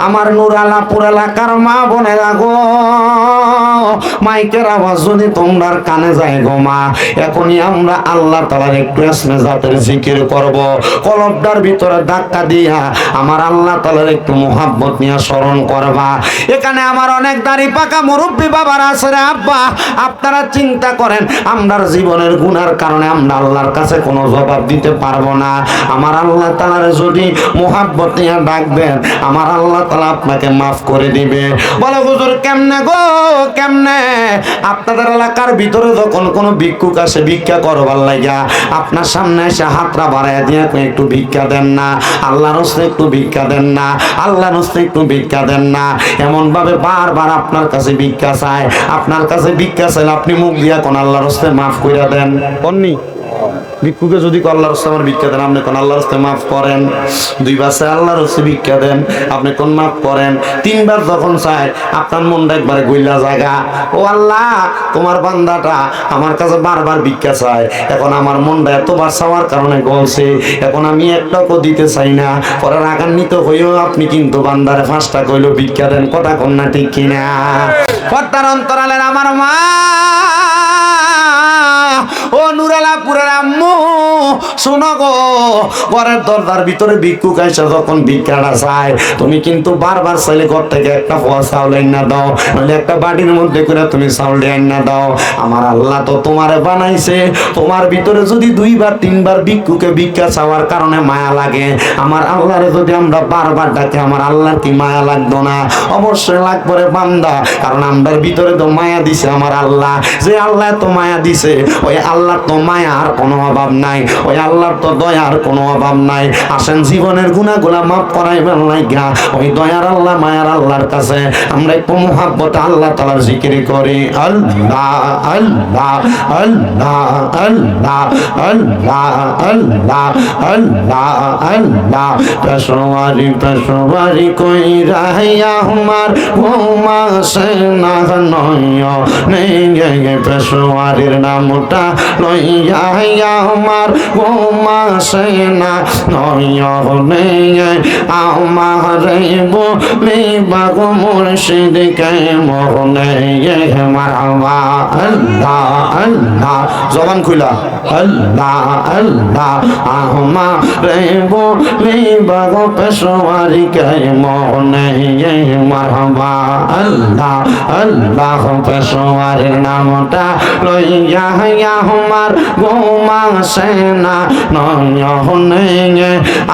আমার নুরালাপুর এলাকার মা বোনেরা গো, মাইকের আওয়াজ যদি তোমরার কানে যায় গো মা, এখনই আমরা আল্লাহ তাআলার একটু ইসমে জাতের জিকির করব। কলবটার ভিতরে ধাক্কা দিয়া আমার আল্লাহ তাআলার একটু মুহাব্বত নিয়ে স্মরণ করবা। এখানে আমার অনেক দাড়ি পাকা মুরব্বী বাবারা আছে রে আব্বা, আপনারা চিন্তা করেন আমরার জীবনের গুনার কারণে আমরা আল্লাহর কাছে কোনো জবাব দিতে পারবো না। আমার আল্লাহ তাআলার যদি মুহাব্বত নিয়ে ডাকবেন, আমার আল্লাহ তাআলা আপনাকে মাফ করে দিবে। বলে হুজুর কেমনে গো কেমনে? আপনাদের এলাকার ভিতরে যখন কোনো ভিক্ষুক আসে ভিক্ষা করবার লাগা, আপনার সামনে এসে হাতটা বাড়ায় দিয়ে একটু ভিক্ষা দেন না, আল্লাহর রাস্তে একটু ভিক্ষা দেন না, আল্লাহর রাস্তে একটু ভিক্ষা দেন না, এমন ভাবে বারবার আপনার কাছে ভিক্ষা চায়। আপনার কাছে ভিক্ষা চাইলে আপনি মুখ দিয়া কোন আল্লাহর রাস্তে মাফ কইরা দেন কোননি? ভিক্ষুকে যদি আল্লাহর রাস্তে আমার ভিক্ষা দেন, আপনি কোন আল্লাহর রাস্তে মাফ করেন? দুইবার চাই আল্লাহর রাস্তে ভিক্ষা দেন, আপনি কোন মাফ করেন? তিনবার যখন চাই আপনার মনটা একবারে গইলা জায়গা, ও আল্লাহ তোমার বান্দাটা আমার কাছে বারবার ভিক্ষা চায়, এখন আমার মনটা এতবার চাওয়ার কারণে গলছে, এখন আমি একটাও দিতে চাই না। পরে রাগান্বিত হইও আপনি কিন্তু বান্দারে ফাঁসটা কইলো ভিক্ষা দেন, কথা কন্যা ঠিক কিনা? পর্দার অন্তরালের আমার মা ও নুরালাপুরের আম্মু শোনো গো, ঘরের দরজার ভিতরে ভিক্ষুক আইসা যখন ভিক্ষাটা চায়, তুমি কিন্তু বারবার চাইলে ঘর থেকে একটা পোয়া চাউল এনে দাও, নইলে একটা বাটির মধ্যে করে তুমি চাউল এনে দাও। আমার আল্লাহ তো তোমারে বানাইছে, তোমার ভিতরে যদি দুইবার তিনবার ভিক্ষুকে ভিক্ষা চাওয়ার কারণে মায়া লাগে, আমার আল্লাহরে যদি আমরা বারবার ডাকে, আমার আল্লাহর কি মায়া লাগতো না? অবশ্যই লাগবে রে বান্দা, কারণ আমরার ভিতরে তো মায়া দিছে আমার আল্লাহ। যে আল্লাহ তো মায়া দিছে, ওই আল্লাহর তো মায়ার কোনো অভাব নাই, ওই আল্লাহর তো দয়ার কোনো অভাব নাই। আসেন জীবনের গুনাহগুলা মাফ করাইবেন লাগা ওই দয়ার আল্লাহ মায়ার আল্লাহর কাছে আমরা একটু মুহাব্বত আল্লাহ তাআলার জিকির করি। আল্লাহ আল্লাহ আল্লাহ আল্লাহ আল্লাহ আল্লাহ আল্লাহ আল্লাহ। পেশোয়ারি পেশোয়ারি কই রাহিয়া আমার ঘুমা সে না নয় নেই, পেশোয়ারির নামটা লইয়া আমার ঘুমা সে না নয় আমার বলি বাগ মুর্শিদ কে মোহনে মারহাবা। আল্লাহ আল্লাহ জবান খুলা আল্লাহ আল্লাহ আমার বলি বাগ পেশোয়ারি কে মোহনে মারহাবা। আল্লাহ আল্লাহ পেশোয়ারির নামটা লইয়া আমার ঘুমা সে না নয়নে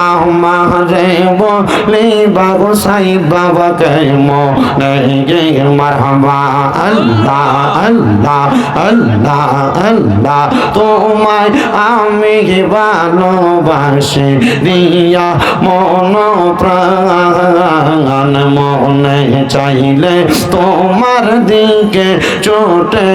আমারে বলি বাবু সাইদ বাবা কে মনে মারহাবা। আল্লাহ আল্লাহ আল্লাহ আল্লাহ তোমায় আমি ভালোবাসি দিয়া মন প্রাণ, মনে চাইলে তোমার দিকে চোটে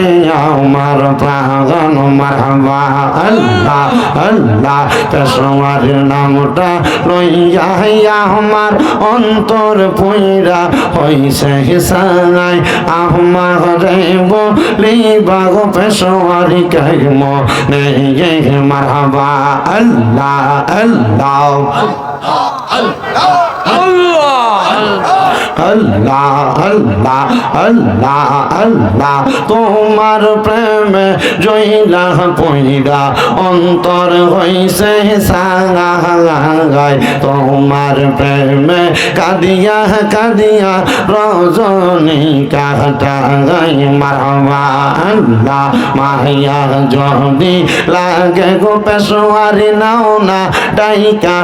আমার প্রাণ মারহাবা। আল্লাহ আল্লাহ পেশোয়ারির নামটা লইয়া আমার অন্তর পইরা হইছে হিসাই আমারে বলি বাগ পেশোয়ারি কে মনে মারহাবা। আল্লাহ আল্লাহ আল্লাহ আল্লাহ আল্লাহ আল্লাহ আল্লাহ তোমার প্রেমে জইলা পইরা অন্তর হইছে সাঙ্গাই, তোমার প্রেমে কাদিয়া কাদিয়া রজনী কাটাই মারহাবা। আল্লাহ মাহিয়া যদি লাগে গো পেশোয়ারি নাও না ডাইকা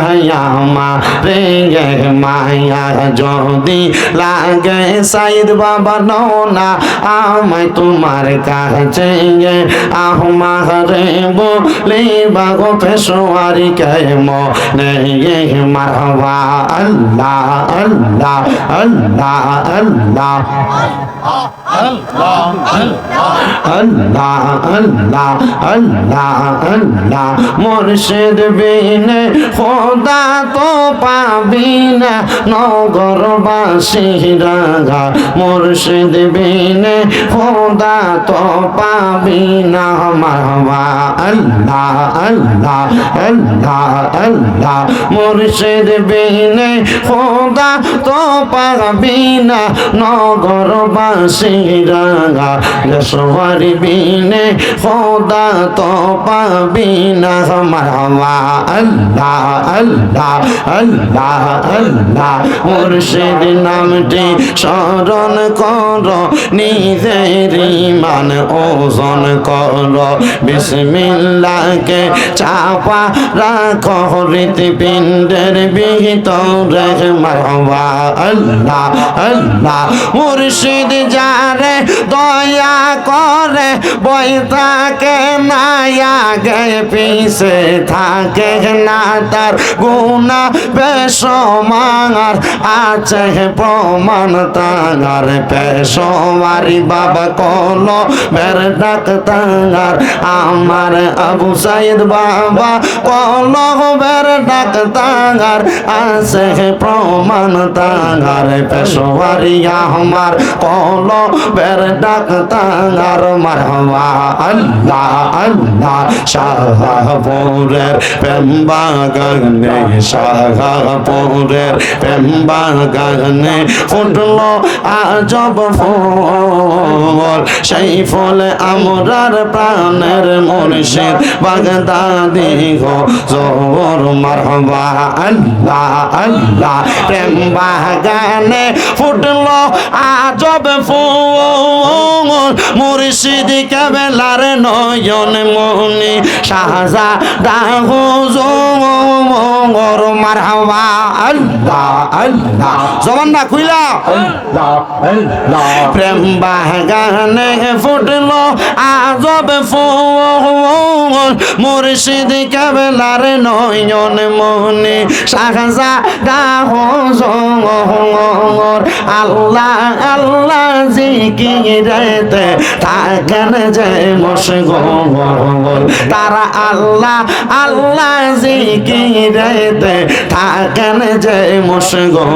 মা রে মায়া যদি লাগে সাইদ বাবা নাও না আমায় তোমার কাছে আমারে বলি বাগো পেশোয়ারি কে মনে মারহাবা। আল্লাহ আল্লাহ আল্লাহ আল্লাহ আল্লাহ আল্লাহ আল্লাহ আল্লাহ আল্লাহ মুর্শিদ বিনে খোদা তো পাবি না নগরবাসী বাসিরা মুর্শিদ বিনে খোদা তো পাবি না মারহাবা আল্লাহ আল্লাহ আল্লাহ আল্লাহ মুর্শিদ বিনে খোদা তো পাবি না নগরবাসীরা দেশওয়ারি বিনে খোদা তো পাবি না মারহাবা আল্লাহ আল্লাহ আল্লাহ আল্লাহ মুর্শিদ নামটি স্মরণ কর নিজের ঈমান ওজন কর বিসমিল্লাহকে চাপা রাখো হৃৎপিণ্ডের ভিতরে মারহাবা আল্লাহ আল্লাহ মুর্শিদ যারে দয়া করে বই থাকে না আগে পিছে থাকে না তার গুনাহ বেশমার আছে প্রমাণ তার পেশোয়ারি বাবা কলো বের ডাক তার আমার আবু সাইদ বাবা কলো বের ডাক তার আছে প্রমাণ তার পেশোয়ারি আমার কলো বের ডাক তার মারহাবা আল্লাহ আল্লাহ শাহপুরের প্রেম বাগানে শাহপুরের প্রেম বাগানে ফুটলো আজব ফুল সেই ফুলে আমরার প্রাণের মুর্শিদ বাগদাদি গো জোর মারহাবা আল্লাহ আল্লাহ প্রেম বাগানে ফুটলো আজব ফুল মুর্শিদ কেবলার নয়ন মনি শাহজাদা হুজুর মারহাবা আল্লাহ আল্লাহ জবানটা খুইলা আল্লাহ আল্লাহ প্রেম বাগানে ফুটলো আজব ফুল মুর্শিদ কেবলার নয়ন মনি শাহজাদা হুজুর আল্লাহ আল্লাহ জিকিরেতে থাকেন যে মশগুল তারা আল্লাহ আল্লাহ জিকিরেতে থাকেন যে মশগুল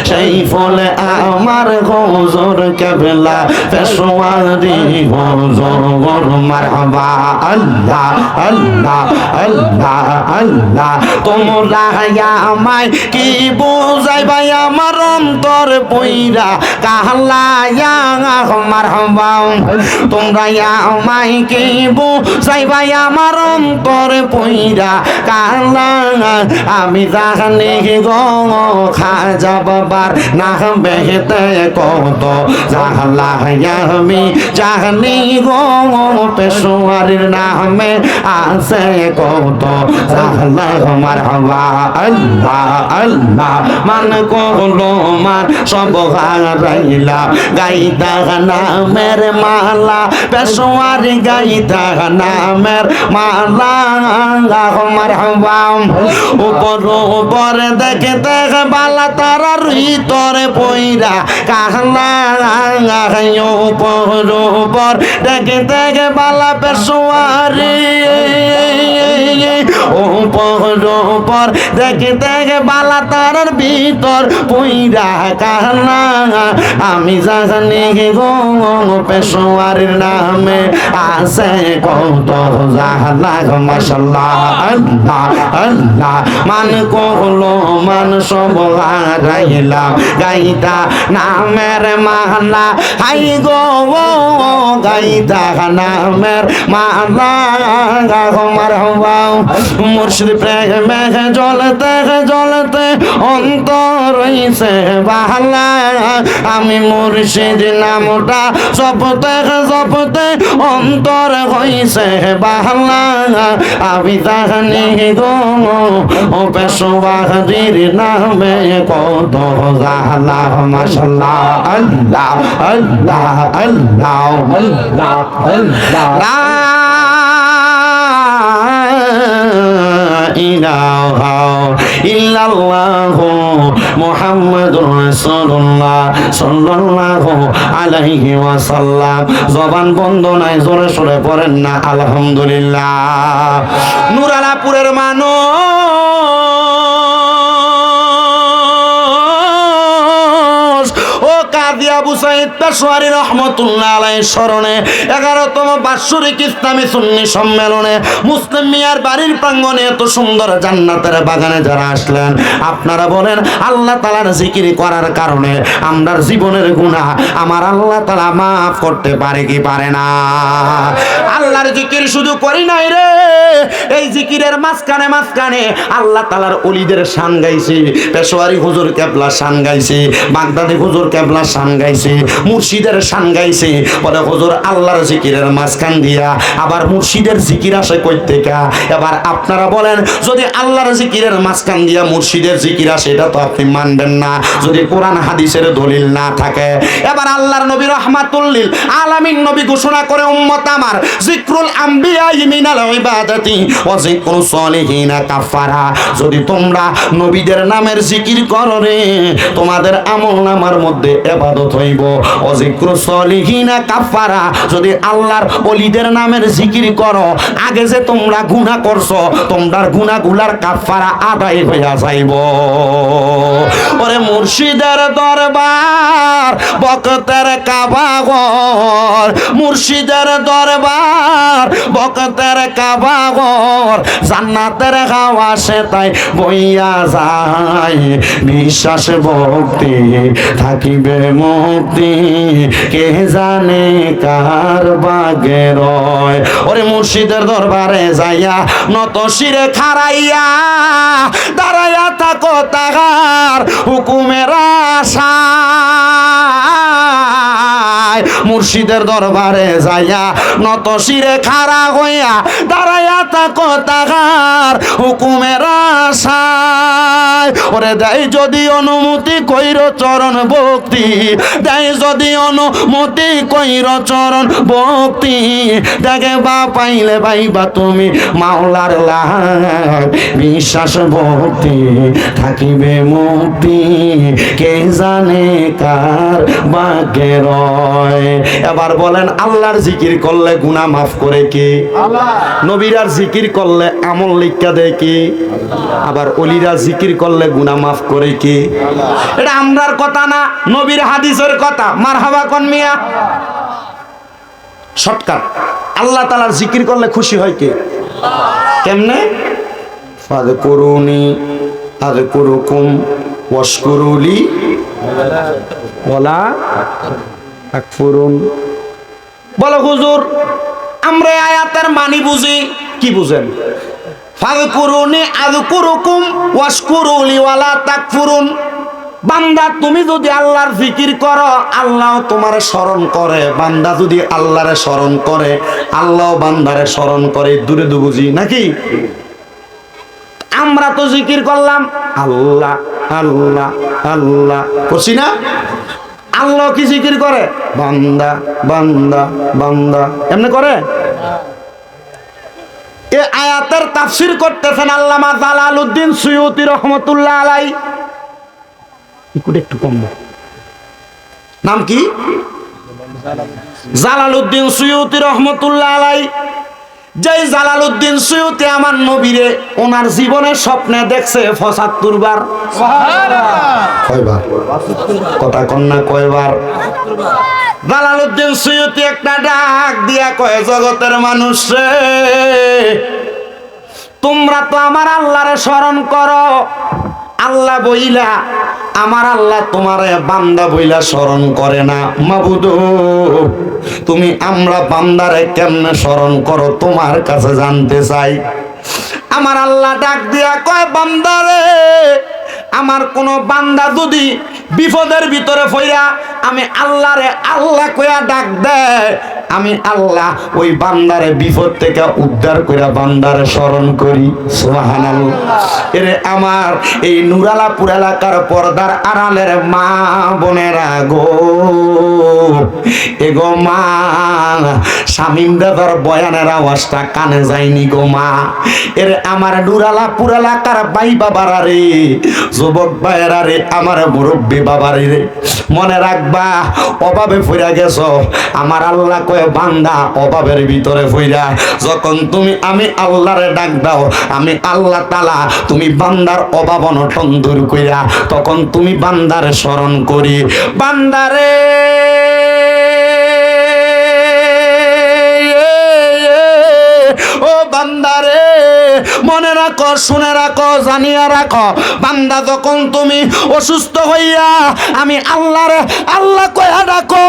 সেই ফলে আমার হুজুর কেবলা পেশোয়ারি হুজুর মারহাবা আল্লাহ আল্লাহ আল্লাহ আল্লাহ তোমরা আমায় কি বুঝাইবা আমার অন্তর পইরা কাহলায়া মারহাবা তোমরা আমায় কি বুঝাইবা আমার অন্তর পইরা কাহলা আমি জানি গো খাজা বাবার না বেহেতে কত জাহলা আমি জানি গো পেশোয়ারির নামে আছে কত জাহলা মারহাবা আল্লাহ আল্লাহ মান কলো মান সব হারাইলা গাইতা নামের মালা পেশোয়ারি গাইতা নামের মালা মারহাবা উপর উপর দেখে দেখে বালা তারার ভিতরে পইরা কাহলা উপর উপর দেখে দেখে বালা পেশোয়ারি উপর উপর দেখে দেখে বালা তারার ভিতর পইরা কাহলা আমি জানি গো পেশোয়ারির নামে আছে কত জাহলা মাশাআল্লাহ আল্লাহ আল্লাহ মান কহলো মান সব হারাইলাম গাইতা নামের মালা হাই গো গাইতা নামের মালা মারহাবা মুর্শিদ প্রেমে জ্বলতে জ্বলতে অন্তর হইছে বাহালা আমি মুর্শিদ নামটা জপতে জপতে অন্তর হইছে বাহালা আমি জানি গো ও পেশোয়ারির নামে কত জাহলা মাশাআল্লাহ আল্লাহ আল্লাহ আল্লাহ আল্লাহ আল্লাহ ইলাহা ইল্লাল্লাহু মুহাম্মাদুর রাসূলুল্লাহ সাল্লাল্লাহু আলাইহি ওয়াসাল্লাম জবান বন্ধ নাই জোরে সোরে পড়েন না আলহামদুলিল্লাহ নুরালাপুরের মানুষ আবু সাঈদ পেশোয়ারী রাহমাতুল্লাহ আলাইহির স্মরণে 11তম বাৎসরিক ইসলামী সুন্নি সম্মেলনে মুসলিম মিয়ার বাড়ির প্রাঙ্গণে এত সুন্দর জান্নাতের বাগানে যারা আসলেন, আপনারা বলেন আল্লাহ তাআলার জিকির করার কারণে আমরার জীবনের গুনাহ আমার আল্লাহ তাআলা মাফ করতে পারে কি পারে না? আল্লাহর জিকির শুধু করি নাই রে, এই জিকিরের মাঝখানে মাঝখানে আল্লাহ তাআলার ওলিদের শান গাইছি, পেশোয়ারি হুজুর কেবলা শান গাইছি, বাগদাদি হুজুর কেবলা শান গাইছি, মুর্শিদের শান গাইছি। বলে হুজুর আল্লাহর জিকিরের মাঝখান দিয়া আবার মুর্শিদের জিকির আসে কই থেকে? এবার আপনারা বলেন যদি আল্লাহর জিকিরের মাঝখান দিয়া মুর্শিদের জিকির আসে, এটা তো আপনি মানবেন না যদি কোরআন হাদিসের দলিল না থাকে। এবার আল্লাহর নবী রাহমাতুল লিল আলামিন নবী ঘোষণা করে, উম্মত আমার, জিকরুল আম্বিয়া মিনাল ইবাদাতি ওয়া জিকরুস সালিহিনা কাফারা। যদি তোমরা নবীদের নামের জিকির করো রে, তোমাদের আমলনামার মধ্যে ইবাদত হইব। ওয়া জিকরুস সালিহিনা কাফারা, যদি আল্লাহর ওলিদের নামের জিকির করো, আগে যে তোমরা গুনাহ করছো তোমরার গুনাহগুলার কাফারা আদায় হইয়া যাইব। ওরে মুর্শিদের দরবার বকতের কাবাগর, মুর্শিদের দরবার বকতের কাবাগর, জান্নাতের হাওয়া সে তাই বইয়া যায়। বিশ্বাস ভক্তি থাকিবে মুক্তি, কে জানে কার বাগে রয়। ওরে মুর্শিদের দরবারে যাইয়া নত শিরে খারাইয়া দাঁড়াইয়া থাকো তাহার হুকুমের আশায়। মুর্শিদের দরবারে যাইয়া নত শিরে খাড়া হইয়া দাঁড়াইয়া থাকো তাহার হুকুমের আশায়। ওরে দেয় যদি অনুমতি কইর চরণ ভক্তি, দেয় যদি অনুমতি কইর চরণ ভক্তি, দেখে বা পাইলে পাইবা তুমি মাওলার লাভ। বিশ্বাস ভক্তি থাকিবে মুক্তি, কে জানে কার ভাগ্যে রয়। এবার বলেন আল্লাহর জিকির করলে গুনাহ মাফ করে কে? আল্লাহ। নবীরার জিকির করলে আমল লিখা দেয় কে? আবার ওলিরা জিকির করলে গুনাহ মাফ করে কে? আল্লাহ। এটা আমরার কথা না, নবীর হাদিসের কথা। মারহাবা কোন মিয়া? শর্টকাট, আল্লাহ তাআলার জিকির করলে খুশি হয় কে? কেমনে? ফাযকুরুনি আযকুরুকুম ওয়াশকুরুলি ওয়ালা তাকফুরুন। বলো হুজুর আমরা আয়াতের মানি বুঝি, কি বুঝেন? ফাযকুরুনি আযকুরুকুম ওয়াশকুরুলি ওয়ালা তাকফুরুন। বান্দা তুমি যদি আল্লাহর জিকির করো, আল্লাহ তোমারে স্মরণ করে। বান্দা যদি আল্লাহরে স্মরণ করে, আল্লাহ বান্দারে স্মরণ করে। দূরে দূরে বুঝি নাকি? আমরা তো জিকির করলাম আল্লাহ আল্লাহ আল্লাহ করছি না? আল্লাহ কি জিকির করে? বান্দা বান্দা বান্দা এমনি করে। এই আয়াতের তাফসীর করতেছেন আল্লামা জালালউদ্দিন সুয়ুতী রহমাতুল্লাহ আলাইহি। একটু কম, নাম কি? জালালউদ্দিন সুয়ুতী রহমাতুল্লাহ আলাইহি। যেই জালালউদ্দিন সুয়ুতী আমার নবীরে ওনার জীবনের স্বপ্নে দেখছে ৭৫ বার। কয়বার? কথা কন্যা কয়বার? জালালউদ্দিন সুয়ুতী একটা ডাক দিয়া কয়, জগতের মানুষ রে, তোমরা তো আমার আল্লাহরে স্মরণ করো। আল্লাহ বইলা আমার আল্লাহ তোমারে বান্দা বইলা স্মরণ করে না। মাবুদ তুমি আমরা বান্দারে কেমনে স্মরণ করো তোমার কাছে জানতে চাই। আমার আল্লাহ ডাক দিয়া কয়, বান্দারে, আমার কোন বান্দা যদি বিপদের ভিতরে পইরা আমি আল্লাহরে আল্লাহ কইয়া ডাক দেয়, আমি আল্লাহ ওই বান্দারে বিপদ থেকে উদ্ধার কইরা বান্দারে স্মরণ করি। সুবহানাল্লাহ। এরে আমার এই নুরালাপুর এলাকার পর্দার আড়ালের মা বোনেরা গো, এগো মা, শামীম দাদার বয়ানের আওয়াজটা কানে যায়নি গো মা। এরে আমার নুরালাপুর এলাকার ভাই বাবারা রে, যুবক ভাইয়েরা রে, আমার মুরব্বী বাবারে রে, মনে রাখবে রাখবা, অভাবে ফইরা গেছো। আমার আল্লাহ কয় বান্দা অভাবের ভিতরে ফইরা যখন তুমি আমি আল্লাহরে ডাক দাও, আমি আল্লাহ তাআলা তুমি বান্দার অভাব অনটন দূর কইরা তখন তুমি বান্দারে স্মরণ করি, বান্দারে ও বান্দারে মনে রাখো, শুনে রাখো, জানিয়া রাখো, বান্দা যখন তুমি অসুস্থ হইয়া আমি আল্লাহরে আল্লাহ কইয়া ডাকো,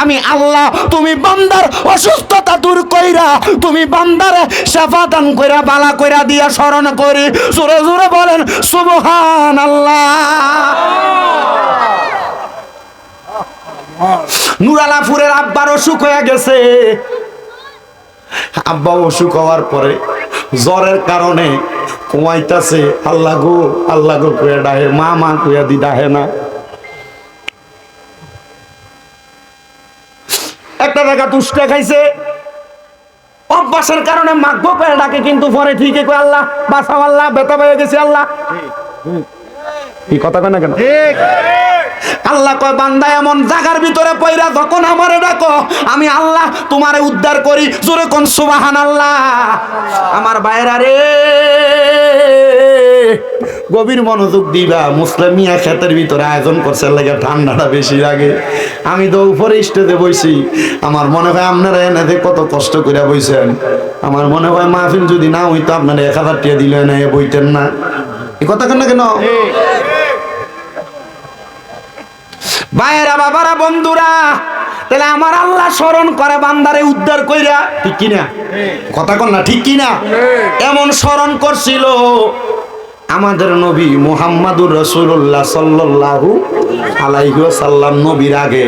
আমি আল্লাহ তুমি বান্দার অসুস্থতা দূর কইরা তুমি বান্দারে সেবা দান কইরা বালা কইরা দিয়া স্মরণ করি। জোরে জোরে বলেন সুবহানাল্লাহ। নুরালাপুরের আব্বার অসুখ হয়ে গেছে। আব্বা অসুখ হওয়ার পরে জ্বরের কারণে ঘুমাইতেছে, আল্লাহ গো কইয়া ডাহে, মা মা কইয়া দি ডাহে না। একটা জায়গা তুষ্টা খাইছে, অভ্যাসের কারণে মাগবো কইয়া ডাকে, কিন্তু পরে ঠিকই কয় আল্লাহ বাঁচাও, আল্লাহ বেতা পেয়ে গেছে আল্লাহ। এই কথা কয় না কেন? ঠিক। আল্লাহ কয় বান্দা এমন জায়গার ভিতরে পয়রা যখন আমারে ডাকো আমি আল্লাহ তোমারে উদ্ধার করি। জোরে কোন সুবহানাল্লাহ। আমার ভাইরা রে গভীর মনোযোগ দিবা। মুসলিম মিয়া ক্ষেতের ভিতরে আয়োজন করছে লাগে ঠান্ডাটা বেশি লাগে। আমি তো উপরে স্টেজে বইছি, আমার মনে হয় আপনারা এনে কত কষ্ট করে বইছেন। আমার মনে হয় মাহফিল যদি না হইতো আপনারা 1000 টাকা দিলে না বইতেন না। এই কথা কেন কেন ভাইয়েরা বাবারা বন্ধুরা, তাহলে আমার আল্লাহ স্মরণ করে বান্দারে উদ্ধার কইরা, ঠিক কিনা? কথা কন না, ঠিক কিনা? এমন স্মরণ করছিল আমাদের নবী মুহাম্মাদুর রাসূলুল্লাহ সাল্লাল্লাহু আলাইহি ওয়াসাল্লাম। নবীর আগে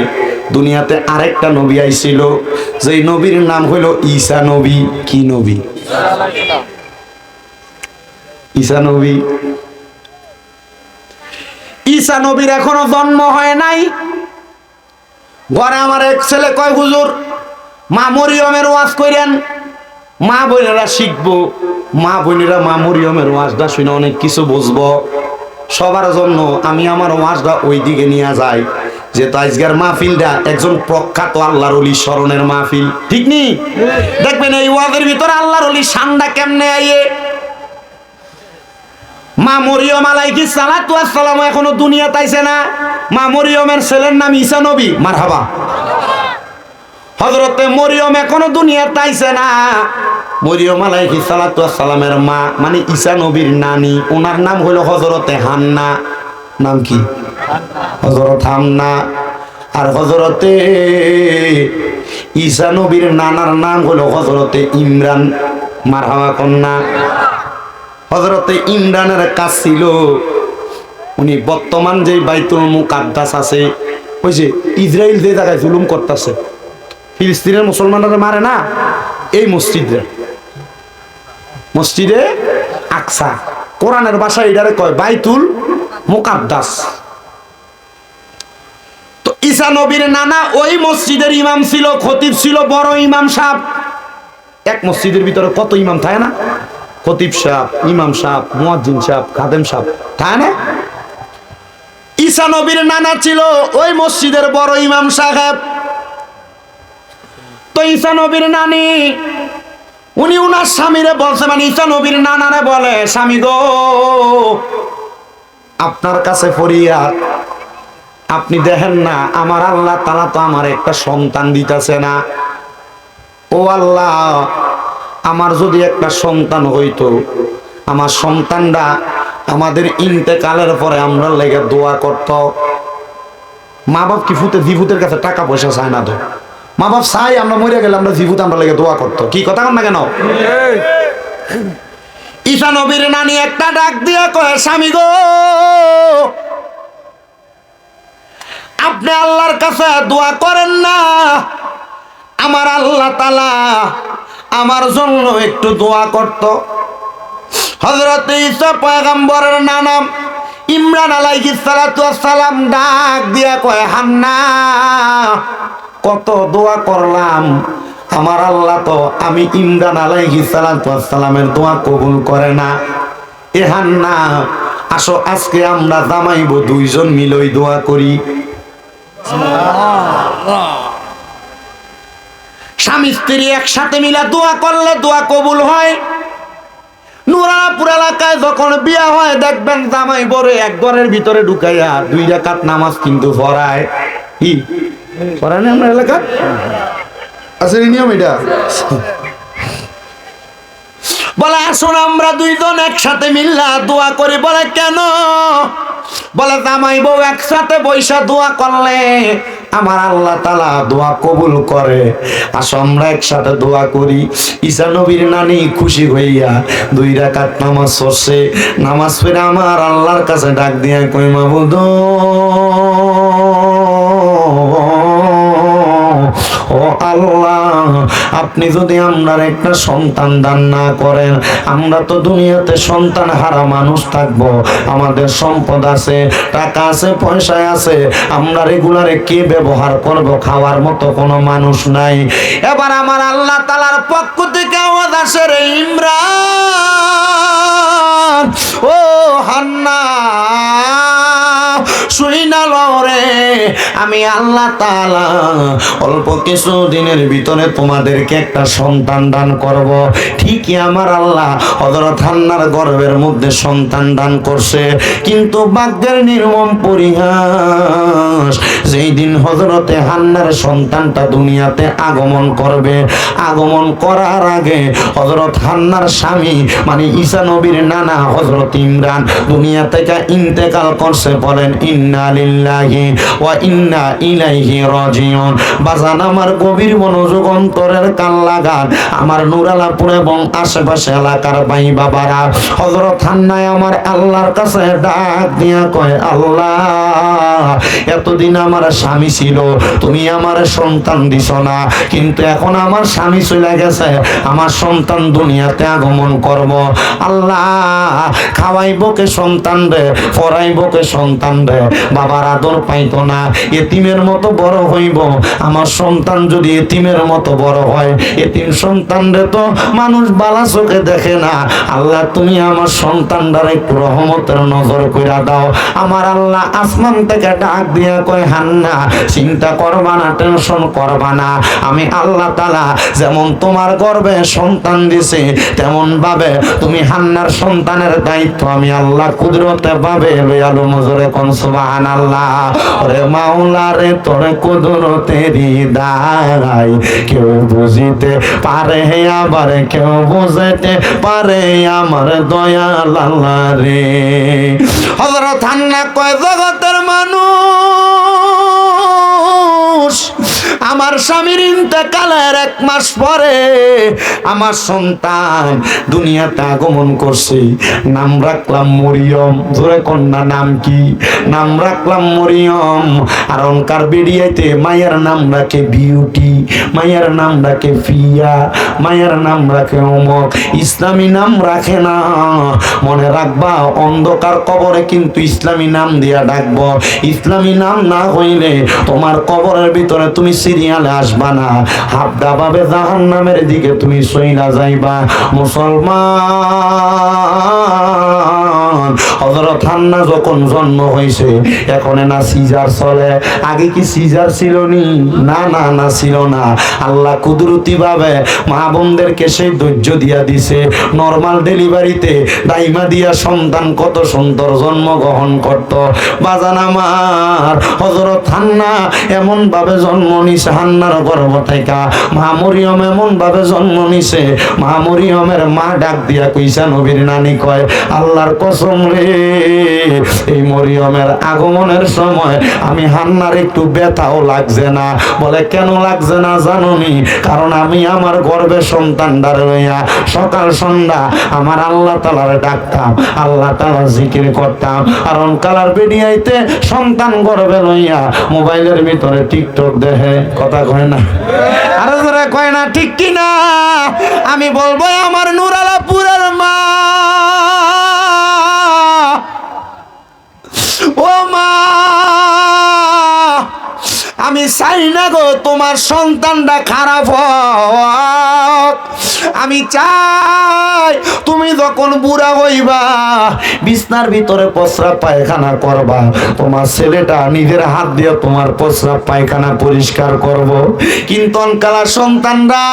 দুনিয়াতে আরেকটা নবী আইছিল, যেই নবীর নাম হলো ঈসা নবী। কি নবী? ঈসা নবী। ঈসা নবীর এখনো জন্ম হয় নাই। ঘরে আমার এক ছেলে কয় হুজুর মা মরিয়মের ওয়াজ কইরেন, মা বোনেরা শিখবো, মা বোনেরা মা মরিয়মের ওয়াজটা শুনে অনেক কিছু বুঝবো। সবার জন্য আমি আমার ওয়াজটা ওই দিকে নিয়ে যাই, যেহেতু আজকের মাহফিলটা একজন প্রখ্যাত আল্লাহর ওলি স্মরণের মাহফিল, ঠিক নি? দেখবেন এই ওয়াজের ভিতরে আল্লাহর ওলি শানটা কেমনে আইয়ে। মা মরিয়ম আলাইহিস সালাতু ওয়াস সালাম এখনো দুনিয়াতে আইছে না। মা মরিয়মের ছেলের নাম ঈসা নবী। মারহাবা। হযরতে মরিয়ম এখনো দুনিয়াতে আইছে না। মরিয়ম আলাইহিস সালাতু ওয়াস সালামের মা মানে ঈসা নবীর নানি, ওনার নাম হলো হযরতে হান্না। নাম কি? হযরত হান্না। আর হযরতে ঈসা নবীর নানার নাম হলো হযরতে ইমরান। মারহাবা কন্যা। হযরতে ইমরানের কাজ ছিল উনি বর্তমান যে বাইতুল মুকাদ্দাস আছে, ওই যে ইসরায়েল যে জায়গায় জুলুম করতেছে, ফিলিস্তিনের মুসলমানরা মারে না, এই মসজিদে আকসা, কোরআনের ভাষায় এটারে কয় বাইতুল মুকাদ্দাস। তো ঈসা নবীর নানা ওই মসজিদের ইমাম ছিল, খতিব ছিল, বড় ইমাম সাহেব। এক মসজিদের ভিতরে কত ইমাম থাকে না? খতিব সাহেব, ইমাম সাহেব, মুয়াজ্জিন সাহেব, খাদেম সাহেব থাকে না? ঈসা নবীর নানা ছিল ওই মসজিদের বড় ইমাম সাহেব। তো ঈসা নবীর নানি উনি উনার স্বামীরে বলছে, মানে ঈসা নবীর নানারে বলে, স্বামী গো আপনার কাছে ফরিয়াদ, আপনি দেখেন না আমার আল্লাহ তাআলা তো আমার একটা সন্তান দিতেছে না। ও আল্লাহ, আমার যদি একটা সন্তান হইতো, আমার সন্তানটা আমাদের ইন্তেকালের পরে আমরা লেগে দোয়া করত। মা বাপ কি জিভুতের কাছে টাকা পয়সা চায় না তো, মা বাপ চাই আমরা মরে গেলে আমরা জিভুতে আমরা লেগে দোয়া করত। কি কথা কন না কেন? ঈসা নবীর নানি একটা ডাক দিয়ে কয়, স্বামী গো আপনি আল্লাহর কাছে দোয়া করেন না, আমার আল্লাহ তাআলা আমার জন্য একটু দোয়া করত। হযরত ঈসা পয়গম্বরের নানা ইমরান আলাইহিস সালাতু ওয়াস সালাম ডাক দিয়া কয়, হান্না কত দোয়া করলাম, আমার আল্লাহ তো আমি ইমরান আলাইহিস সালাতু ওয়াস সালামের দোয়া কবুল করে না। এ হান্না আসো আজকে আমরা জামাইবো দুইজন মিলেই দোয়া করি। স্বামী স্ত্রী একসাথে মিলা দোয়া করলে দোয়া কবুল হয়। নুরাপুর এলাকায় যখন বিয়া হয় দেখবেন জামাই বরে এক ঘরের ভিতরে ঢুকাইয়া 2 রাকাত নামাজ কিন্তু পড়ায়। কি পড়ায় না আমরা এলাকা আছে নিয়ম এটা? বলে আসুন আমরা 2 জন একসাথে মিল্লা দোয়া করি। বলে কেন? বলে জামাই বউ একসাথে বৈশা দোয়া করলে আমার আল্লাহ তাআলা দোয়া কবুল করে। আসো আমরা একসাথে দোয়া করি। ঈসা নবীর নানি খুশি হইয়া 2 রাকাত নামাজ পড়ছে। নামাজ পড়ে আমার আল্লাহর কাছে ডাক দিয়া কই মাবুদ ও আল্লাহ, আপনি যদি আমরা একটা সন্তান দান না করেন, আমরা তো দুনিয়াতে সন্তান হারা মানুষ থাকবো। আমাদের সম্পদ আছে, টাকা আছে, পয়সা আছে, আমরা রেগুলারে কে ব্যবহার করব? খাওয়ার মতো কোনো মানুষ নাই। এবার আমার আল্লাহ তাআলার পক্ষ থেকে আওয়াজ আসে, রে ইমরান ও হান্না শুই না রে, আমি আল্লাহ তাআলা অল্প কিছু দিনের ভিতরে তোমাদেরকে একটা সন্তান দান করব। ঠিকই আমার আল্লাহ হযরত হান্নার গর্ভের মধ্যে সন্তান দান করছে। কিন্তু ভাগ্যের নির্মম পরিহাস, যেই দিন হযরতে হান্নার সন্তানটা দুনিয়াতে আগমন করবে, আগমন করার আগে হযরত হান্নার স্বামী মানে ঈসা নবীর নানা হযরত ইমরান দুনিয়া থেকে ইন্তেকাল করছে। বলেন ইন্না লিল্লাহি ওয়া ইন্না ইলাইহি রাজিউন। বাজান আমার গভীর মনোযোগ অন্তরের কান লাগান, আমার নুরালাপুর এবং আশেপাশে এলাকার ভাই বাবারা, হযরত হান্না আমার আল্লাহর কাছে ডাক দিয়া কয়, আল্লাহ এতদিন আমার স্বামী ছিল, তুমি আমার সন্তান দিছ না, কিন্তু এখন আমার স্বামী চলে গেছে, আমার সন্তান দুনিয়াতে আগমন করব। আল্লাহ খাওয়াইব কে সন্তান রে, পড়াইব কে সন্তান রে, বাবার আদর পাইতো না, এতিমের মতো বড় হইব। আমার সন্তান যদি এতিমের মতো বড় হয়, এতিম সন্তান রে তো মানুষ বালা চোখে দেখে না। আল্লাহ তুমি আমার সন্তানটার একটু রহমতের নজর কইরা দাও। আমার আল্লাহ আসমান থেকে ডাক দিয়া কয়, হান্না চিন্তা করবা না, টেনশন করবা না, আমি আল্লাহ তাআলা যেমন তোমার গর্ভে সন্তান দিছে, তেমন ভাবে তুমি হান্নার সন্তানের দায়িত্ব আমি আল্লাহ কুদরতে ভাবে লয়ালু মজরে কোন সুবহানাল্লাহ। ওরে মাওলা রে তোর কুদরতেরই দায় কেউ বুঝিতে পারে, আবার কেউ বুঝতে পারে আমার দয়াল আল্লাহ রে। হযরত হান্না কয়, জগতের মানুষ, আমার স্বামীর ইন্তেকালের 1 মাস পরে আমার সন্তান দুনিয়াতে আগমন করছে। নাম রাখলাম মরিয়ম। জোরে কন্যা নাম কি? নাম রাখলাম মরিয়ম। আর অনকার বেরিয়াইতে মায়ের নাম রাখে বিউটি, মায়ের নাম রাখে ফিয়া, মায়ের নাম রাখে অমক, ইসলামী নাম রাখে না। মনে রাখবা, অন্ধকার কবরে কিন্তু ইসলামী নাম দিয়া ডাকবো। ইসলামী নাম না হইলে তোমার কবরের ভিতরে তুমি সিরিয়ালে আসবা না, হাবডা ভাবে জাহান্নামের দিকে তুমি সইলা যাইবা। মুসলমান, হযরত হান্না যখন জন্ম হয়েছে, এখন না সিজার চলে, আগে কি সিজার ছিল নি? না না না, ছিল না। আল্লাহ কুদরতি ভাবে মা বোনদেরকে সেই ধৈর্য দিয়া দিছে। নরমাল ডেলিভারিতে দাইমা দিয়া সন্তান কত সুন্দর জন্মগ্রহণ করত। বাজান আমার হযরত হান্না এমন ভাবে জন্ম নিছে, হান্নার গর্ভ থেকে মা মরিয়ম এমন ভাবে জন্ম নিছে, মা মরিয়মের মা ডাক দিয়া কইসা নবীর নানি কয়, আল্লাহর কসম রে, এই মরিয়মের আগমনের সময় আমি হান্নার একটু ব্যথাও লাগছে না। বলে কেন লাগছে না জানোনি? কারণ আমি আমার গর্ভে সন্তানদার লইয়া সকাল সন্ধ্যা আমার আল্লাহ তাআলার ডাকতাম, আল্লাহ তাআলার জিকির করতাম। আর অনকালার বেডিয়াইতে সন্তান গর্ভে লইয়া মোবাইলের ভিতরে টিকটক দেখে। কথা কয় না? আরো জোরে কয় না? ঠিক কি না? আমি বলবো আমার নুরালাপুরের মা, ও মা, আমি চাই না গো তোমার সন্তানটা খারাপ হোক। আমি চাই তুমি যখন বুড়া হইবা, বিছনার ভিতরে প্রস্রাব পায়খানা করবা, তোমার ছেলেটা নিজের হাত দিয়ে তোমার প্রস্রাব পায়খানা পরিষ্কার করব। কিন্তু অনকালা সন্তানরা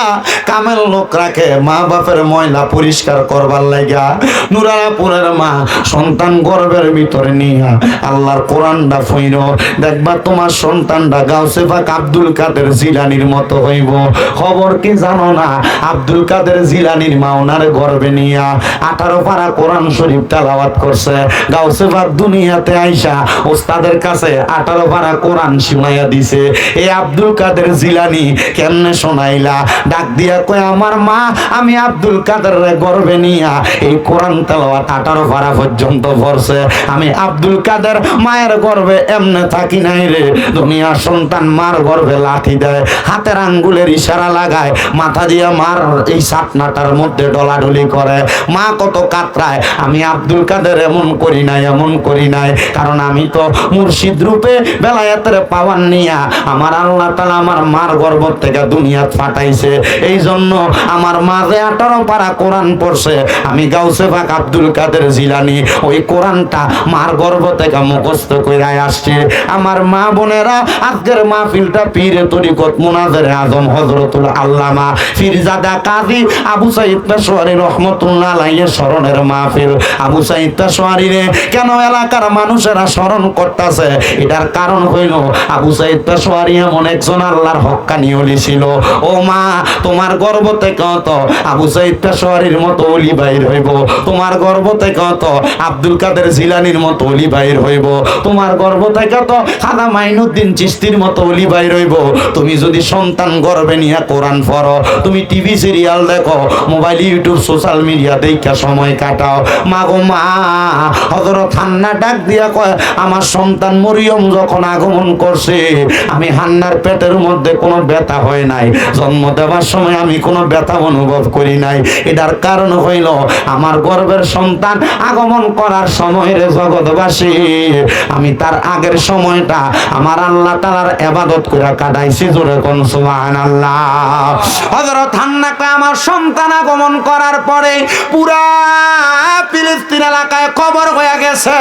কামেল লোক রাখে মা বাপের ময়লা পরিষ্কার করবার লাগা। নুরাপুরের মা সন্তান গর্ভের ভিতরে নিয়া আল্লাহর কোরআনটা ফইর, দেখবা তোমার সন্তানটা গাউসে পাক আব্দুল কাদের জিলানির মতো হইব। খবর কি জানো না, আব্দুল কাদের জিলানির মা ওনার গর্ভে নিয়া 18 পারা কোরআন শরীফ তেলাওয়াত করছে। গাউসে পাক দুনিয়াতে আইসা ওস্তাদের কাছে 18 পারা কোরআন শোনাইয়া দিছে। এই আব্দুল কাদের জিলানি কেমনে শোনাইলা? ডাক দিয়া কয়, আমার মা আমি আব্দুল কাদের গর্ভে নিয়া এই কোরআন তেলাওয়াত 18 পারা পর্যন্ত পড়ছে। আমি আব্দুল কাদের মায়ের গর্ভে এমনে থাকি নাই রে। দুনিয়ার সন্তান মার গর্ভে লাঠি দেয়, হাতের আঙ্গুলের ইশারা লাগায়, মাথা দিয়া মার এই সাতনাটার মধ্যে ডলাডলি করে, মা কত কাতরায়। আমি আব্দুল কাদের এমন করি নাই, এমন করি নাই, কারণ আমি তো মুর্শিদ রূপে বেলায়েতের পাওয়ার নিয়া আমার আল্লাহ তাআলা আমার মার গর্ভ থেকে দুনিয়াত পাঠাইছে। এই জন্য আমার মা যে 18 পারা কোরআন পড়ছে, আমি গাউসে পাক আব্দুল কাদের জিলানি ওই কোরআনটা মার গর্ভ থেকে মুখস্থ করে আসছে। আমার মা বোনেরা, আজকের মাহফিলটা পীরে তরিকত মুনাজ্জেরে আজম হযরতুল আল্লামা ফিরজাদা কাজী আবু সাঈদ পেশোয়ারী রহমাতুল্লাহ আলাইহির স্মরণের মাহফিল। আবু সাঈদ পেশোয়ারী রে কেন এলাকার মানুষেরা স্মরণ করতেছে? এটার কারণ হইল আবু সাঈদ পেশোয়ারী এমন একজন আল্লাহর হক্কানি ওলি ছিল। ও মা, তোমার গর্ভ থেকে তো আবু সাঈদ পেশোয়ারীর মতো ওলি বাইর হইব, তোমার গর্ভ থেকে তো আব্দুল কাদের জিলানির মতো ওলি বাইর হইব, তোমার গর্ভ থেকে তো খাজা মাইনুদ্দিন চিশতির মতো ওলি বাইর হইব। তুমি যদি সন্তান গর্ভে নিয়ে কোরআন পড়ো, তুমি টিভি সিরিয়াল দেখো, মোবাইল ইউটিউব সোশ্যাল মিডিয়া দেখা সময় কাটাও, মা গো মা, হযরত হান্না ডাক দিয়া কয়, আমার সন্তান মরিয়ম যখন আগমন করছে, আমি হান্নার পেটের মধ্যে কোনো ব্যথা হয় নাই, জন্ম দেওয়ার সময় আমি কোনো ব্যথা অনুভব করি নাই। এটার কারণ হইল আমার গর্ভের সন্তান আগমন করার সময় রে জগৎবাসী, আমি তার আগের সময়টা আমার আল্লাহ তাআলার ইবাদত করে কাটাইছি। জোরে কোন সুবহানাল্লাহ। হযরত হান্না কয়, আমার সন্তান আগমন করার পরে পুরা ফিলিস্তিন এলাকায় খবর হয়ে গেছে,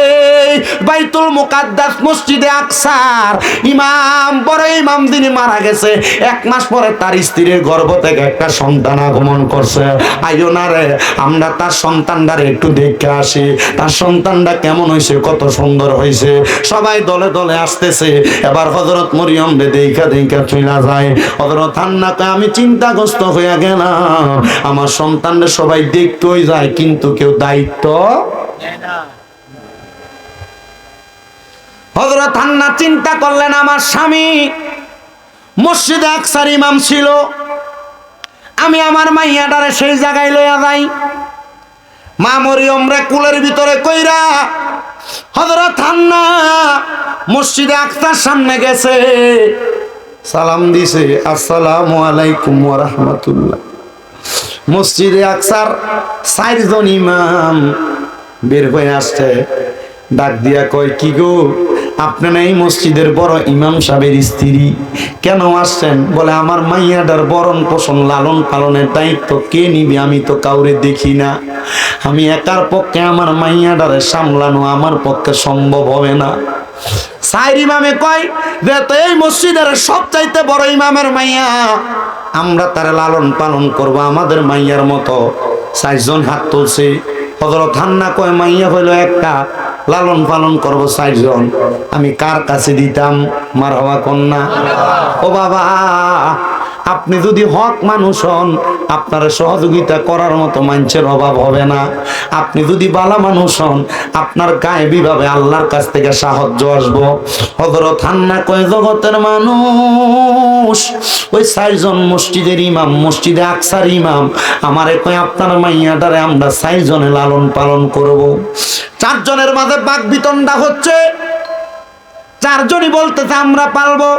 এই বাইতুল মুকাদ্দাস মসজিদে আকসার ইমাম, বড় ইমাম যিনি মারা গেছে, 1 মাস পরে তার স্ত্রীর গর্ভ থেকে একটা সন্তান আগমন করছে। আইও না রে, আমরা তার সন্তানটারে একটু দেখে আসি, তার সন্তানটা কেমন হয়েছে, কত সুন্দর হয়েছে। সবাই দলে দলে আসতেছে। এবার হযরত মরিয়ম রে দেখা দেখা চলে যায়। হযরত হান্না কয়, আমি চিন্তাগ্রস্ত হয়ে গেলাম, আমার সন্তানরা সবাই দেখতেই যায় কিন্তু কেউ দায়িত্ব নেয় না। হযরত হান্না চিন্তা করলেন, আমার স্বামী মসজিদে আকসার ইমাম ছিল, আমি আমার মাইয়াটারে সেই জায়গায় লইয়া যাই। মা মরিয়ম রে কুলের ভিতরে কইরা হযরত হান্না মসজিদে আকসার সামনে গেছে, সালাম দিছে, আসসালামু আলাইকুম ওয়া রাহমাতুল্লাহ। মসজিদে আকসার 4 জন ইমাম বের হয়ে আসছে, ডাক দিয়া কয়, কি গো, আপনারা এই মসজিদের বড় ইমাম সাহেবের স্ত্রী, কেন আসছেন? বলে, আমার মাইয়াটার বরণ পোষণ লালন পালনের দায়িত্ব কে নিবে? আমি তো কাউরে দেখি না, আমি একার পক্ষে আমার মাইয়াটারে সামলানো আমার পক্ষে সম্ভব হবে না। 4 ইমামে কয় যে তো এই মসজিদের সবচাইতে বড় ইমামের মাইয়া, আমরা তারে লালন পালন করব আমাদের মাইয়ার মতো। 4 জন হাত তুলছে। হযরত হান্না কয়, মাইয়া হইল একটা, লালন পালন করব 4 জন, আমি কার কাছে দিতাম? মারহাবা কন্যা। ও বাবা, আপনি যদি হক মানুষ হন, আপনার সহযোগিতা করার মতো মানুষের অভাব হবে না। আপনি যদি ভালো মানুষ হন, আপনার গায়েবী ভাবে আল্লাহর কাছ থেকে সাহায্য আসবো। হযরত হান্না কয়, জগতের মানুষ, ওই 4 জন মসজিদের ইমাম, মসজিদে আকসার ইমাম আমারে কয়, আপনার মাইয়াটারে আমরা 4 জনে লালন পালন করব। 4 জনের মাঝে বাক বিতণ্ডা হচ্ছে, 4 জনই বলতেছে আমরা পালবো।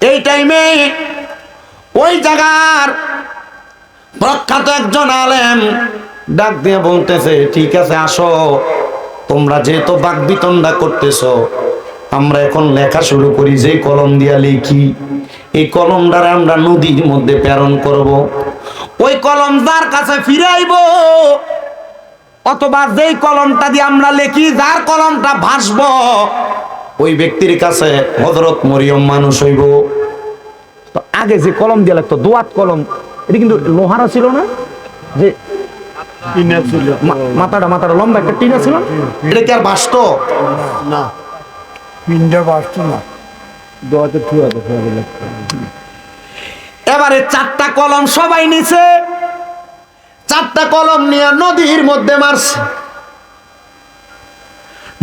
এই টাইমে ওই জায়গার প্রখ্যাত একজন আলেম ডাক দিয়ে বলতেছে, ঠিক আছে আসো, তোমরা যেহেতু বাক বিতণ্ডা করতেছো, আমরা এখন লেখা শুরু করি, যে কলম দিয়া লিখি, এই কলমটারে আমরা নদীর মধ্যে প্রেরণ করব। ওই কলম যার কাছে ফিরাইব, অথবা যেই কলমটা দিয়ে আমরা লিখি, যার কলমটা ভাসবো, ওই ব্যক্তির কাছে হযরত মরিয়ম মানুষ হইব। তো আগে যে কলম দিয়ে লাগতো, দোয়াত কলম, এটা কিন্তু লোহারা ছিল না, যে মাথাটা লম্বা একটা টিনা ছিল, এটা কি আর বাসতো না? পিনটা বাসতো না, দোয়াতে ঠুয়াতে লাগতো। এবারে 4টা কলম সবাই নিছে, 4টা কলম নিয়ে নদীর মধ্যে মারছে।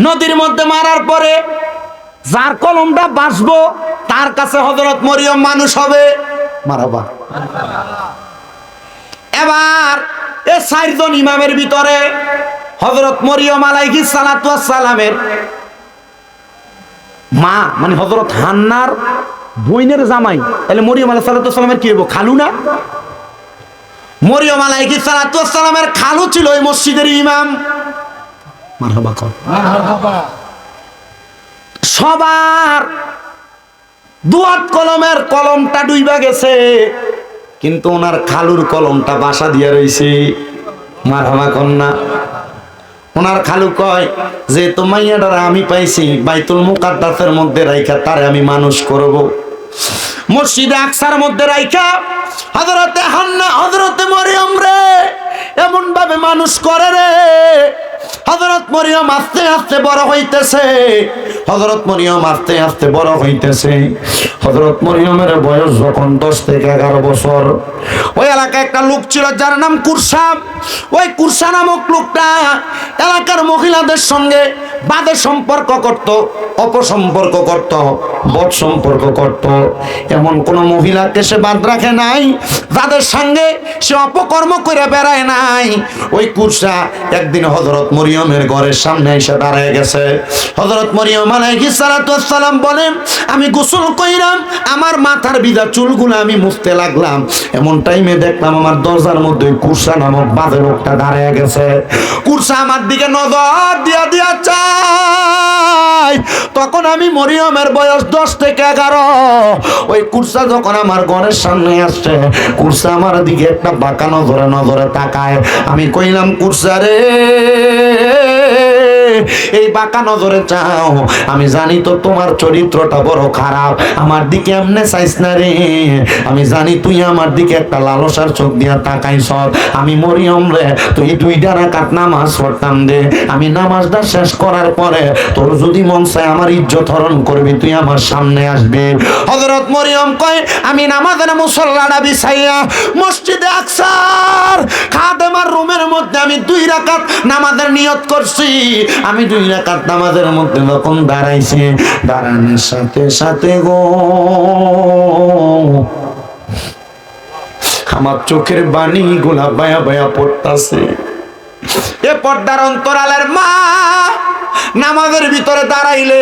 নদীর মধ্যে মারার পরে যার কলমটা বাসবো, তার কাছে হযরত মরিয়ম মানুষ হবে। মারহাবা। এবার এই 4 জন ইমামের ভিতরে হযরত মরিয়ম আলাইহিস সালাতু ওয়াস সালামের মা, মানে হযরত হান্নার বোনের জামাই, তাহলে মরিয়ম আলাইহিস সালাতু ওয়াস সালামের কি হইব? খালু না? মরিয়ম আলাইহিস সালাতু ওয়াস সালামের খালু ছিল এই মসজিদের ইমাম। মারহাবা কর। মারহাবা। সবার দুয়াত কলমের কলমটা ডুইবা গেছে, কিন্তু ওনার খালুর কলমটা বাসা দিয়া রইছে। মারহাবা কন্যা। ওনার খালু কয় যে তো মাইয়াটারে আমি পাইছি বাইতুল মুকাদ্দাসের মধ্যে রাইখা তারে আমি মানুষ করব, মসজিদে আকসার মধ্যে রাইখা হযরতে হান্না হযরতে মরিয়ম রে এমন ভাবে মানুষ করে রে। হযরত মরিয়ম আস্তে আস্তে বড় হইতেছে, হযরত মরিয়ম আস্তে আস্তে বড় হইতেছে। হযরত মরিয়মের বয়স যখন 10 থেকে 11 বছর, ওই এলাকায় একটা লোক ছিল যার নাম কুরসা। ওই কুরসা নামক লোকটা এলাকার মহিলাদের সঙ্গে বাদে সম্পর্ক করত, অপসম্পর্ক করত, বদ সম্পর্ক করত। এমন কোন মহিলাকে সে বাদ রাখে নাই যাদের সঙ্গে সে অপকর্ম করে বেড়ায় নাই। ওই কুরসা একদিন হযরত মরিয়মের ঘরের সামনে এসে দাঁড়ায় গেছে। হযরত মরিয়ম আলাইহিস সালাতু ওয়াস সালাম বলেন, আমি গোসল কইরাম, আমার মাথার বিদা চুলগুলো আমি মুছতে লাগলাম, এমন টাইমে দেখলাম আমার দরজার মধ্যে কুরসা নামক বাজে লোকটা দাঁড়ায় গেছে। কুরসা আমার দিকে নজর দিয়া দিয়া চাই। তখন আমি মরিয়মের বয়স 10 থেকে 11। ওই কুরসা যখন আমার ঘরের সামনে আসছে, কুরসা আমার দিকে একটা বাঁকা নজরে তাকায়। আমি কইলাম, কুরসা রে, এই বাঁকা নজরে চাও, আমি জানি তো তোমার চরিত্রটা বড় খারাপ, আমার দিকে এমনে চাইস না রে, আমি জানি তুই আমার দিকে একটা লালসার চোখ দিয়া তাকাইছ। আমি মরিয়ম রে, তুই 2 রাকাত নামাজ পড়তাম দে, আমি নামাজটা শেষ করার পরে তোর যদি মন চায় আমার ইজ্জত হরণ করবি, তুই আমার সামনে আসবি। হযরত মরিয়ম কয়, আমি নামাজের মুসল্লাটা বিছাইয়া মসজিদে আকসার খাদেমার রুমের মধ্যে আমি 2 রাকাত নামাজের নিয়ত করছি। আমি 2 রাকাত নামাজের মধ্যে যখন দাঁড়াইছি, দাঁড়ানোর সাথে সাথে গো আমার চোখের বাণী গুলা বায়া বায়া পড়তাছে। এ পর্দার অন্তরালের মা নামাজের ভিতরে দাঁড়াইলে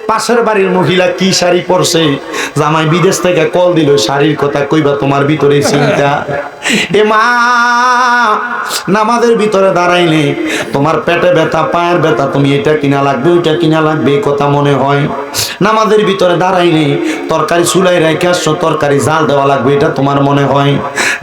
পাশের বাড়ির মহিলা কি শাড়ি পরছে, জামাই বিদেশ থেকে কল দিল, শাড়ির কথা কইবা, তোমার ভিতরে চিন্তা। এ মা নামাজের ভিতরে দাঁড়াইলে তোমার পেটে ব্যথা, পায়ের ব্যথা, তুমি এটা কিনা লাগবে, ওইটা কিনা লাগবে, এই কথা মনে হয়। নামাজের ভিতরে দাঁড়াইলে তরকারি চুলাই রেখে আসছো, তরকারি জাল দেওয়া লাগবে, এটা তোমার মনে হয়।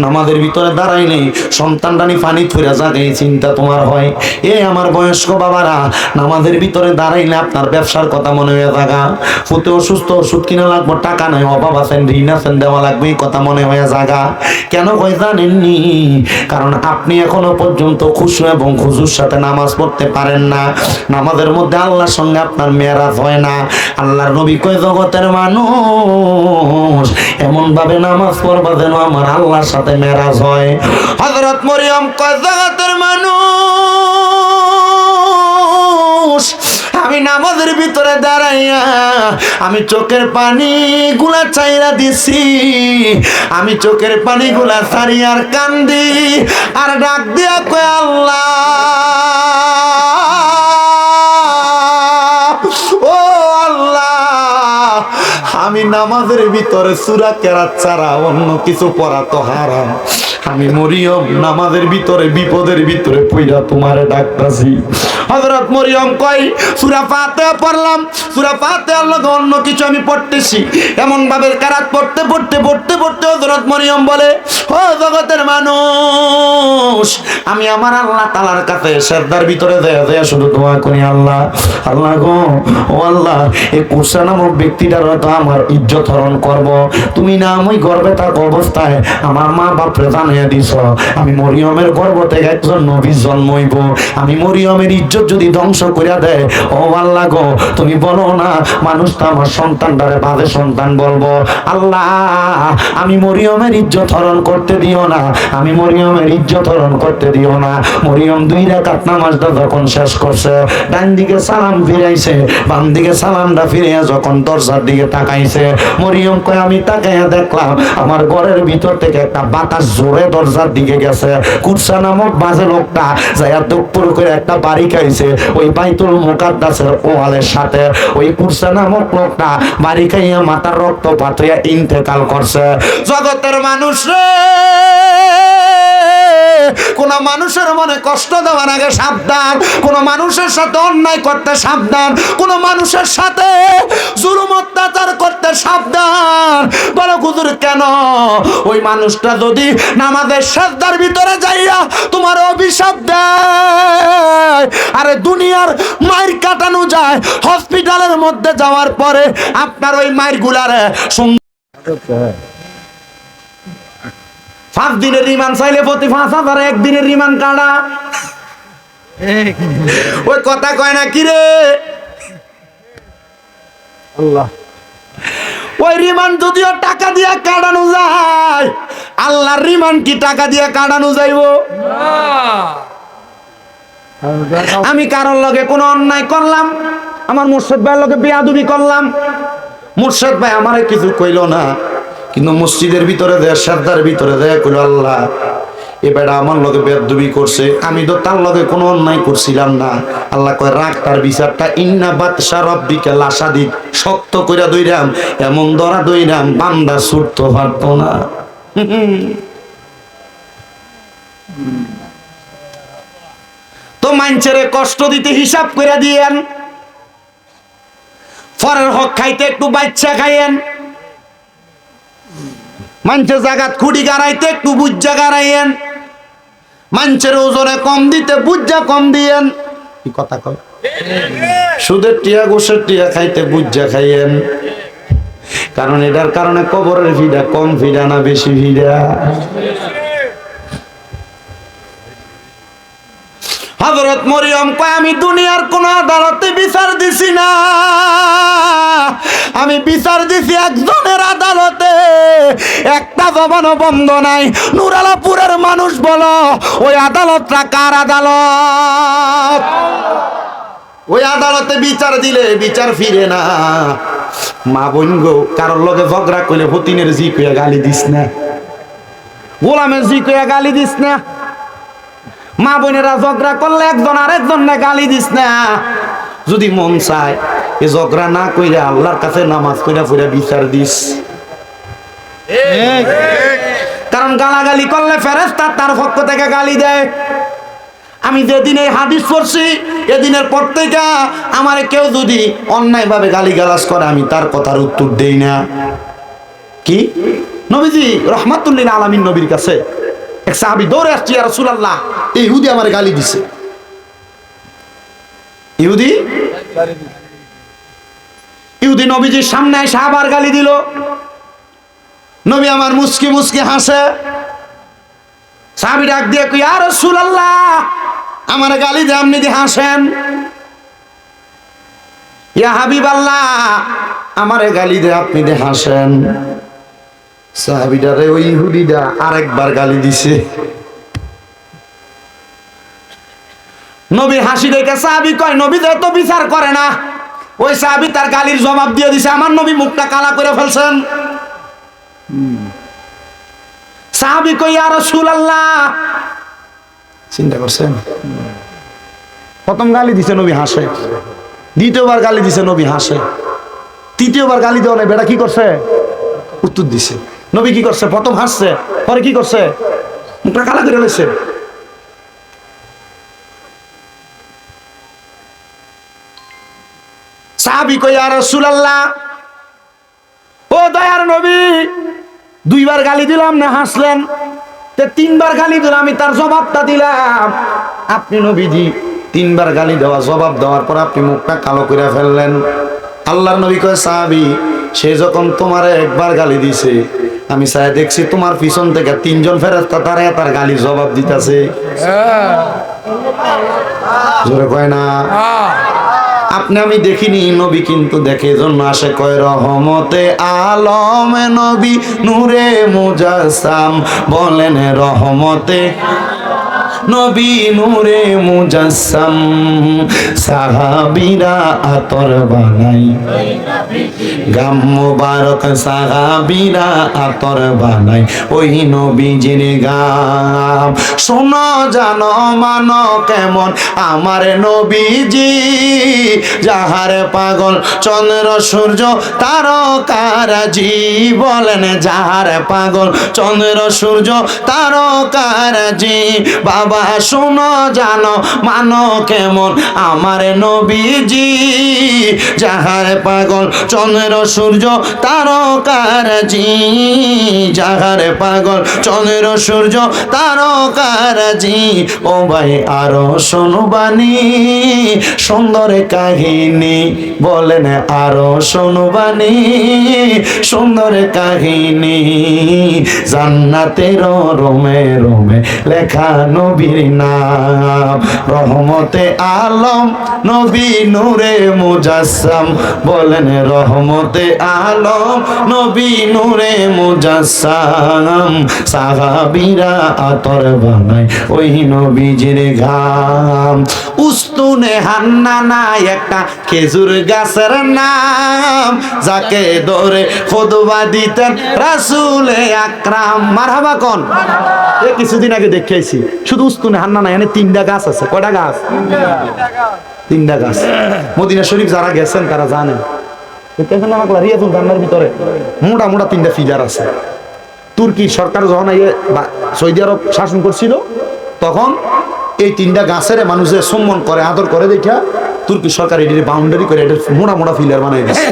নামাজের ভিতরে দাঁড়াইলে সন্তানটানি পানি থইরা যাবে, এই চিন্তা তোমার হয়। এ আমার বয়স্ক বাবারা, নামাজের ভিতরে দাঁড়াইলে আপনার ব্যবসার কথা মনে হয়ে জাগা, ফুতে অসুস্থ, ওষুধ কিনা লাগবে, টাকা নাই, অভাব আছেন, ঋণ আছেন, দেওয়া লাগবে, এই কথা মনে হয়ে জাগা। কেন হয় জানেননি? কারণ আপনি এখনো পর্যন্ত খুশু এবং খুশুর সাথে নামাজ পড়তে পারেন না। নামাজের মধ্যে আল্লাহর সঙ্গে আপনার মেরাজ হয় না। আল্লাহর নবী কয়, জগতের মানুষ এমন ভাবে নামাজ পড়বা যেন আমার আল্লাহর সাথে মেরাজ হয়। হযরত মরিয়ম কয়, জগতের মানুষ আমি নামাজের ভিতরে দাঁড়াইয়া আমি চোখের পানি গুলা চাইরা দিছি, আমি চোখের পানি গুলা ছাড়ি আর কান্দি আর ডাক দিয়া কয়, আল্লাহ ও আল্লাহ, আমি নামাজের ভিতরে সূরা কেরাত ছাড়া অন্য কিছু পড়া তো হারাম। আমি মরিয়ম নামাজের ভিতরে বিপদের ভিতরে পইরা তোমারে ডাকতাছি। হযরত হযরত মরিয়ম কয় সূরা ফাতিহা পড়লাম, সূরা ফাতিহার লগে অন্য কিছু আমি পড়তেছি। এমন ভাবে কেরাত পড়তে পড়তে পড়তে পড়তে হযরত মরিয়ম বলে, ও জগতের মানুষ, আমি আমার আল্লাহ তাআলার কাছে সেজদার ভিতরে দেয়া শুধু দোয়া করি, আল্লাহ আল্লাহ গো, ও আল্লাহ, এই কুরসা নামক ব্যক্তিটার হয়তো আমার ইজ্জত হরণ করব। তুমি না আমি গর্ভে থাকা অবস্থায় আমার মা বাপরে জানিয়ে দিছ আমি মরিয়মের গর্ভ থেকে একজন নবী জন্মইব। আমি মরিয়মের ইজ্জত যদি ধ্বংস করিয়া দেয়, ও আল্লাহ গো, তুমি বলো না মানুষ তো আমার সন্তানটারে বাজে সন্তান বলবো। আল্লাহ, আমি মরিয়মের ইজ্জত হরণ করতে দিও না, আমি মরিয়মের ইজ্জত হরণ করতে দিও না। মরিয়ম 2 রাকাত নামাজটা যখন শেষ করছে, ডান দিকে সালাম ফিরাইছে, বাম দিকে সালামটা ফিরিয়ে যখন দরজার দিকে তাকাইছে, মরিয়ম কয় আমি তাকাইয়া দেখলাম আমার ঘরের ভিতর থেকে একটা বাতাস জোরে দরজার দিকে গেছে। কুরসা নামক বাজে লোকটা যাইয়া দুপুর করে একটা বাড়ি খাইছে ওই বাইতুল মুকাদ্দাসের ওয়ালের সাথে। ওই কুরসা নামক লোকটা বাড়ি খাইয়া মাথার রক্তপাত হইয়া ইন্তেকাল করছে। জগতের মানুষ রে, কোন মানুষের মনে কষ্ট দেওয়ার আগে সাবধান, কোন মানুষের সাথে অন্যায় করতে সাবধান, কোন মানুষের সাথে জুলুম অত্যাচার করতে সাবধান। বলো হুজুর কেন? ওই মানুষটা যদি নামাজের সিজদার ভিতরে যাইয়া তোমার অভিশাপ দেয়, আরে দুনিয়ার মাইর কাটানো যায়, হসপিটালের মধ্যে যাওয়ার পরে আপনার ওই মাইর গুলারে 5 দিনের রিমান্ড চাইলে প্রতি 5,000, 1 দিনের রিমান্ড কাটা। ওই কথা কয় না কি রে? আল্লাহ, ওই রিমান্ড যদিও টাকা দিয়া কাটানো যায়, আল্লাহর রিমান্ড কি টাকা দিয়া কাটানো যাইব? আমি কারোর লগে কোনো অন্যায় করলাম, আমার মুর্শিদ ভাইয়ের লগে বেয়াদবি করলাম, মুর্শিদ ভাই আমারে কিছু কইল না, কিন্তু মসজিদের ভিতরে দেয়, সাদ্দার ভিতরে দেয় কইল আল্লাহ এ বেটা আমার লগে বেয়াদবি করছে, আমি তো তার লগে কোনো অন্যায় করছিলাম না। আল্লাহ কয় রাখ তার বিচারটা, ইন্না বাতশা রাব্বিকা লাশাদীদ, শক্ত কইরা দইরাম, এমন ধরা দইরাম বান্দা ছুটতে পারতো না। তো মানুষের কষ্ট দিতে হিসাব কইরা দিয়েন, পরের হক খাইতে একটু বাচ্চা খাইয়েন, মানুষের জায়গাত খুঁড়ি গাড়াইতে একটু বুজ্জা গাড়াইয়েন, মানুষের ওজনে কম দিতে বুজ্জা কম দিয়েন। কি কথা কয়? সুদের টিয়া গোসের টিয়া খাইতে বুজ্জা খাইয়েন, কারণ এটার কারণে কবরের ভিড়া কম ভিড়া না বেশি ভিড়া? হযরত মরিয়ম কয় আমি দুনিয়ার কোন আদালতে বিচার দিছি না, আমি বিচার দিছি একজনের আদালতে, একটা জবানও বন্ধ নাই। নুরালাপুরের মানুষ বলো ওই আদালতটা কার আদালত? ওই আদালতে বিচার দিলে বিচার ফিরে না। মা বোন গো, কারোর লগে ঝগড়া করলে ফতিনের জি কইয়া গালি দিস না, গোলামের জি কইয়া গালি দিস না। মা বোনেরা ঝগড়া করলে একজন আরেকজন না গালি দিস না। যদি মন চায় এ ঝগড়া না কইরা আল্লাহর কাছে নামাজ কইরা পড়া বিচার দিস, কারণ গালাগালি করলে ফেরেশতা তার পক্ষ থেকে গালি দেয়। আমি যেদিন এই হাদিস পড়ছি এদিনের পর থেকে আমারে কেউ যদি অন্যায় ভাবে গালিগালাজ করে আমি তার কথার উত্তর দেই না। কি নবীজি রাহমাতুল লিল আলামিন নবীর কাছে এক সাহাবী দৌড়ে আসছে, ইয়া রাসূলুল্লাহ এই ইহুদি আমারে গালি দিছে। ইহুদি নবীজির সামনে এসে আবার গালি দিল। নবী আমার মুস্কি মুস্কি হাসে। সাহাবী ডাক দিয়ে কই, ইয়া রাসূলুল্লাহ আমারে গালি দিয়ে আপনি দিয়ে হাসেন। ইয়া হাবিবাল্লাহ আমারে গালি দিয়ে আপনি দিয়ে হাসেন। সাহাবীটারে ওই ইহুদিটা আরেকবার গালি দিছে। নবীর হাসি দেখে সাহাবী কয় নবী তো বিচার করে না। ওই সাহাবী তার গালির জবাব দিয়ে দিছে, আমার নবী মুখটা কালা করে ফেলছেন। সাহাবী কই, ইয়া রাসূলুল্লাহ, চিন্তা করছেন? প্রথম গালি দিছে নবী হাসে, দ্বিতীয়বার গালি দিছে নবী হাসে, তৃতীয়বার গালি দেওয়া নাই, বেটা কি করছে? উত্তর দিছে। নবী কি করছে? প্রথম হাসছে, পরে কি করছে? মুখটা কালা করে ফেলছে। সাহাবী কই ইয়া রাসূলুল্লাহ, ও দয়ার নবী, দুইবার গালি দিলাম না হাসলেন, তে তিনবার গালি দিলাম, আমি তার জবাবটা দিলাম। আপনি নবীজি তিনবার গালি দেওয়া জবাব দেওয়ার পর আপনি মুখটা কালো করে ফেললেন। আল্লাহর নবী কয় সাহাবী, সে যখন তোমারে একবার গালি দিছে, আমি চাই দেখছি তোমার পিছন থেকে তিনজন ফেরেশতা তার গালি জবাব দিতেছে। জোরে কয় না। আপনি আমি দেখিনি, নবী কিন্তু দেখে, জন্য আসে কয় রহমতে আলম নবী নূরে মুজাসসাম, বলেন রহমতে নবী নূরে মুজাসসাম, সাহাবীরা আতর বানাই গাম মুবারক, সাহাবীরা আতর বানাই ওই নবীজির গাম। শোনো জানো মানো কেমন আমার নবীজি, যাহার পাগল চন্দ্র সূর্য তারকারাজি, বলেন যাহার পাগল চন্দ্র সূর্য তারকারাজি। বাবা শোনো জানো মানো কেমন আমার নবীজি, যাহার পাগল চন্দ্র সূর্য তারকারাজি, যাহার পাগল চন্দ্র সূর্য তারকারাজি। ও ভাই আরো শুনবানি সুন্দর কাহিনী, বলেন আরো শুনবানি সুন্দর কাহিনী, জান্নাতের রোমে রোমে লেখা নবীর নাম, রহমতে আলম নবী নূরে মুজাসসাম, বলেন রহমতে আলম নবী নূরে মুজাসসাম, সাহাবীরা আতর বানায় ওই নবীজির ঘাম। উস্তুনে হান্নানা একটা খেজুর গাছের নাম, যাকে ধরে খুতবা দিতেন রাসূলে আকরাম। মারহাবা কোন? এ কিছুদিন আগে দেখাইছি, শুধু উস্তুনে হান্নানা এখানে তিনটা গাছ আছে। কয়টা গাছ? তিনটা গাছ। মদিনা শরীফ যারা গেছেন তারা জানেন, রিয়াজুল জান্নার ভিতরে মোটা মোটা তিনটা ফিগার আছে। তুর্কি সরকার যখন সৌদি আরব শাসন করছিল, তখন এই তিনটা গাছের মানুষের সম্মান করে আদর করে দেখা তুর্কি সরকার এটির বাউন্ডারি করে এটা মোটা মোটা ফিলার বানাই দিচ্ছে।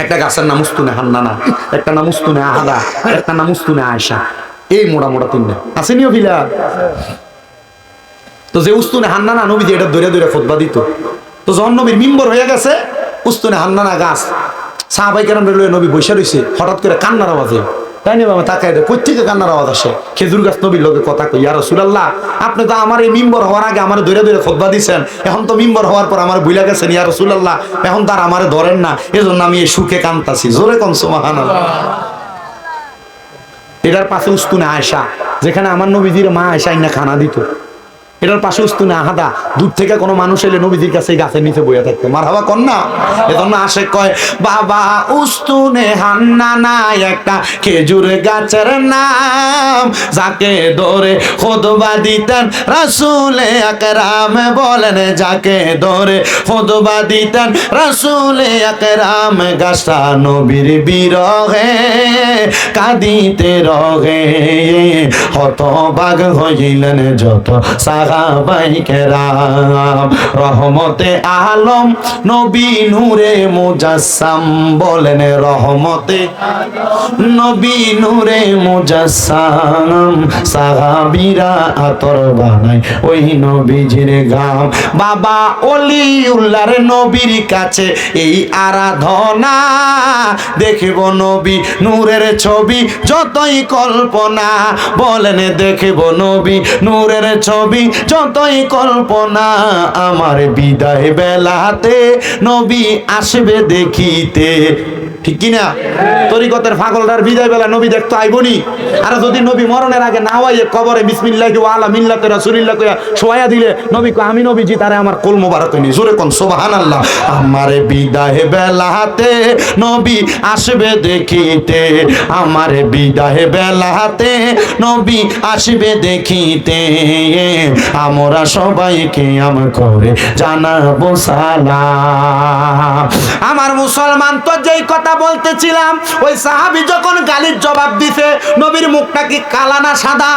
একটা গাছের নাম উস্তুনে হান্নানা, একটা নাম উস্তুনে আহাদা, একটা নাম উস্তুনে আয়েশা। এই মোটা মোটা তিনটা আসেনিও ফিলার। তো যে উস্তুনে হান্নানা নবী যে এটা দৌড়ে দৌড়ে খুতবা দিত, তো যখন নবীর মিম্বর হয়ে গেছে উস্তুনে হান্নানা গাছ, সাহাবাই কেরাম নবী বসে রয়েছে, হঠাৎ করে কান্নার আওয়াজে, তাই না বাবা তাকায় দেয়, কোথেকে কান্নার আওয়াজ আসে? খেজুর গাছ নবীর লোকে কথা কই, ইয়া রাসূলুল্লাহ, আপনি তো আমার এই মিম্বর হওয়ার আগে আমার দৌড়ে দৌড়ে খুতবা দিচ্ছেন, এখন তো মিম্বর হওয়ার পর আমার ভুলে গেছেন ইয়া রাসূলুল্লাহ, এখন তার আমারে ধরেন না, এজন্য আমি এই সুখে কান্তাছি। জোরে কোন সুবহানাল্লাহ। এটার পাশে উস্তুনে আয়েশা, যেখানে আমার নবীজির মা আয়েশা ইন্না খানা দিত। এটার পাশে উস্তুনে আহাদা, দূর থেকে কোনো মানুষ এলে নবীজির কাছে গাছের নিচে বইয়া থাকতো। মারহাবা কন্যা। এজন্য আসে কয় বাবা উস্তুনে হান্নানা একটা খেজুর গাছের নাম, যাকে ধরে খুতবা দিতেন রাসূলে আকরাম, বলেন যাকে ধরে খুতবা দিতেন রাসূলে আকরাম। গাছটা নবীর বিরহে কাঁদিতে রহে, হতবাগ হইলেন যত সাহাবায়ে কেরাম। রহমতে আলম নবী নূরে মুজাসসাম, বলেন রহমতে নবী নূরে মুজাসসাম, সাহাবীরা আতর বানায় ওই নবীজির গাম। বাবা ওলিউল্লাহর নবীর কাছে এই আরাধনা, দেখব নবী নূরের ছবি যতই কল্পনা, বলেন দেখব নবী নূরের ছবি যতই কল্পনা। আমার বিদায় বেলাতে নবী আসবে দেখিতে, ঠিক কিনা? তরিকতের পাগলটার বিদায় বেলা নবী দেখতো আইবনি। আর যদি নবী মরণের আগে না হইয়ে কবরে বিসমিল্লাহি ওয়া আলা মিল্লাতি রাসূলিল্লাহ কইয়া শোয়া দিলে, নবী কয় আমি নবীজি তারে আমার কোল মোবারক হইনি। জোরে কোন সুবহানাল্লাহ। আমার বিদায় বেলাতে নবী আসবে দেখিতে, আমার বিদায় বেলাতে নবী আসবে দেখিতে, আমরা সবাইকে আমার করে জানাবো সালাম। আমার মুসলমান তো যেই কথা যেটা বলতেছিলাম, ওই সাহাবী যখন গালির জবাব দিছে, নবীর মুখটা কি কালা না সাদা?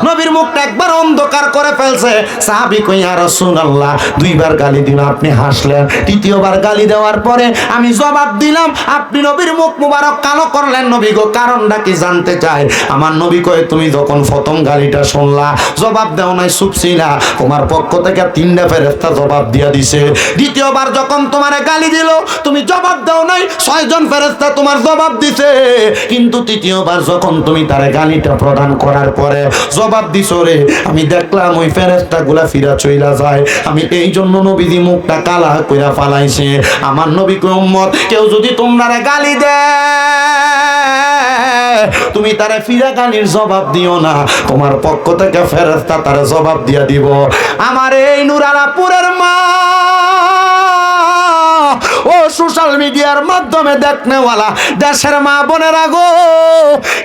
নবীর মুখটা একবার অন্ধকার করে ফেলছে। সাহাবী কই, ইয়া রাসূলুল্লাহ, দুইবার গালি দিল, আপনি হাসলেন। তৃতীয়বার গালি দেওয়ার পরে আমি জবাব দিলাম, আপনি নবীর মুখ মুবারক কালো করলেন। নবী গো, কারণটা কি জানতে চাই? আমার নবী কয়, তুমি যখন প্রথম গালিটা শুনলা, জবাব দেও নাই, চুপ ছিলা, তোমার পক্ষ থেকে 3টা ফেরেশতা জবাব দিয়া দিছে। দ্বিতীয়বার যখন তোমারে গালি দিল, তুমি জবাব দাও নাই, 6 জন ফেরেশতা তোমার জবাব দিছে। কিন্তু তৃতীয়বার যখন তুমি তারে গালিটা প্রদান করার পরে জবাব দিছো রে, আমি দেখলাম ওই ফেরেশতাগুলা ফিরা চইলা যায়। আমি এই জন্য নবীজি মুখটা কালা কইরা ফালাইছে। আমার নবী কয়, উম্মত, কেউ যদি তোমরা গালি দেয়, তুমি তারে ফিরা গালির জবাব দিও না, তোমার পক্ষ থেকে ফেরেশতা তারে জবাব দিয়া দিব। আমার এই নুরালাপুরের মা ও সোশ্যাল মিডিয়ার মাধ্যমে দেখনেওয়ালা দেশের মা বোনেরা গো,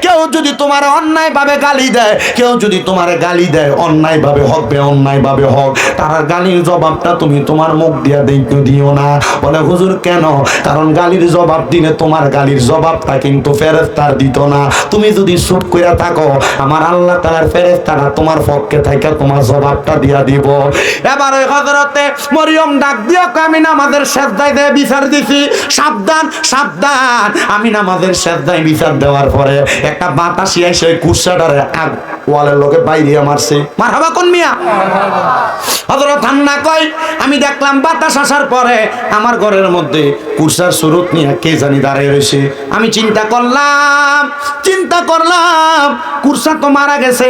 কেউ যদি তোমার অন্যায় ভাবে গালি দেয়, কেউ যদি তোমার গালি দেয় অন্যায় ভাবে হোক অন্যায় ভাবে হোক, তার গালির জবাবটা তুমি তোমার মুখ দিয়া দিও না। বলে হুজুর কেন? কারণ গালির জবাব দিলে তোমার গালির জবাবটা কিন্তু ফেরেশতার দিত না। তুমি যদি চুপ কইরা থাকো, আমার আল্লাহ তাআলার ফেরেশতারা তোমার পক্ষে থেকে তোমার জবাবটা দিয়া দিব। এবার ওই হযরতে মরিয়ম ডাক দিয়া কয়, আমি নামাজের সেজদায় দিয়ে বিচার দিছি। সাবধান সাবধান। আমি নামাজের সেজদায় বিচার দেওয়ার পরে একটা বাতাসি এসে ওই কুরসাটারে ওয়ালের লগে বাইরে মারছে। মারহাবা কোন মিয়া? হযরত হান্না কয়, আমি দেখলাম বাতাস আসার পরে আমার ঘরের মধ্যে কুরসার সুরত নিয়ে কে জানি দাঁড়িয়ে রয়েছে। আমি চিন্তা করলাম কুরসা তো মারা গেছে,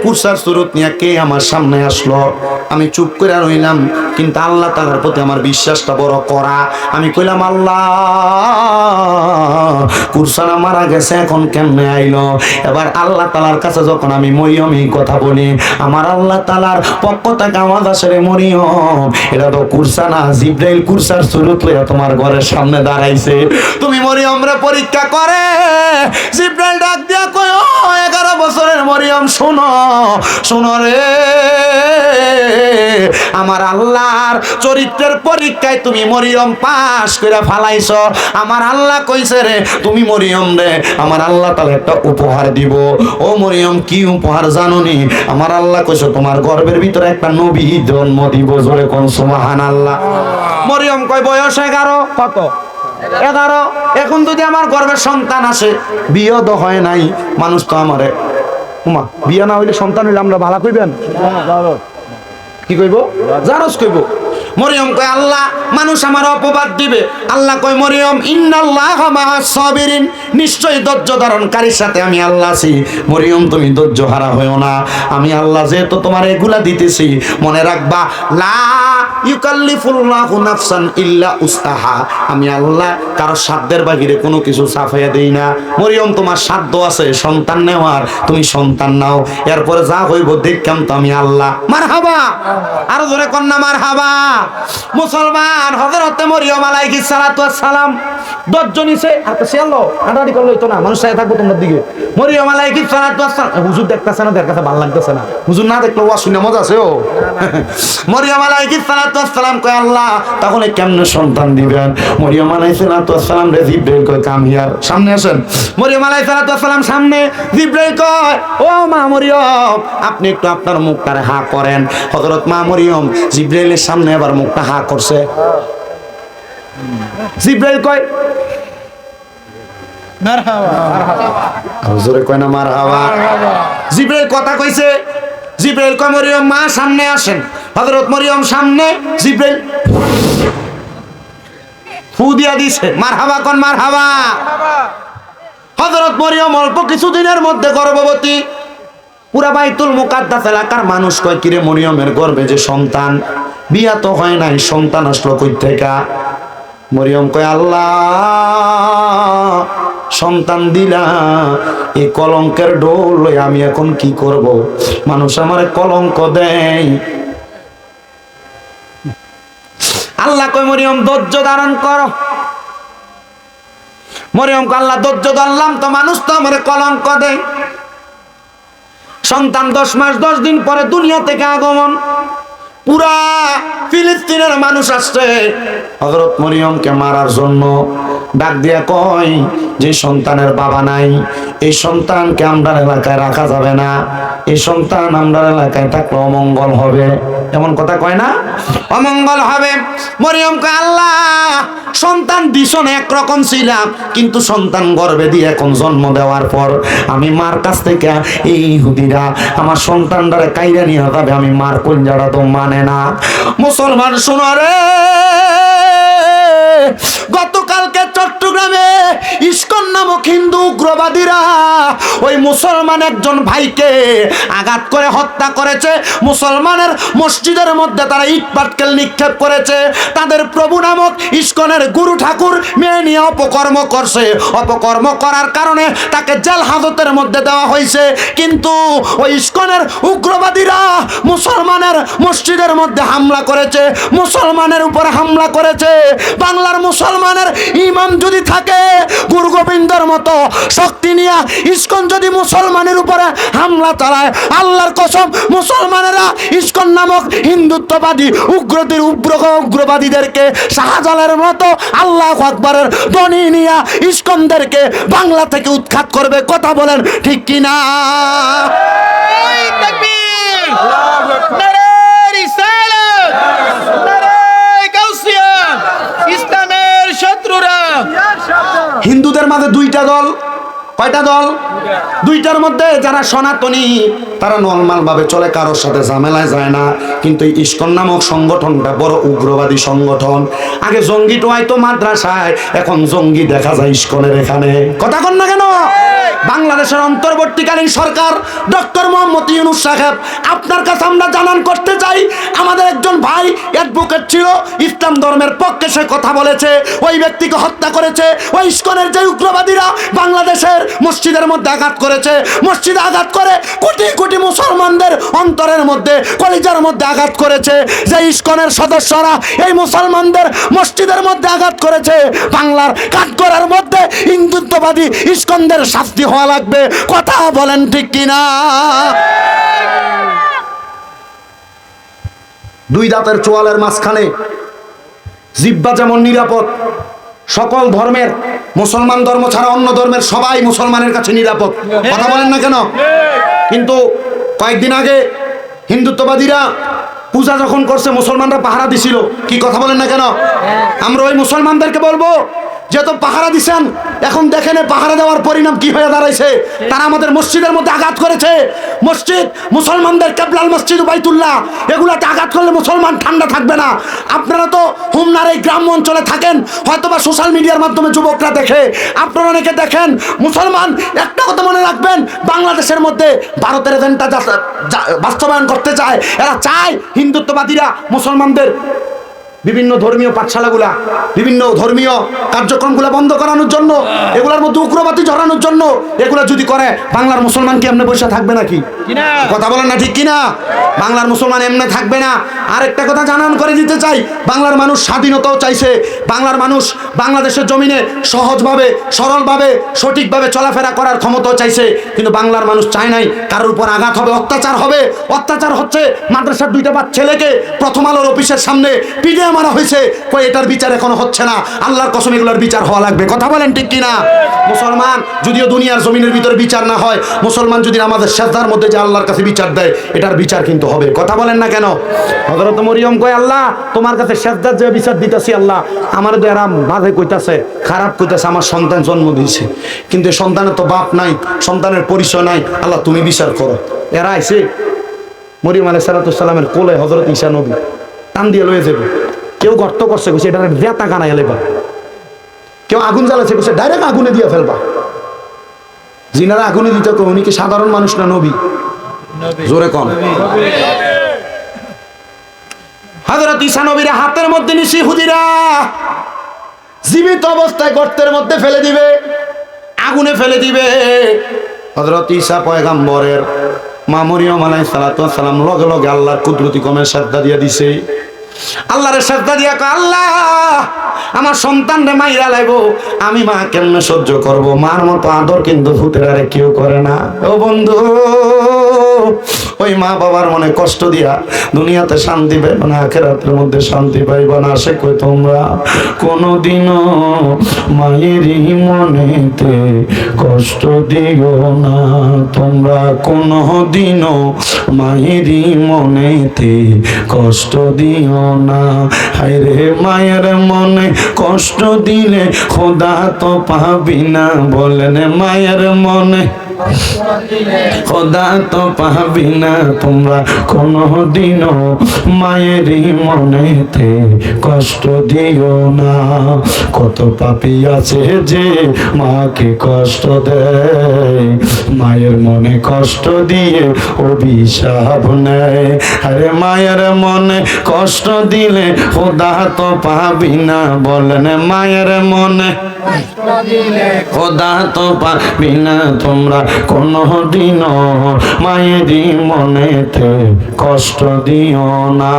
কুরসার সুরত নিয়ে কে আমার সামনে আসলো? আমি চুপ করে রইলাম, কিন্তু আল্লাহ তাআলার প্রতি আমার বিশ্বাসটা বড় কড়া। আমি কইলাম, আল্লাহ, কুরসানা মারা গেছে, এখন কেমনে আইলো? এবার আল্লাহ তাআলার কাছে যখন আমি মরিয়ম এই কথা বলি, আমার আল্লাহ তাআলার পক্ষ থেকে আওয়াজ আসে, রে মরিয়ম, এটা তো কুরসানা, জিবরাইল কুরসার সুরত লইয়া তোমার ঘরের সামনে দাঁড়াইছে। তুমি মরিয়ম রে পরীক্ষা করে। জিবরাইল ডাক দিয়া কয়, ও 11 বছরের মরিয়ম, শোনো রে, আমার আল্লাহর চরিত্রের পরীক্ষায় তুমি মরিয়ম পাস করে ফালাইছো। আমার আল্লাহ কইছে রে, তুমি মরিয়ম রে আমার আল্লাহ তাআলা একটা উপহার দিব। ও মরিয়ম, কি উপহার জানোনি? আমার আল্লাহ কইছে, তোমার গর্ভের ভিতরে একটা নবী জন্ম দিব। জোরে কোন সুবহানাল্লাহ। মরিয়ম কয়, বয়স 11। কত? 11। এখন যদি আমার গর্ভের সন্তান আসে, বিয়ে তো হয় নাই, মানুষ তো আমারে বিয়ে না হইলে সন্তান হইলে আমরা ভালো কইবেন? কি কইব? জারজ কইব। মরিয়ম কয়, আল্লাহ, মানুষ আমার অপবাদ দিবে। আল্লাহ কয়, মরিয়ম, ইন্নাল্লাহা মাআস সাবিরিন, নিশ্চয়ই ধৈর্য ধারণকারীর সাথে আমি আল্লাহ আছি। মরিয়ম, তুমি ধৈর্য হারা হইও না। আমি আল্লাহ যেহেতু তোমার এগুলা দিতেছি, মনে রাখবা, লা ইউকাল্লিফুল্লাহু নাফসান ইল্লা উসতাহা। আমি আল্লাহ কারো সাধ্যের বাহিরে কোনো কিছু চাপাইয়া দেই না। মরিয়ম, তোমার সাধ্য আছে সন্তান নেওয়ার, তুমি সন্তান নাও, এরপরে যা হইব দেখতাম তো আমি আল্লাহ। মারহাবা। আরো জোরে কন্যা মারহাবা। মুসলমান, হযরতে মরিয়ম আলাইহিস সালাতু ওয়াস সালাম 10 জন নিছে, আর তো সেলো আড়াড়ি করলো তো না, মানুষ চাই থাকবো তোমার দিকে। মরিয়ম আলাইহিস সালাতু ওয়াস সালাম, হুজুর দেখতাছে না, তার কাছে ভালো লাগতেছে না, হুজুর না দেখলে ওয়া শুনে মজা আছে। ও মরিয়ম আলাইহিস সালাতু ওয়াস সালাম কয়, আল্লাহ, তাহলে কেমনে সন্তান দিবেন? মরিয়ম আলাইহিস সালাতু ওয়াস সালাম রে জিবরাইল কয়, কাম হিয়ার, সামনে আসেন। মরিয়ম আলাইহিস সালাতু ওয়াস সালাম সামনে, জিবরাইল কয়, ও মা মরিয়ম, আপনি একটু আপনার মুখটারে হা করেন। হযরত মা মরিয়ম জিবরাইলের সামনে আবার মুখটা হা করছে। জিবরাইল কয়, মারহাবা। হুজুরে কয় না মারহাবা। জিবরাইল কথা কইছে। জিবরাইল কয়, মরিয়ম মা সামনে আসেন। হযরত মরিয়ম সামনে, জিবরাইল ফু দিয়া দিছে। মারহাবা কোন মারহাবা। হযরত মরিয়ম অল্প কিছুদিনের মধ্যে গর্ভবতী। পুরা বাইতুল মুকাদ্দাস এলাকার মানুষ কয়, কিরে মরিয়মের গর্ভে যে সন্তান, বিয়া তো হয় নাই, সন্তান আসলো কই থেকে? মরিয়ম কয়, আল্লাহ, সন্তান দিলা, এই কলঙ্কের ডোল লই আমি এখন কি করব? মানুষ আমারে কলঙ্ক দেয়। আল্লাহ কয়, মরিয়ম ধৈর্য ধারণ করো। মরিয়ম কয়, আল্লাহ ধৈর্য ধরলাম তো, মানুষ তো আমারে কলঙ্ক দেয়। সন্তান 10 মাস 10 দিন পরে দুনিয়া থেকে আগমন। পুরা ফিলিস্তিনের মানুষ আসছে হযরত মরিয়মকে মারার জন্য। ডাক দিয়া কয়, যে সন্তানের বাবা নাই এই সন্তানকে আমরা এলাকায় রাখা যাবে না, এই সন্তান আমরা এলাকায় থাকলে অমঙ্গল হবে। এমন কথা কয় না, অমঙ্গল হবে। মরিয়ম কয়, আল্লাহ সন্তান দিশনে একরকম ছিলাম, কিন্তু সন্তান গর্ভে দিয়ে এখন জন্ম দেওয়ার পর আমি মার কাছ থেকে এই ইহুদিরা আমার সন্তানটারে কাইরা নিয়ে যাবে, আমি মার কলজাটা তো মানে না। মুসলমান শোনো রে, গতকালকে চট্টগ্রামে ইস্কন নামক হিন্দু উগ্রবাদীরা ওই মুসলমান একজন ভাইকে আঘাত করে হত্যা করেছে। মুসলমানের মসজিদের মধ্যে তারা ইট পাটকেল নিক্ষেপ করেছে। তাদের প্রভু নামক ইস্কনের গুরু ঠাকুর মেয়ে নিয়ে অপকর্ম করছে। অপকর্ম করার কারণে তাকে জেল হাজতের মধ্যে দেওয়া হয়েছে। কিন্তু ওই ইস্কনের উগ্রবাদীরা মুসলমানের মসজিদের মধ্যে হামলা করেছে, মুসলমানের উপরে হামলা করেছে। বাংলার মুসলমানের ইমাম যদি থাকে গুরু গোবিন্দর মতো শক্তি নিয়ে ইস্কন যদি মুসলমানের উপরে হামলা চালায়, আল্লাহর কসম মুসলমানেরা ইস্কন নামক হিন্দুত্ববাদী উগ্রবাদীদেরকে শাহজালালের মতো আল্লাহু আকবারের ধ্বনি নিয়ে ইস্কনদেরকে বাংলা থেকে উৎখাত করবে। কথা বলেন ঠিক কিনা? হিন্দুদের মাঝে দুইটা দল। কয়টা দল? দুইটার মধ্যে যারা সনাতনী তারা নরমাল ভাবে চলে, কারোর সাথে ঝামেলায় যায় না। কিন্তু এই ইস্কন নামক সংগঠনটা বড় উগ্রবাদী সংগঠন। আগে জঙ্গি টোয়াইতো মাদ্রাসায়, এখন জঙ্গি দেখা যায় ইস্কনের এখানে। কথা কন না কেন? বাংলাদেশের অন্তর্বর্তীকালীন সরকার ডক্টর মোহাম্মদ ইউনূস সাহেব, আপনার কাছে আমরা জানান করতে চাই, আমাদের একজন ভাই অ্যাডভোকেট ছিল, ইসলাম ধর্মের পক্ষে সে কথা বলেছে, ওই ব্যক্তিকে হত্যা করেছে ওই ইস্কনের যে উগ্রবাদীরা বাংলাদেশের মসজিদের মধ্যে আঘাত করেছে। মসজিদে আঘাত করে কোটি কোটি মুসলমানদের অন্তরের মধ্যে কলিজার মধ্যে আঘাত করেছে। যে ইস্কনের সদস্যরা এই মুসলমানদের মসজিদের মধ্যে আঘাত করেছে, বাংলার কাঠগড়ার মধ্যে হিন্দুত্ববাদী ইস্কনদের শাস্তি হওয়া লাগবে। কথা বলেন ঠিক কিনা? দুই দাঁতের চোয়ালের মাঝখানে জিহ্বা যেমন নিরাপদ, সকল ধর্মের, মুসলমান ধর্ম ছাড়া অন্য ধর্মের সবাই মুসলমানের কাছে নিরাপদ। কথা বলেন না কেন? কিন্তু কয়েকদিন আগে হিন্দুত্ববাদীরা পূজা যখন করছে মুসলমানরা পাহারা দিছিল। কি কথা বলেন না কেন? আমরা ওই মুসলমানদেরকে বলবো, যেহেতু পাহারা দিছেন, এখন দেখেন পাহারা দেওয়ার পরিণাম কি হয়ে দাঁড়াইছে। তারা আমাদের মসজিদের মধ্যে আঘাত করেছে। মসজিদ, মুসলমানদের কেবলাল মসজিদ বাইতুল্লাহ, এগুলাতে আঘাত করলে মুসলমান ঠান্ডা থাকবে না। আপনারা তো হুমনার এই গ্রাম অঞ্চলে থাকেন, হয়তোবা সোশ্যাল মিডিয়ার মাধ্যমে যুবকরা দেখে, আপনারা অনেকে দেখেন। মুসলমান একটা কথা মনে রাখবেন, বাংলাদেশের মধ্যে ভারতের এজেন্ডা বাস্তবায়ন করতে চায়। এরা চায় হিন্দুত্ববাদীরা মুসলমানদের বিভিন্ন ধর্মীয় পাঠশালাগুলা, বিভিন্ন ধর্মীয় কার্যক্রমগুলা বন্ধ করানোর জন্য, এগুলার মধ্যে উগ্রবাদী ঝরানোর জন্য। এগুলা যদি করে বাংলার মুসলমান কি এমনি বসে থাকবে নাকি? কথা বলেন না ঠিক কিনা? বাংলার মুসলমান এমনি থাকবে না। আরেকটা কথা জানান করে দিতে চাই, বাংলার মানুষ স্বাধীনতাও চাইছে। বাংলার মানুষ বাংলাদেশের জমিনে সহজভাবে, সরলভাবে, সঠিকভাবে চলাফেরা করার ক্ষমতাও চাইছে। কিন্তু বাংলার মানুষ চায় নাই কারোর উপর আঘাত হবে, অত্যাচার হবে। অত্যাচার হচ্ছে, মাদ্রাসার দুইটা ছেলেকে প্রথম আলোর অফিসের সামনে পিটিয়ে মারা হয়েছে। কই এটার বিচার এখনো হচ্ছে না। আল্লাহর কসম এগুলোর বিচার হওয়া লাগবে। কথা বলেন ঠিক কিনা? মুসলমান যদিও দুনিয়ার জমিনের ভিতরে বিচার না হয়, মুসলমান যদি আমাদের সেজদার মধ্যে যে আল্লাহর কাছে বিচার দেয়, এটার বিচার কিন্তু হবে। কথা বলেন না কেন? হযরত মরিয়ম কয়, আল্লাহ তোমার কাছে সেজদার যে বিচার দিতেছি, আল্লাহ আমার তো এরা মাঝে কইতাছে, খারাপ কইতাছে, আমার সন্তান জন্ম দিয়েছে, কিন্তু সন্তানের তো বাপ নাই, সন্তানের পরিচয় নাই, আল্লাহ তুমি বিচার করো। এরা আইছে মরিয়ম আলাইহিস সালামের কোলে হযরত ঈসা নবী টান দিয়ে লয়ে যাবে। কেউ গর্ত করছে, কইছে এটা জেতা কানা এলেবা। কেউ আগুন জ্বালাচ্ছে, কইছে ডাইরেক্ট আগুনে দিয়ে ফেলবা। জিনারা আগুনে দিতে কো, উনি কি সাধারণ মানুষ না নবী? জোরে কম। হযরত ঈসা নবীর হাতের মধ্যে নিছি ইহুদিরা জীবিত অবস্থায় গর্তের মধ্যে ফেলে দিবে, আগুনে ফেলে দিবে। হযরত ঈসা পয়গম্বরের মা মরিয়ম আলাইহিস সালাম লগে লগে আল্লাহর কুদরতি কমে সাজদা দিয়া দিছে। আল্লাহরে সাজদা দিয়া কয়, আল্লাহ আমার সন্তানরে মাইরা লাইবো, আমি মা কেমনে সহ্য করব? মার মতো আদর কিন্তু ভূতেরা কেউ করে না। ও বন্ধু, ওই মা বাবার মনে কষ্ট দিয়া দুনিয়াতে শান্তি পাইবা না, আখিরাতের মধ্যে শান্তি পাইবা না। সে কই তোমরা কোনোদিনও মায়েরই মনেতে কষ্ট দিও না, তোমরা কোনোদিনও মায়েরই মনেতে কষ্ট দিও না। হায়রে মায়ের মনে কষ্ট দিলে খোদা তো পাবি না, বলেন মায়ের মনে খোদা তো পাবি না। তোমরা কোনোদিনও মায়েরই মনেতে কষ্ট দিও না। কত পাপী আছে যে মাকে কষ্ট দেয়, মায়ের মনে কষ্ট দিয়ে অভিশাপ নেয়। আরে মায়ের মনে কষ্ট দিলে খোদা তো পাবি না, বলেন মায়ের মনে খোদা তো পাবি না। তোমরা কোনোদিনও মায়েরই মনেতে কষ্ট দিও না।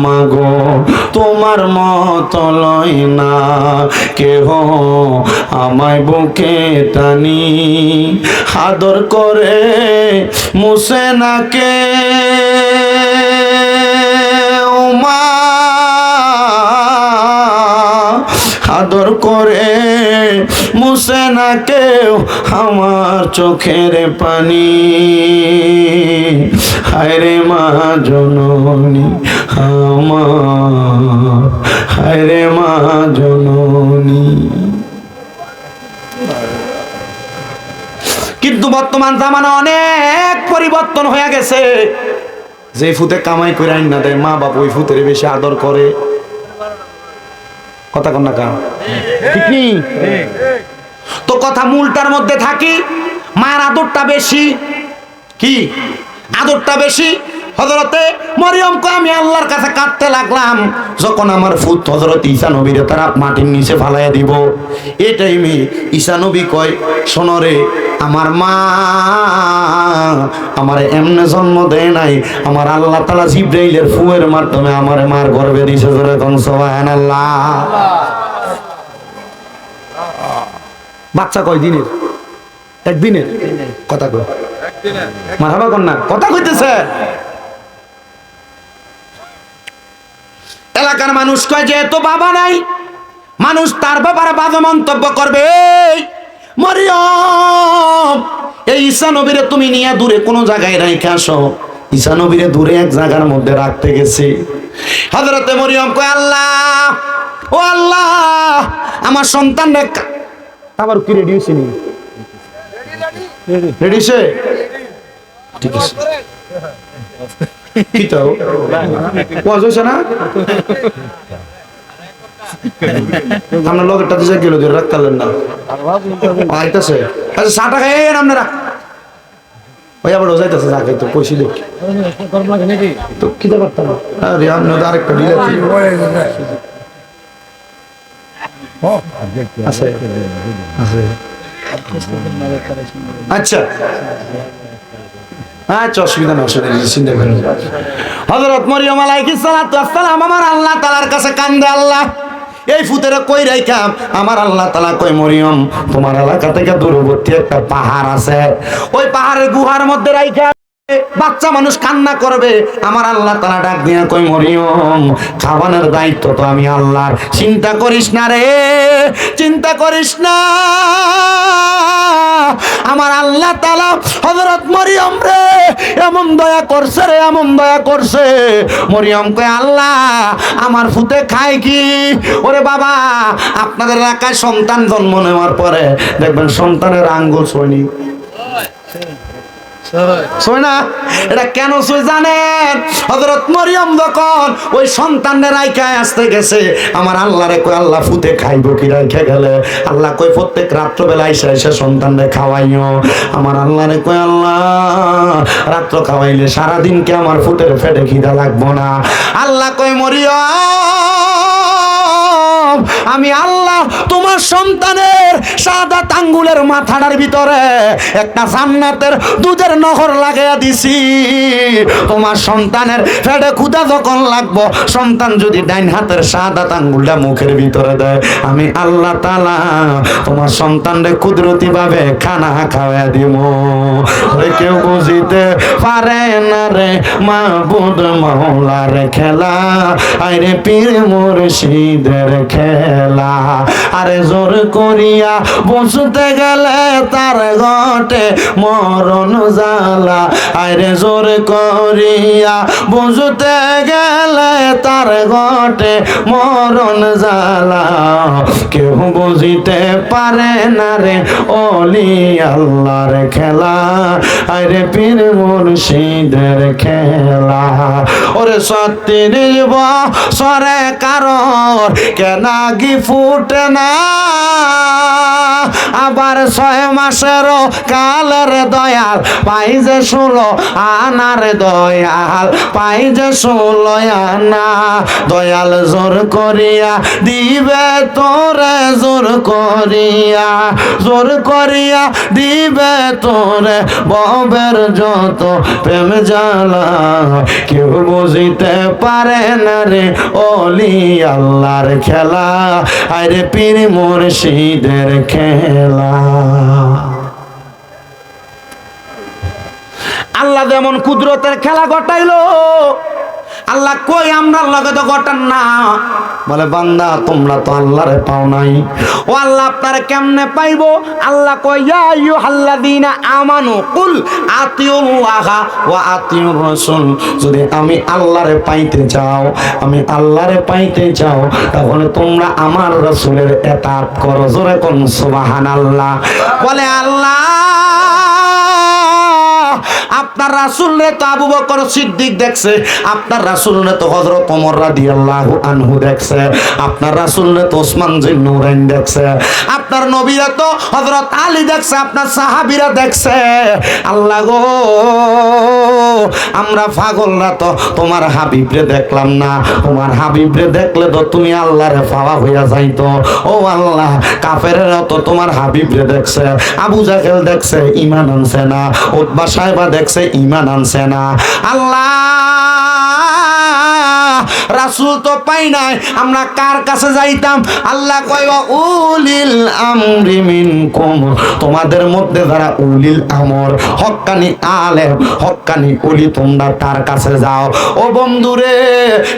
মাগো তোমার মত লয় না কেহ আমায় বুকে টানি, আদর করে মুছে না কে ও মা, আদর করে মুছে না কেউ আমার চোখের পানি। হায়রে মা জননী আমার, হায়রে মা জননী। কিন্তু বর্তমান জামানা অনেক পরিবর্তন হয়ে গেছে। যে ফুতে কামাই করে আইন না দেয়, মা বাপ ওই ফুতের বেশি আদর করে। কথা কন না কারণ ঠিক নেই তো, কথা মূলটার মধ্যে থাকি। মায়ের আদরটা বেশি, কি আদরটা বেশি। হযরতে মরিয়ম কয় আমি আল্লাহর কাছে কাঁদতে লাগলাম, যখন আমার ফুত হযরত ঈসা নবীরে তারা মাটির নিচে ফালাইয়া দিব। এই টাইমে ঈসা নবী কয় শোনো রে, আমার মা আমার এমনে জন্ম দেয় নাই, আমার আল্লাহ তাআলা জিবরাইলের ফুয়ের মাধ্যমে আমার মার গর্ভে দিয়েছে। জোরে কোন সুবহানাল্লাহ। বাচ্চা কয় দিনের? একদিনের কথা কয় মারহাবা কর না, কথা কইতেছে। এলাকার মানুষ কয় যেহেতু বাবা নাই, মানুষ তার ব্যাপারে বাজে মন্তব্য করবে। মরিয়ম এই ঈসা নবীরে তুমি নিয়ে দূরে কোনো জায়গায় রাইখে আসো। ঈসা নবীরে দূরে এক জায়গার মধ্যে রাখতে গেছে। হযরতে মরিয়ম কয় আল্লাহ, ও আল্লাহ, আমার সন্তান আবার কি রেডি হয়েছে নি? রেডি সে ঠিক আছে কি তো ওয়াজ হইছে না? আমরা লগেরটা দিছে গেল ধরে রাখতালেন না আইতাছে। আচ্ছা চাটা খাইয়েন আপনারা, ওই আবার যাইতাছে চা খাইতে পয়সা দেখি তো খিদে পারতাম না। আরে আপনাদের আরেকটা ডিল আছে আছে আচ্ছা আচ্ছা অসুবিধা না, অসুবিধা চিন্তা করেন। হযরত মরিয়ম আলাইহিস সালাতু ওয়াস সালাম আমার আল্লাহ তাআলার কাছে কান্দে, আল্লাহ এই ফুতেরা কই রাইখাম? আমার আল্লাহ তাআলা কই মরিয়ম তোমার এলাকা থেকে দূরবর্তী একটা পাহাড় আছে, ওই পাহাড়ের গুহার মধ্যে রাইখা বাচ্চা মানুষ কান্না করবে। আমার আল্লাহ তাআলা ডাক দিয়া কই মরিয়ম খাওয়ানোর দায়িত্ব তো আমি আল্লাহর, চিন্তা করিস না রে, চিন্তা করিস না। আমার আল্লাহ তাআলা হযরত মরিয়ম রে এমন দয়া করছে রে, এমন দয়া করছে। মরিয়ম কয় আল্লাহ আমার ফুতে খায় কি? ওরে বাবা আপনাদের এলাকায় সন্তান জন্ম নেওয়ার পরে দেখবেন সন্তানের আঙ্গুল ছোঁয়নি, ছয় না। এটা কেন ছয় জানেন? হযরত মরিয়ম যখন ওই সন্তানের রাইখায় আসতে গেছে, আমার আল্লাহরে কই আল্লাহ ফুতে খাইবো কি রাইখা গেলে? আল্লাহ কই প্রত্যেক রাত্রবেলা এসে এসে সন্তানরে খাওয়াইও। আমার আল্লাহরে কই আল্লাহ রাত্র খাওয়াইলে সারাদিন কে আমার ফুতের পেটে খিদা লাগবো না? আল্লাহ কই মরিয়ম আমি আল্লাহ তোমার তোমার সন্তানের শাহাদাত আঙ্গুলের মাথাটার ভিতরে একটা জান্নাতের দুধের নহর লাগাইয়া দিছি। তোমার সন্তানের পেটে ক্ষুধা যখন লাগবো, সন্তান যদি ডাইন হাতের শাহাদাত আঙ্গুলটা মুখের ভিতরে দেয়, আমি আল্লাহ তাআলা তোমার সন্তানরে কুদরতি ভাবে খানা খাওয়া দিব। কেউ বুঝিতে পারে না রে মাবুদ মাওলার খেলা, আরে পীর মুর্শিদের খেলা। আরে জোর করিয়া বুঝতে গেলে তার ঘটে মরণ জ্বালা, আরে জোর করিয়া বুঝতে গেলে তার ঘটে মরণ জ্বালা। কেউ বুঝিতে পারে না রে ওলি আল্লাহর খেলা, আরে পীর মুর্শিদের খেলা। ওরে 36 বছরে কারোর কেনাগি ফুটে না, আবার 6 মাসেরও কালের দয়াল পাই যে 16 আনার দয়াল পাই যে 16 আনা। দয়াল জোর করিয়া দিবে তোরে, জোর করিয়া দিবে তোরে ববের যত প্রেম জ্বালা। কেউ বুঝিতে পারে না রে ওলি আল্লাহর খেলা, আরে পীর মুর্শিদের খেলা। আল্লাহ যেমন কুদরতের খেলা ঘটাইলো, আল্লাহ কই আমরার লগে তো ঘটান না। বলে বান্দা তোমরা তো আল্লাহরে পাও নাই, ও আল্লাহ আপনারা কেমনে পাইবো? আল্লাহ কই ইয়া আইয়ুহাল্লাযীনা আমানু কুল আতিউল্লাহা ওয়া আতিউর রাসূল। যদি আমি আল্লাহরে পাইতে চাও, আমি আল্লাহরে পাইতে চাও, তাহলে তোমরা আমার রাসূলের ইতাআত করো। জোরে কোন সুবহানাল্লাহ। বলে আল্লাহ আপনার রাসূলরে তো আবু বকর সিদ্দিক দেখছে, আপনার রাসূলরে তো হযরত ওমর রাদিয়াল্লাহু আনহু দেখছে, আপনার রাসূলরে তো ওসমান জিন নূরাইন দেখছে, আপনার নবীরা তো হযরত আলী দেখছে, আপনার সাহাবীরা দেখছে। আল্লাহ গো, আমরা পাগলরা তো তোমার হাবিবরে দেখলাম না, তোমার হাবিবরে দেখলে তো তুমি আল্লাহরে পাওয়া হইয়া যাইতো। ও আল্লাহ, কাফেররা তো তোমার হাবিবরে দেখছে, আবু জাহেল দেখছে, ঈমান আনছে না, উতবা সাহেবা দেখছে, ঈমান আনছে না। আল্লাহ রাসূল তো পাই নাই, আমরা কার কাছে যাইতাম? আল্লাহ কয় উলিল আমরি মিনকুম, তোমাদের মধ্যে যারা উলিল আমর, হক্কানি আলেম, হক্কানি ওলি, তোমরা তার কাছে যাও। ও বন্ধুরে,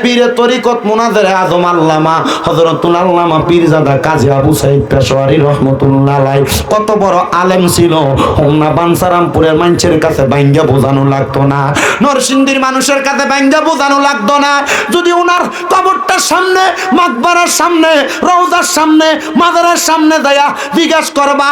পীরে তরিকত মুনাজ্জেরে আজম আল্লামা হযরতুল আল্লামা পীরজাদা কাজী আবু সাঈদ পেশোয়ারি রাহমাতুল্লাহ আলাইহি কত বড় আলেম ছিল। হোমনা বানসারামপুরের মানুষের কাছে বাইঙ্গা বোঝানো লাগতো না, নরসিংদীর মানুষের কাছে বাইঙ্গা বোঝানো লাগতো না। যদি ওনার কবরটার সামনে, মাকবারার সামনে, রওজার সামনে, মাজারের সামনে দয়া জিজ্ঞাসা করবা,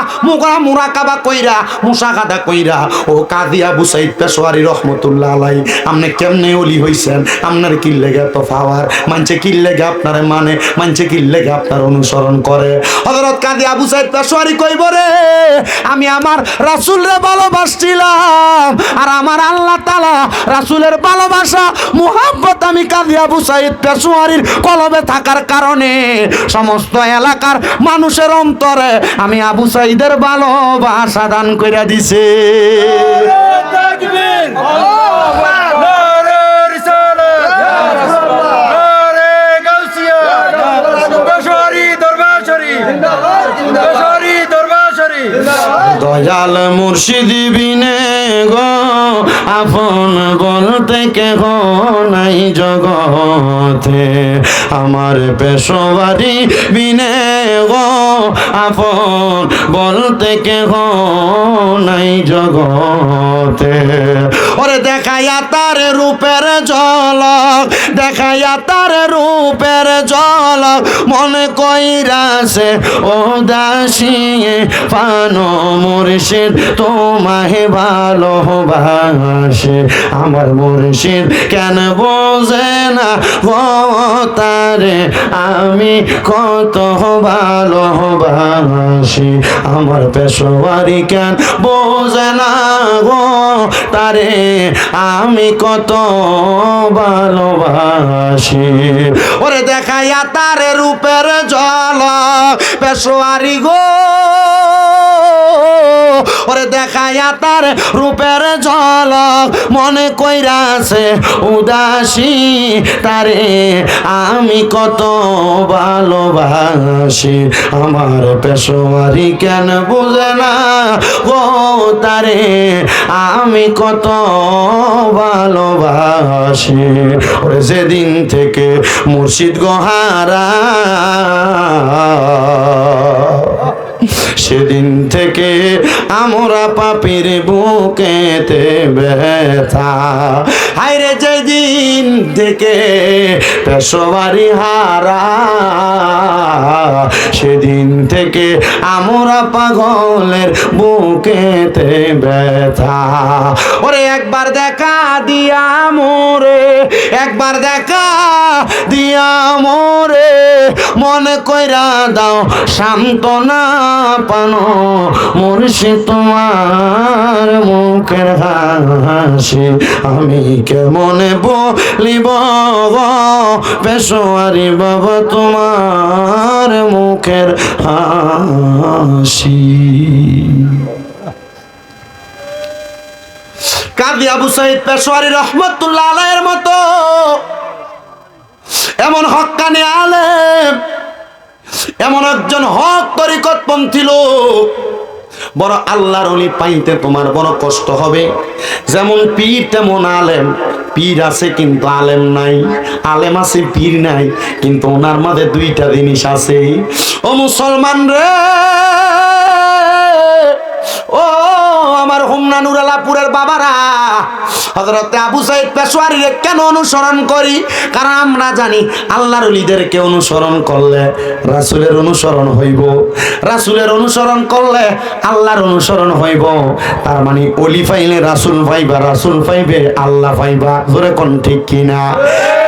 মুরাকাবা কইরা, মুশাহাদা কইরা, ও কাজী আবু সাঈদ পেশোয়ারি রাহমাতুল্লাহ আলাইহি আপনি কেমনে ওলি হইছেন? আপনার কি লেগে তো পাওয়ার? মানছে কি লেগে আপনারে মানে? মানছে কি লেগে আপনার অনুসরণ করে? হযরত কাজী আবু সাঈদ পেশোয়ারি কইব রে, আমি আমার রাসূলরে ভালোবাসছিলাম, আর আমার আল্লাহ তাআলা রাসূলের ভালোবাসা মুহাব্বত আমি কাজী আবু সাঈদ পেশোয়ারির কলবে থাকার কারণে সমস্ত এলাকার মানুষের অন্তরে আমি আবু সাঈদের ভালোবাসা দান কইরা দিছে। দয়াল মুর্শিদ বিনে গো আপন বলতে কেহ নাই জগতে, আমার পেশোয়ারি বিনে গো আপন বলতে কেহ নাই জগতে। ওরে দেখাইয়া তার রূপের ঝলক, দেখাইয়া তার রূপের ঝলক, মনে কইরাছে ও দাসী জানো মুর্শিদ তোমায় ভালোবাসে, আমার মুর্শিদ কেন বোঝে না গো তারে আমি কত ভালোবাসি, আমার পেশোয়ারি কেন বোঝে না গো তারে আমি কত ভালোবাসি। ওরে দেখাইয়া তারে রূপের ঝলক পেশোয়ারি গো, ওরে দেখাইয়া তার রূপের ঝলক মনে কইরাছে উদাসী, তারে আমি কত ভালোবাসি, আমার পেশোয়ারি কেন বুঝে না গো তারে আমি কত ভালোবাসি। ওরে যেদিন থেকে মুর্শিদ গোহারা সেদিন থেকে আমরা পাপীর বুকেতে ব্যথা, হায়রে যেদিন থেকে পেশোয়ারি হারা সেদিন থেকে আমরা পাগলের বুকেতে ব্যথা। ওরে একবার দেখা দিয়া মোরে, একবার দেখা দিয়া মোরে মনে কইরা দাও সান্ত্বনা পানো মুর্শিদ তোমার মুখের হাসি আমি কেমনে বলিব গো পেশোয়ারি বাবা তোমার মুখের হাসি। কাজী আবু সাইদ পেশোয়ারি রহমতুল্লাহ আলাইহির মতো এমন হক্কানি আলেম, এমন একজন হক তরিকতপন্থী লোক, বড় আল্লাহর ওলি পাইতে তোমার বড় কষ্ট হবে। যেমন পীর তেমন আলেম, পীর আছে কিন্তু আলেম নাই, আলেম আছে পীর নাই, কিন্তু ওনার মাঝে দুইটা জিনিস আছে। ও মুসলমান রে, ও আমার হোমনা নুরালাপুরের বাবারা, হযরতে আবু সাইদ পেশোয়ারিরে কেন অনুসরণ করি? কারণ আমরা জানি আল্লাহর ওলিদেরকে অনুসরণ করলে রাসূলের অনুসরণ হইব, রাসূলের অনুসরণ করলে আল্লাহর অনুসরণ হইব। তার মানে ওলি পাইলে রাসূল পাইবা, রাসূল পাইবে আল্লাহ পাইবা। জোরে কোন ঠিক কিনা?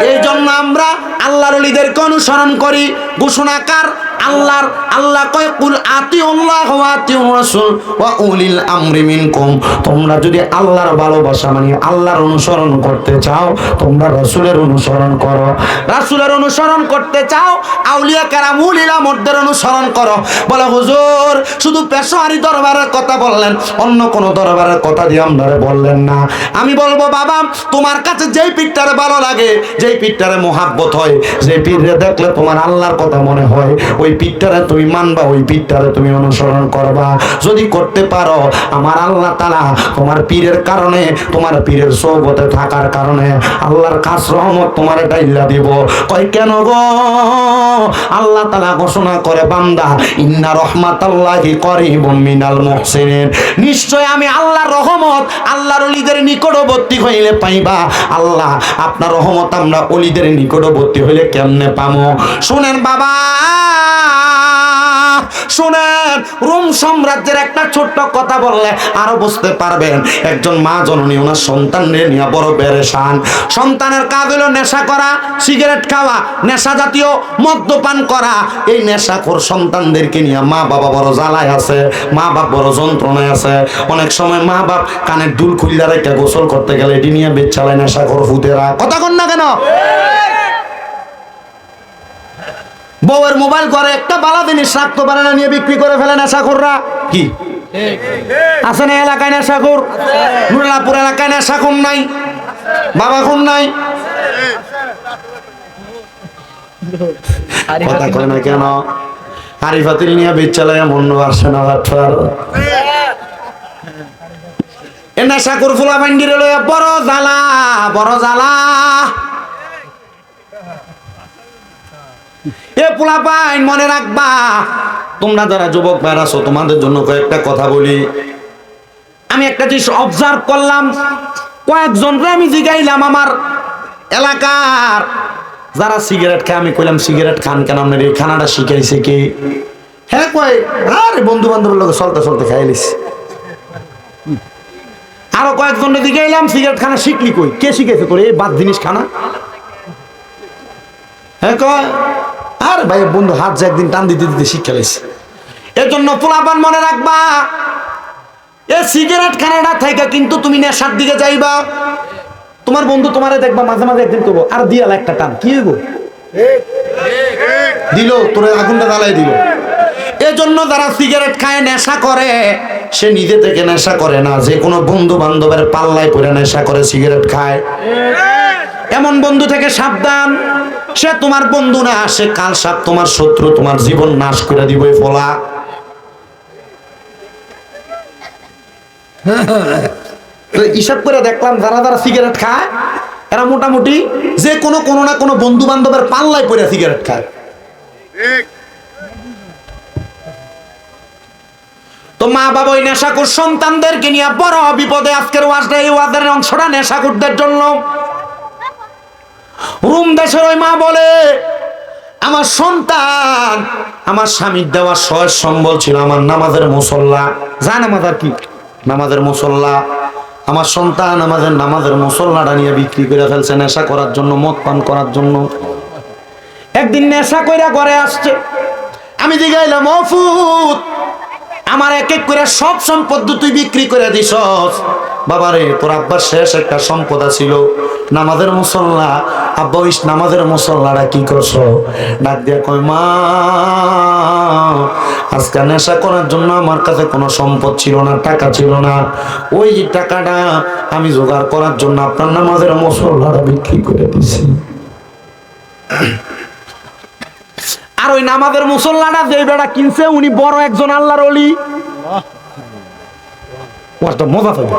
এই জন্য আমরা আল্লাহর ওলিদেরকে অনুসরণ করি। ঘোষণাকার আল্লাহর, আল্লাহ কয় কুল আতিউল্লাহ ওয়া আতিউর রাসূল ওয়া উলিল আমরি মিনকুম। তোমরা যদি আল্লাহর ভালোবাসা মানে আল্লাহর অনুসরণ করতে চাও, তোমরা রাসূলের অনুসরণ করো। রাসূলের অনুসরণ করতে চাও, আউলিয়া কেরাম উলিল আমরদের অনুসরণ করো। বলে হুজুর শুধু পেশোয়ারি দরবারের কথা বললেন, অন্য কোন দরবারের কথা দিয়ে আপনারা বললেন না। আমি বলবো বাবা, তোমার কাছে যেই পীরটারে ভালো লাগে, যেই পীরটারে মোহাব্বত হয়, যেই পীররে দেখলে তোমার আল্লাহর কথা মনে হয়, ওই পীরটারে তুমি মানবা, ওই পীরটারে তুমি অনুসরণ করবা। যদি করতে পারো, আমার আল্লাহ তাআলা তোমার পীরের কারণে, তোমার পীরের সোহবতে থাকার কারণে আল্লাহর খাস রহমত তোমার ডাইলা দিব। কয় কেন গো? আল্লাহ তাআলা ঘোষণা করে বান্দা ইন্না রাহমাতাল্লাহি করিবুম মিনাল মুহসিনিন, নিশ্চয় আমি আল্লাহর রহমত আল্লাহর ওলিদের নিকটবর্তী হইলে পাইবা। আল্লাহ আপনার রহমত আমরা ওলিদের নিকটবর্তী হইলে কেমনে পামো? শুনেন বাবা, শুনেন, রোম সাম্রাজ্যের একটা ছোট্ট কথা বললে আরো বুঝতে পারবেন। একজন মা জননী ওনার সন্তানদের নিয়ে বড় পেরেশান। সন্তানের কাজ হলো নেশা করা, সিগারেট খাওয়া, নেশা জাতীয় মদ্যপান করা। এই নেশাখোর সন্তানদেরকে নিয়ে মা বাবা বড় জ্বালায় আছে, মা বাপ বড় যন্ত্রণায় আছে। অনেক সময় মা বাপ কানের দুল খুললে রেখে গোসল করতে গেলে এটি নিয়ে বেচালায় নেশাখোর ফুতেরা। কথা কন না কেন? বউয়ের মোবাইল ঘরে একটা বালা জিনিস রাখতে পারে না, নিয়ে বিক্রি করে ফেলে নেশাখোররা। কি আছে না এলাকায় নেশাখোর? নুরালাপুর এলাকায় নেশাখোর নাই? বাবা খুন নাই? কথা কয় না কেন? আরিফাতিল নিয়ে বেচালায় মন আসে না। এ নেশাখোর ফুলা বান্ডিরে লইয়া বড় জ্বালা, বড় জ্বালা। এ পোলা পাইন মনে রাখবা, তোমরা যারা যুবক ভাইরা আছো তোমাদের জন্য কয়েকটা কথা বলি। আমি একটা জিনিস অবজার্ভ করলাম, কয়েকজনরে আমি জিগাইলাম আমার এলাকার যারা সিগারেট খায়, আমি কইলাম সিগারেট খান কেন, আপনার এই খানাটা শিখাইছে কে? হ্যাঁ কয় আরে বন্ধু বান্ধবের লোক চলতে চলতে খাইলিস। আরো কয়েকজনের দিকে এলাম, সিগারেট খানা শিখলি কই? কে শিখেছে তোর এই বাদ জিনিস খানা? হ্যাঁ কয় আরে ভাই বন্ধু হাত যে একদিন টান দিতে দিতে শিক্ষা লাইছে। এর জন্য পোলাপান মনে রাখবা, এ সিগারেট খানাটা থেকে কিন্তু তুমি নেশার দিকে যাইবা। তোমার বন্ধু তোমারে দেখবা মাঝে মাঝে একদিন করবো আর দিয়াল একটা টান, কি হইব? দিল তোর আগুনটা জ্বালাই দিল। এজন্য যারা সিগারেট খায় নেশা করে, সে নিজে থেকে নেশা করে না, যে কোনো বন্ধু বান্ধবের পাল্লায় পড়ে নেশা করে সিগারেট খায়। এমন বন্ধু থেকে সাবধান, সে তোমার বন্ধু না, সে কাল সাপ তোমার শত্রু, তোমার জীবন নাশ করে দিবে ফলা। তো হিসাব করে দেখলাম যারা যারা সিগারেট খায় এরা মোটামুটি যে কোনো না কোনো বন্ধু বান্ধবের পাল্লায় পড়ে সিগারেট খায়। তো মা বাবা ওই নেশাখোর সন্তানদেরকে নিয়ে বড় বিপদে। আজকের ওয়াজটা, এই ওয়াজের অংশটা নেশাখোরদের জন্য। রুম দেশের ওই মা বলে, আমার সন্তান আমার স্বামীর দেওয়া সয় সম্বল ছিল আমার নামাজের মুসল্লা। যা নামাজ আর কি, নামাজের মুসল্লা। আমার সন্তান আমাদের নামাজের মুসল্লাটা নিয়ে বিক্রি করে ফেলছে নেশা করার জন্য, মদ পান করার জন্য। একদিন নেশা কইরা ঘরে আসছে, আমি জিগাইলাম ও ফুত, আমার এক এক করে সব সম্পদ তুই বিক্রি করে দিছস। বাবারে তোর আব্বার শেষ একটা সম্পদ ছিল নামাজের মুসল্লা। আব্বা ওই নামাজের মুসল্লাটা কি করছো? ডাক দিয়া কয় মা, আজকে নেশা করার জন্য আমার কাছে কোনো সম্পদ ছিল না, টাকা ছিল না। ওই টাকাটা আমি জোগাড় করার জন্য আপনার নামাজের মুসল্লাটা বিক্রি করে দিছি। আর ওই নামাজের মুসল্লাটা যে বেটা কিনছে উনি বড় একজন আল্লাহর ওলি। মজা পাবে,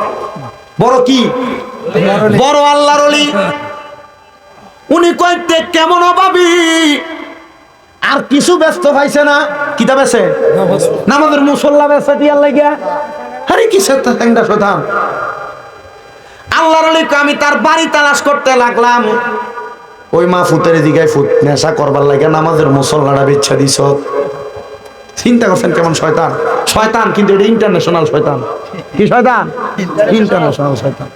বড় কি? বড় আল্লাহর ওলি। উনি কইতে কেমন অভাবী, আর কিছু ব্যস্ত পাইছে না। কিতা বেছে? নামাজের মুসল্লা বেছে দিয়ার লাগিয়া। আরে কিসের ঠ্যাংটা শয়তান। আল্লাহর ওলি আমি তার বাড়ি তালাশ করতে লাগলাম। ওই মা ফুতের দিঘায় ফুট নেশা করবার লাগে নামাজের মুসল্লাটা বিচ্ছা দিছ। চিন্তা করছেন কেমন শয়তান? শয়তান কিন্তু এটা ইন্টারন্যাশনাল শয়তান। কি শয়তান? ইন্টারন্যাশনাল শয়তান।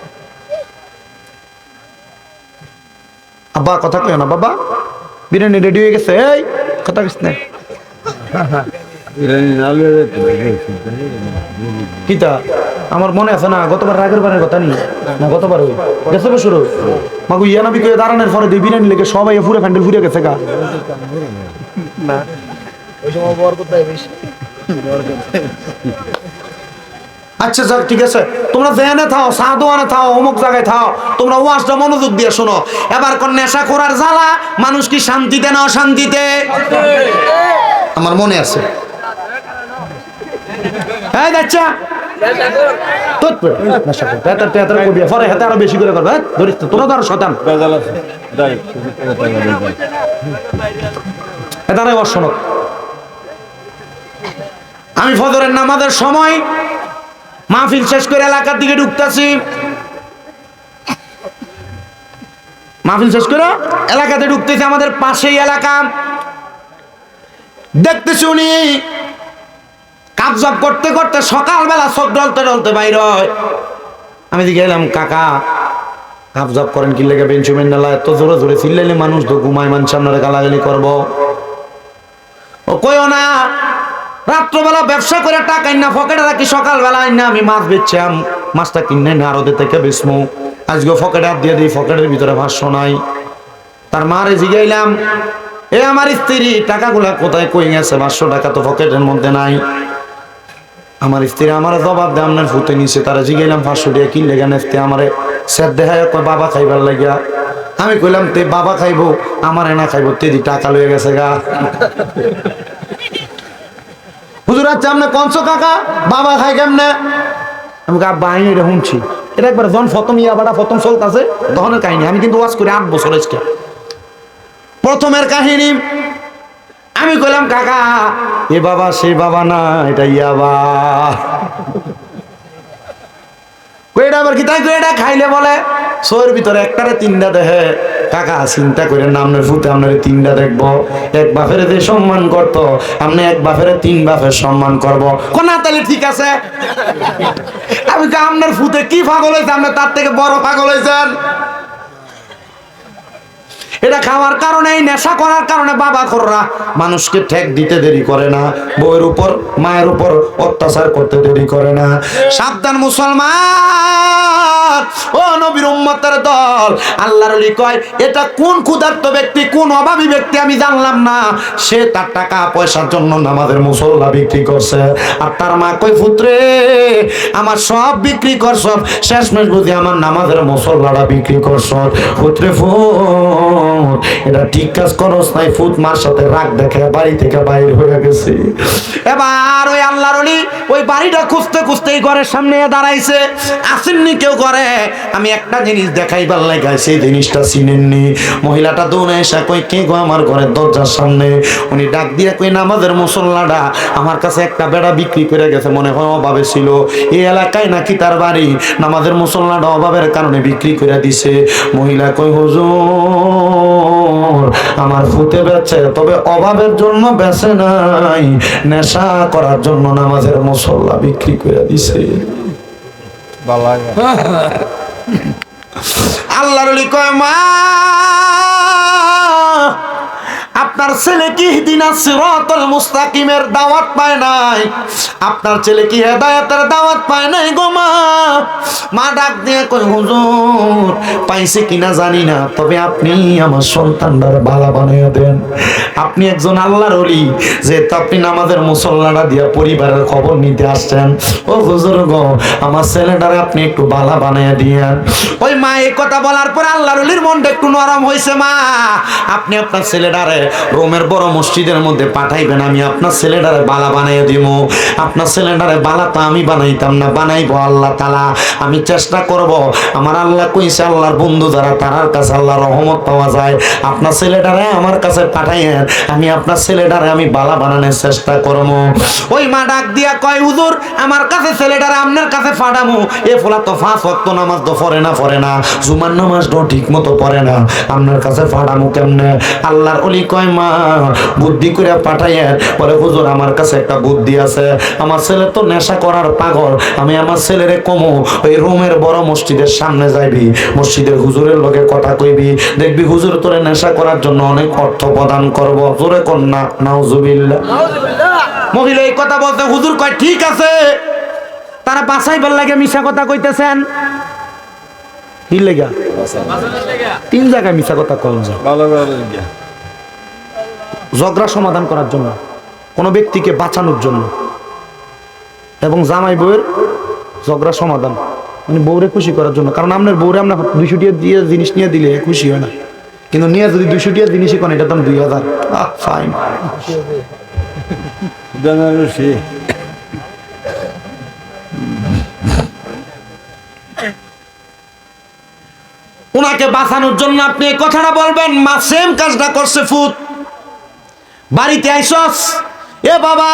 আব্বা কথা কয় না বাবা, বিরিয়ানি রেডি হয়ে গেছে। এই কথা কইস না। কিতা আমার মনে আছে না গতবার রাগের বারের কথা নেই না, গতবার ওই গেছে বছর মাগু ইয়া নবী কয়ে দাঁড়ানোর পরে দুই বিরিয়ানি লেগে সবাই পুরো ফ্যান্ডেল ফুরে গেছে গা না। আচ্ছা যাক ঠিক আছে, তোমরা জেনে থাও, সাধুয়ানে থাও, অমুক জায়গায় থাও, তোমরা ওয়াজটা মনোযোগ দিয়ে শোনো। এবার কোন নেশা করার জ্বালা মানুষ কি শান্তিতে না অশান্তিতে? আমার মনে আছে। এই বাচ্চা আরো বেশি করে করবে, ধরিস তো তোরা ধরো শতান শোনো। আমি ফজরের নামাজের সময় মাহফিল শেষ করে এলাকার দিকে ঢুকতেছি। মাহফিল শেষ করে এলাকাতে ঢুকতেছি, আমাদের পাশেই এলাকা। দেখতেছি উনি কাবজাব করতে করতে সকালবেলা চোখ ডলতে ডলতে বাইর হয়। আমি দিকে এলাম, কাকা কাবজাব করেন কি লেগে? বেঞ্চুমেন নালা এত জোরে জোরে চিল্লাইলে মানুষ তো ঘুমায়, মানুষ আপনারা গালাগালি করবো। ও কইও না, রাত্রবেলা ব্যবসা করে টাকা না পকেটে রাখি, সকালবেলা না আমি মাছ বেচছিলাম, মাছটা কিনে না আরো থেকে বেচমু। আজকে পকেটে হাত দিয়ে দিই, পকেটের ভিতরে 500 নাই। তার মারে জিগাইলাম, এ আমার স্ত্রী টাকাগুলা কোথায় কই গেছে? 500 টাকা তো পকেটের মধ্যে নাই। আমার স্ত্রী আমার জবাব দেয় আপনার ফুটে নিছে। তারা জিগাইলাম 500 টাকা কি লেগে নেতে? আমারে স্যার দেখায় কয় বাবা খাইবার লাগিয়া। আমি কইলাম তে বাবা খাইবো, আমার এনা খাইবো, তেদি টাকা লয়ে গেছে গা। হুজুর আচ্ছা আপনি কনছো কাকা বাবা খাই কেমনে? আমি আব্বা আমি এটা শুনছি, এটা একবার যখন প্রথম ইয়াবাটা প্রথম চলতেছে তখনের কাহিনী। আমি কিন্তু ওয়াজ করে 8 বছর আজকে। প্রথমের কাহিনী আমি কইলাম কাকা এ বাবা সে বাবা না, এটা ইয়াবা। কইটা আবার কি তাই? এটা খাইলে বলে শোয়ের ভিতরে একটারে 3টা দেহে, কাকা চিন্তা করে নামনের ফুতে আপনার তিনটা দেখবো, এক বাপের যে সম্মান করতো আপনি এক বাপের তিন বাপের সম্মান করবো। না তাহলে ঠিক আছে। আমি তো আপনার ফুতে কি পাগল হয়েছে, আপনি তার থেকে বড় পাগল হয়েছেন। এটা খাওয়ার কারণে, নেশা করার কারণে বাবা খোররা মানুষকে ঠেক দিতে দেরি করে না, বউয়ের উপর মায়ের উপর অত্যাচার করতে দেরি করে না। সাবধান মুসলমান, ও নবীর উম্মতের দল। আল্লাহর ওলি কয় এটা কোন ক্ষুধার্ত ব্যক্তি, কোন অভাবী ব্যক্তি আমি জানলাম না, সে তার টাকা পয়সার জন্য নামাজের মুসল্লা বিক্রি করছে। আর তার মা কই পুত্রে আমার সব বিক্রি করছ, শেষমেশ বুঝি আমার নামাজের মুসল্লাটা বিক্রি করছ। পুত্রে এটা ঠিক কাজ করস নাই। ফুট মার সাথে রাগ দেখে বাড়ি থেকে বাইরে হয়ে গেছে। এবার ওই আল্লাহর ওলি ওই বাড়িটা খুঁজতে খুঁজতেই ঘরের সামনে দাঁড়াইছে, আসেননি কেউ করে। আমি একটা জিনিস দেখাইবার লাগাই, সেই জিনিসটা চিনেননি। মহিলাটা দৌড়ে এসে কই কে গো আমার ঘরের দরজার সামনে। উনি ডাক দিয়ে কই নামাজের মুসল্লাটা আমার কাছে একটা বেড়া বিক্রি করে গেছে, মনে হয় অভাবে ছিল, এই এলাকায় নাকি তার বাড়ি, নামাজের মুসল্লাটা অভাবের কারণে বিক্রি করে দিছে। মহিলা কই হুজুর আমার ফুতে বেচে, তবে অভাবের জন্য বেচে নাই, নেশা করার জন্য নামাজের মুসল্লা বিক্রি করে দিছে। আল্লাহর ওলি কয় মা আপনার ছেলে কি ইহদিনাস সিরাতাল মুস্তাকিমের দাওয়াত পায় নাই? আপনার ছেলে কি হেদায়েতের দাওয়াত পায় নাই গো মা? মা ডাক দিয়ে কই হুজুর পাইছে কিনা জানি না, তবে আপনি আমার সন্তানটার বালা বানাইয়া দেন। আপনি একজন আল্লাহর ওলি, যেহেতু আপনি নামাজের মুসল্লাটা দিয়া পরিবারের খবর নিতে আসছেন, ও হুজুর গো আমার ছেলেটারে আপনি একটু বালা বানাইয়া দিয়েন। ওই মা এই কথা বলার পর আল্লাহর ওলির মনটা একটু নরম হয়েছে। মা আপনি আপনার ছেলেটারে রোমের বড় মসজিদের মধ্যে পাঠাইবেন, আমি আপনার ছেলেটারে বালা বানাইয়া দিব। আপনার ছেলেটারে বালা তো আমি বানাইতাম না, বানাইবো আল্লাহ তাআলা। আমি চেষ্টা করব, আমার আল্লাহ কইছে আল্লাহর বন্ধু যারা তার কাছে আল্লাহর রহমত পাওয়া যায়। আপনার ছেলেটারে আমার কাছে পাঠাইয়েন, আমি আপনার ছেলেটারে আমি বালা বানানোর চেষ্টা করব। ওই মা ডাক দিয়া কয় হুজুর আমার কাছে ছেলেটারে আপনার কাছে পাঠামু, এ ফলা তো 5 ওয়াক্ত নামাজ তো পড়ে না, জুমার নামাজটাও ঠিক মতো পড়ে না, আপনার কাছে পাঠামু কেমনে? আল্লাহর ওলি কয় মা বুদ্ধি করে পাঠাইয়েন। বলে হুজুর আমার কাছে একটা বুদ্ধি আছে, আমার ছেলে তো নেশা করার পাগল, আমি আমার ছেলেরে কমু ওই রোমের বড় মসজিদের সামনে যাইবি, মসজিদের হুজুরের লগে কথা কইবি, দেখবি হুজুর তোরে নেশা করার জন্য অনেক অর্থ প্রদান করব। জোরে কন্যা নাউজুবিল্লাহ। মহিলা এই কথা বলতে হুজুর কয় ঠিক আছে। তারা বাঁচাইবার লাগে মিশা কথা কইতেছেন, কি লেগা 3 জায়গায় মিশা কথা কম যায়, ঝগড়া সমাধান করার জন্য, কোনো ব্যক্তিকে বাঁচানোর জন্য, এবং জামাই বউয়ের ঝগড়া সমাধান মানে বউরে খুশি করার জন্য। কারণ আপনার বউরে আমরা 200 টাকা দিয়ে জিনিস নিয়ে দিলে খুশি হয় না, কিন্তু নিয়ে যদি 200 টাকা জিনিসই কোন এটা দাম 2000, ফাইন। ওনাকে বাঁচানোর জন্য আপনি এই কথাটা বলবেন। মা সেম কাজটা করছে। ফুট বাড়িতে আইসস, এ বাবা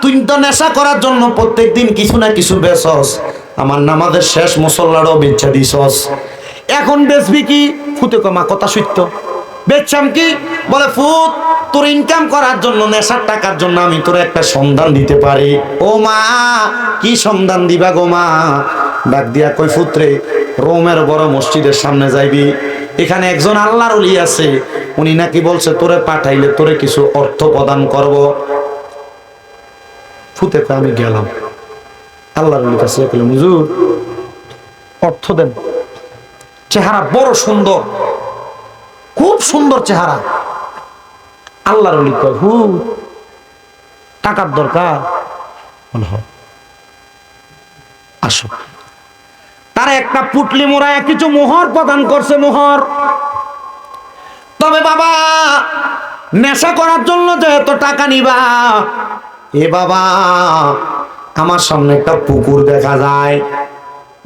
তুই তো নেশা করার জন্য প্রত্যেকদিন কিছু না কিছু বেচস, আমার নামাজের শেষ মুসল্লারও বেচা দিছস, এখন বেচবি কি? ফুটে কমা কথা সত্য, বেচছাম কি? বলে ফুট তোর ইনকাম করার জন্য, নেশার টাকার জন্য আমি তোর একটা সন্ধান দিতে পারি। ও মা কি সন্ধান দিবা গো মা? ডাক দিয়া কই পুত্রে রোমের বড় মসজিদের সামনে যাইবি, এখানে একজন আল্লাহর ওলি আছে, উনি নাকি বলছে তোরে পাঠাইলে তোরে কিছু অর্থ প্রদান করব। ফুতে আমি গেলাম আল্লাহর ওলির কাছে, কইলাম হুজুর অর্থ দেন। চেহারা বড় সুন্দর, খুব সুন্দর চেহারা। আল্লাহর ওলি কয় হু টাকার দরকার, আসো। তারা একটা পুটলি মোড়ায় কিছু মোহর প্রদান করছে, মোহর। তবে বাবা নেশা করার জন্য যেহেতু টাকা নিবা, এ বাবা আমার সামনে একটা পুকুর দেখা যায়,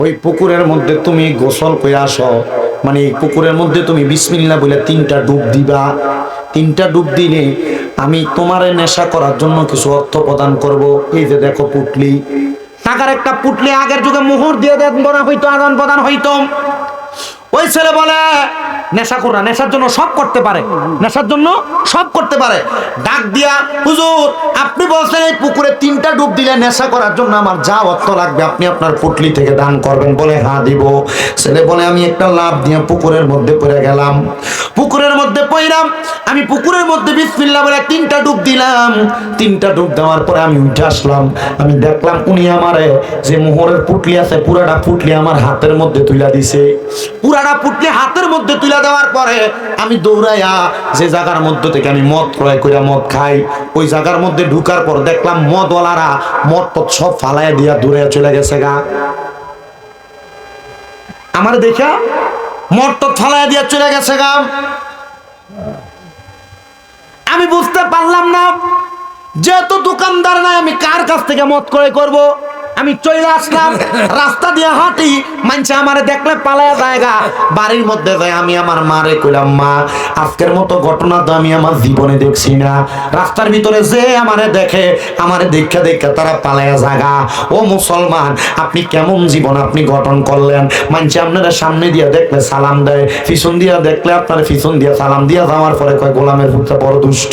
ওই পুকুরের মধ্যে তুমি গোসল করে আসো, মানে এই পুকুরের মধ্যে তুমি বিসমিল্লাহ বলে 3টা ডুব দিবা। 3টা ডুব দিলে আমি তোমারে নেশা করার জন্য কিছু অর্থ প্রদান করব। এই যে দেখো পুটলি, টাকার একটা পুটলি, আগের যুগে মোহর দিয়ে দেন বলা হইতো, আদান প্রদান হইতো। ওই ছেলে বলে নেশাখোর না, নেশার জন্য সব করতে পারে, নেশার জন্য সব করতে পারে। ডাক দিয়া, হুজুর আপনি বলছেন এই পুকুরে 3টা ডুব দিলে নেশা করার জন্য আমার যা অর্থ লাগবে আপনি আপনার পুটলি থেকে দান করবেন। বলে হ্যাঁ দিব। ছেলে বলে আমি একটা লাফ দিয়ে পুকুরের মধ্যে পড়ে গেলাম। পুকুরের মধ্যে পড়লাম, আমি পুকুরের মধ্যে বিসমিল্লাহ বলে 3টা ডুব দিলাম। 3টা ডুব দেওয়ার পরে আমি উঠে আসলাম। আমি দেখলাম উনি আমারে যে মোহরের পুটলি আছে পুরাটা পুটলি আমার হাতের মধ্যে তুলে দিছে। পুরাটা পুটলি হাতের মধ্যে তুলে দেওয়ার পরে আমি দৌড়াইয়া যে জায়গার মধ্যে থেকে আমি মদ ক্রয় করে মদ খাই, ওই জায়গার মধ্যে ঢুকার পর দেখলাম মদওয়ালারা মদ টদ সব ফালাইয়া দিয়া দূরে চলে গেছে গা। আমার দেখা মদ টদ ফালাইয়া দিয়া চলে গেছে গা। আমি বুঝতে পারলাম না যেহেতু দোকানদার নাই আমি কার কাছ থেকে মদ ক্রয় করব। আমি চলে আসলাম, রাস্তা দিয়ে হাঁটি, মানুষ আমারে দেখলে পালায়া জায়গা। বাড়ির মধ্যে যাই আমি আমার মারে কইলাম, মা আজকের মতো ঘটনা তো আমি আমার জীবনে দেখছি না। রাস্তার ভিতরে যে আমারে দেখে, আমারে দেখা দেখা তারা পালায়া জায়গা। ও মুসলমান, আপনি কেমন জীবন আপনি গঠন করলেন? মানুষ আপনারা সামনে দিয়ে দেখলে সালাম দেয়, পিছন দিয়া দেখলে আপনার পিছন দিয়া সালাম দিয়া যাওয়ার পরে কয় গোলামের পুত্র বড় দুষ্ট।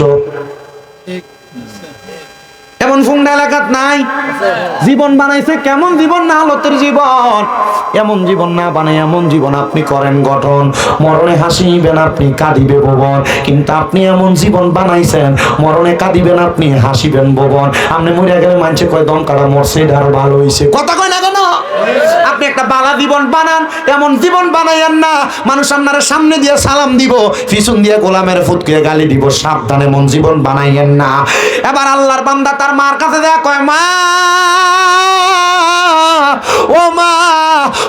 এমন ফুংডা এলাকাত নাই? জীবন বানাইছে কেমন জীবন, না হালতের জীবন। এমন জীবন না বানাই এমন জীবন আপনি করেন গঠন। মরণে হাসিবেন আপনি, কাঁদিবে ভুবন। কিন্তু আপনি এমন জীবন বানাইছেন মরণে কাঁদিবেন আপনি, হাসিবেন ভুবন। আপনি মরিয়া গেলে মানুষে কয় দম কাটা মরছে, এটা আরো ভালো হয়েছে। কথা কয় না কেন? আপনি একটা বালা জীবন বানান, এমন জীবন বানাইয়েন না মানুষ আপনার সামনে দিয়ে সালাম দিব, পিছন দিয়ে গোলামের ফুটকে গালি দিব। সাবধানে মন জীবন বানাইয়েন না। এবার আল্লাহর বান্দা তার মার কাছে দেয়া কয়, মা ও মা,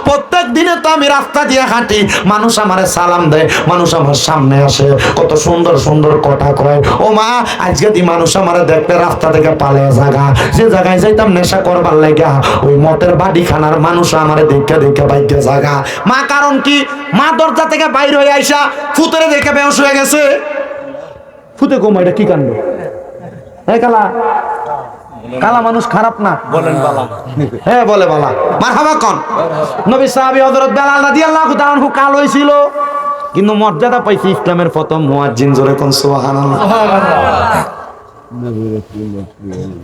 প্রত্যেক দিনে তো আমি রাস্তা দিয়ে হাঁটি, মানুষ আমারে সালাম দেয়, মানুষ আমার সামনে আসে, কত সুন্দর সুন্দর কথা কয়। ও মা, আজকে দি মানুষ আমারে দেখলে রাস্তা থেকে পালিয়ে জায়গা, যে জায়গায় যাইতাম নেশা করবার লাগা ওই মতের বাড়ি খানার মানুষ আমারে দেখে দেখে বাইকে জায়গা। মা কারণ কি? মা দরজা থেকে বাইর হয়ে আইসা ফুতরে দেখে বেহুশ হয়ে গেছে। ফুতে কমা, এটা কি কাণ্ড? এই কালা, কালা মানুষ খারাপ না? বলেন বালা। হ্যাঁ বলে বালা। মারহাবা কোন? নবী সাহাবী হযরত বেলাল রাদিয়াল্লাহু তাআলা আনহু কালো হইছিল, কিন্তু মর্যাদা পাইছে ইসলামের প্রথম মুয়াজ্জিন। জোরে কোন সুবহানাল্লাহ।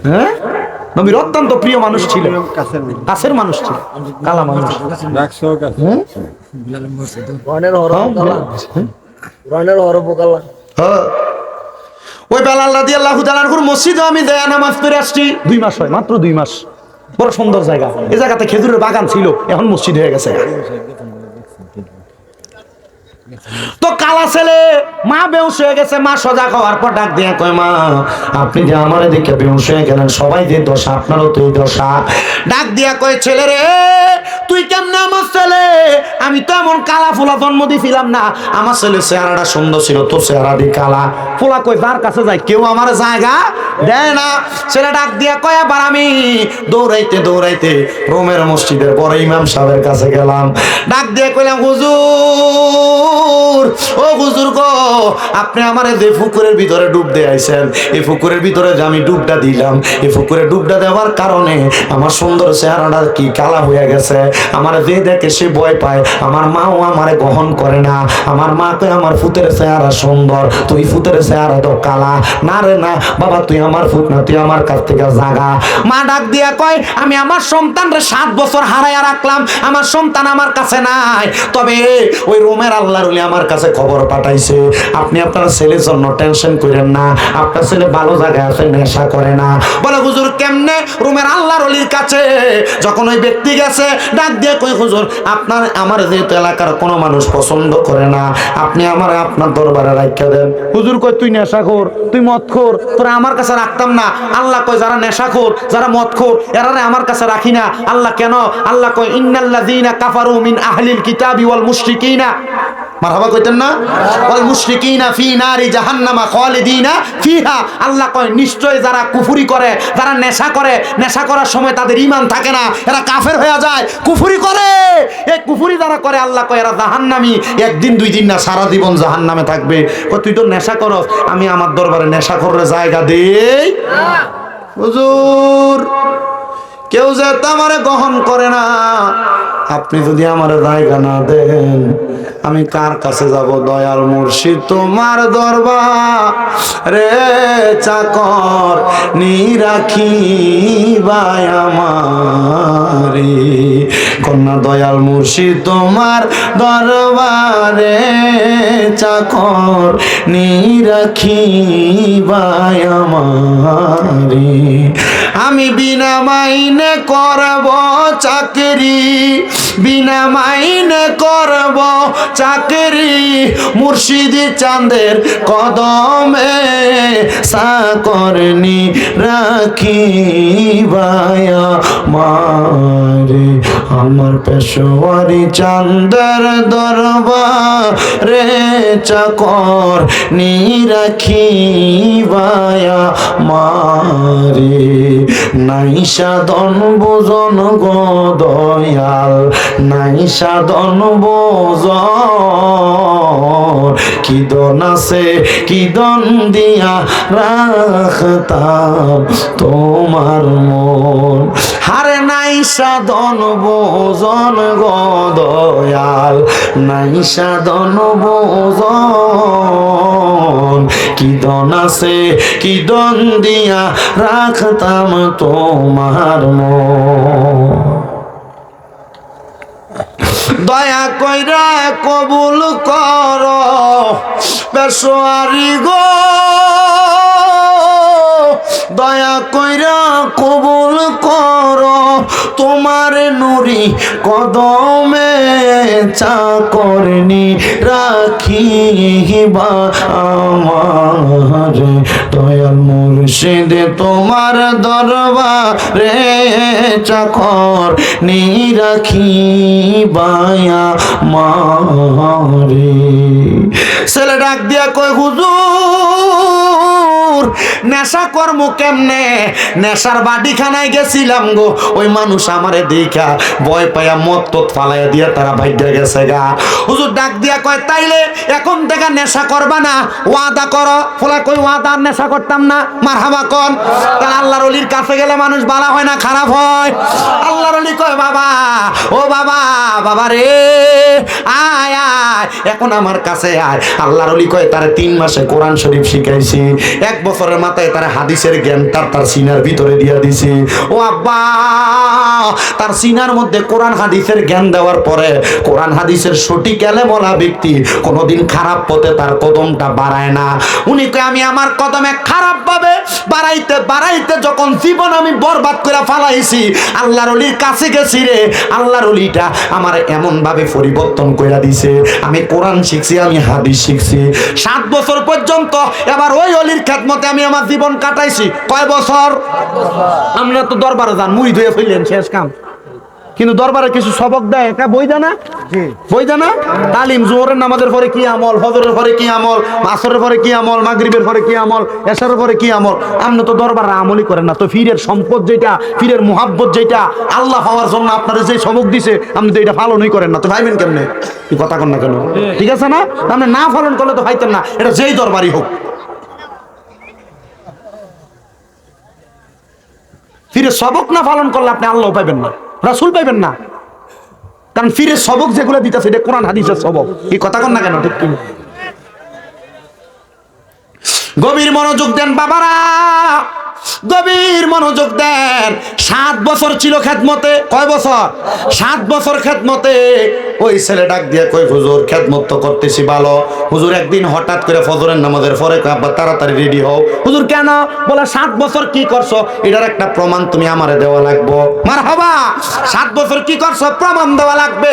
হ্যাঁ, নবীর অত্যন্ত প্রিয় মানুষ ছিল, কাছের মানুষ ছিল, কালা মানুষ। ওই বেলাল রাদিয়াল্লাহু তাআলা আনহুর মসজিদে আমি দেয়া নামাজ পড়ে আসছি 2 মাস হয়, মাত্র 2 মাস। বড় সুন্দর জায়গা, এই জায়গাতে খেজুরের বাগান ছিল, এখন মসজিদ হয়ে গেছে। তো কালা ছেলে, মা বেহুশ হয়ে গেছে। মা সজাগ হওয়ার পর ডাক দিয়ে কয়, মা আপনি যে আমারে দেখে বেহুশ হয়ে গেলেন, সবাই যে দশা আপনারও তো এই দশা। ডাক দিয়া কয়, ছেলে রে তুই কেমনে আমার ছেলে? আমি তো এমন কালা ফোলা জন্ম দিছিলাম না, আমার ছেলে চেহারাটা সুন্দর ছিল, তোর চেহারা দি কালা। ফোলা কই যার কাছে যায় কেউ আমার জায়গা দেয় না। ছেলে ডাক দিয়া কয়, আবার আমি দৌড়াইতে দৌড়াইতে রোমের মসজিদের বড় ইমাম সাহেবের কাছে গেলাম। ডাক দিয়ে কইলাম, হুজুর ও হুজুর গো, আপনি আমারে যে পুকুরের ভিতরে ডুব দিয়ে আইছেন, এই পুকুরের ভিতরে যে আমি ডুবটা দিলাম, এই পুকুরে ডুবটা দেওয়ার কারণে আমার সুন্দর চেহারাটা কি কালা হয়ে গেছে। আমার যে দেখে সে ভয় পায়, আমার মাও আমারে গ্রহণ করে না। আমার মা কই আমার ফুতের চেহারা সুন্দর, তুই ফুতের চেহারা তো কালা। না রে না বাবা, তুই আমার ফুত না, তুই আমার কাছ থেকে জাগা। মা ডাক দিয়া কয়, আমি আমার সন্তানরে 7 বছর হারাইয়া রাখলাম, আমার সন্তান আমার কাছে নাই। তবে ওই রোমের আল্লাহর ওলি আমার কাছে খবর পাঠাইছে, আপনি আপনার ছেলের জন্য টেনশন করেন না, আপনার ছেলে ভালো জায়গায় আছে, নেশা করে না। বলে, হুজুর কেমনে? রোমের আল্লাহর ওলির কাছে যখন ওই ব্যক্তি গেছে, ডাক দিয়ে কই, হুজুর আপনার আমার যেহেতু এলাকার কোনো মানুষ পছন্দ করে না, আপনি আমার আপনার দরবারে রাখা দেন। হুজুর কই, তুই নেশাখোর, তুই মদখোর, তোরা আমার কাছে রাখতাম না। আল্লাহ কয়, যারা নেশাখোর, যারা মদখোর, এরারে আমার কাছে রাখি না। আল্লাহ কেন? আল্লাহ কয়, ইন্নাল্লাযীনা কাফারু মিন আহলিল কিতাবি ওয়াল মুশরিকিনা, মারহাবা কইতেন না, ওয়াল মুশরিকিনা ফি নারি জাহান্নামা খালিদিনা ফিহা। আল্লাহ কয়, নিশ্চয় যারা কুফরি করে, যারা নেশা করে, নেশা করার সময় তাদের ঈমান থাকে না, এরা কাফের হয়ে যায়, কুফরি করে। এই কুফরি যারা করে, আল্লাহ কয় এরা জাহান্নামী, একদিন 2 দিন না, সারা জীবন জাহান্নামে থাকবে। কয়, তুই তো নেশা করস, আমি আমার দরবারে নেশা করে জায়গা দেই? হুজুর কেউ যে আমারে গ্রহণ করে না, আপনি যদি আমার জায়গা না দেন আমি কার কাছে যাব দয়াল মুর্শিদ তোমার দরবার রে চাকর নিরাখিবায় আমারে কন্যা দয়াল মুর্শিদ তোমার দরবারে চাকর নিরাখিবায় আমারে আমি বিনা মাইনে করব চাকরি বিনা মাইনে করব চাকরি মুর্শিদি চাঁদের কদমে চাকরনি রাখিবায়া মারে আমার পেশোয়ারি চাঁদের দরবারে চাকর নিরাখিবায়া মারে নাই সাধন বোজন গো দয়াল নাই সাধন বোজন কি দন আছে কি দন দিয়া রাখতাম তোমার মন হারে নাই সাধন বোজন গো দয়াল নাই সাধন বোজন কি দন আছে কি দন দিয়া রাখতাম তোমার মন দয়া কইরা কবুল কর পেশোয়ারি গো দয়া কইরা কবুল কর তোমার নুরি কদমে চাকরনি রাখিবা আমার দয়াল মুর্শিদ তোমার দরবারে চাকর নিরাখিবায়া মারে ছেলে ডাক দিয়া কই হুজুর নেশা কর্ম কেমনে নেশার বাড়িখানায় গেছিলাম গো ওই মানুষ আমারে দেখা ভয় পায়া মত তত ফালাইয়া দিয়া তারা ভাইগা গেছে গা হুজুর ডাক দিয়া কয় তাইলে এখন থেকে নেশা করবা না ওয়াদা করো ফলা কই ওয়াদা নেশা করতাম না মারহাবা কোন তার আল্লাহর ওলির কাছে গেলে মানুষ ভালো হয় না খারাপ হয় আল্লাহর ওলি কয় বাবা ও বাবা বাবা রে আয় আয় এখন আমার কাছে আয় আল্লাহর ওলি কয় তারে 3 মাসে কোরআন শরীফ শিখাইছি 1 বছরের মাথায় তার হাদিসের জ্ঞান তার সিনার ভিতরে দিয়া দিছি ও আব্বা তার সিনার মধ্যে কোরআন হাদিসের জ্ঞান দেওয়ার পরে কোরআন হাদিসের সঠিক এলেমওয়ালা ব্যক্তি কোনোদিন খারাপ পথে তার কদমটা বাড়ায় না উনি কয় আমি আমার কদমে খারাপ ভাবে বাড়াইতে বাড়াইতে যখন জীবন আমি বরবাদ করে ফালাইছি আল্লাহর ওলির কাছে গেছি রে আল্লাহর ওলিটা আমার এমন ভাবে পরিবর্তন কইরা দিছে আমি কোরআন শিখছি আমি হাদিস শিখছি 7 বছর পর্যন্ত এবার ওই ওলির খেদমতে আমি আমার জীবন কাটাইছি কয় বছর আমরা তো দরবারে যান মুড়ি ধুয়ে ফেললেন শেষ কাম কিন্তু দরবারে কিছু সবক দেয় এটা বই জানা বই জানা তালিম জোহরের নামাজের পরে কি আমল ফজরের পরে কি আমল আসরের পরে কি আমল মাগরিবের পরে কি আমল এশারের পরে কি আমল আপনি তো দরবারে আমলই করেন না তো ফিরের সম্পদ যেটা ফিরের মুহাব্বত যেটা আল্লাহ পাওয়ার জন্য আপনারা যে সবক দিছে আপনি তো এটা পালনই করেন না তো ভাইবেন কেমনে কি কথা কন না কেন ঠিক আছে না আপনি না পালন করলে তো পাইতেন না এটা যেই দরবারই হোক ফিরে সবক না পালন করলে আপনি আল্লাহ পাইবেন না রাসূল পাইবেন না কারণ ফিরে সবক যেগুলো দিতেছে এটা কোরআন হাদিসের সবক এই কথা কন না কেন ঠিক কি গভীর মনোযোগ দেন বাবারা গভীর মনোযোগ দেন 7 বছর ছিল খেদমতে কয় বছর 7 বছর খেদমতে ওই ছেলে ডাক দিয়ে কই হুজুর খেদমত তো করতেছি ভালো হুজুর একদিন হঠাৎ করে ফজরের নামাজের পরে আব্বা তাড়াতাড়ি রেডি হও হুজুর কেন বলে 7 বছর কি করছো এটার একটা প্রমাণ তুমি আমারে দেওয়া লাগবে মারহাবা 7 বছর কি করছো প্রমাণ দেওয়া লাগবে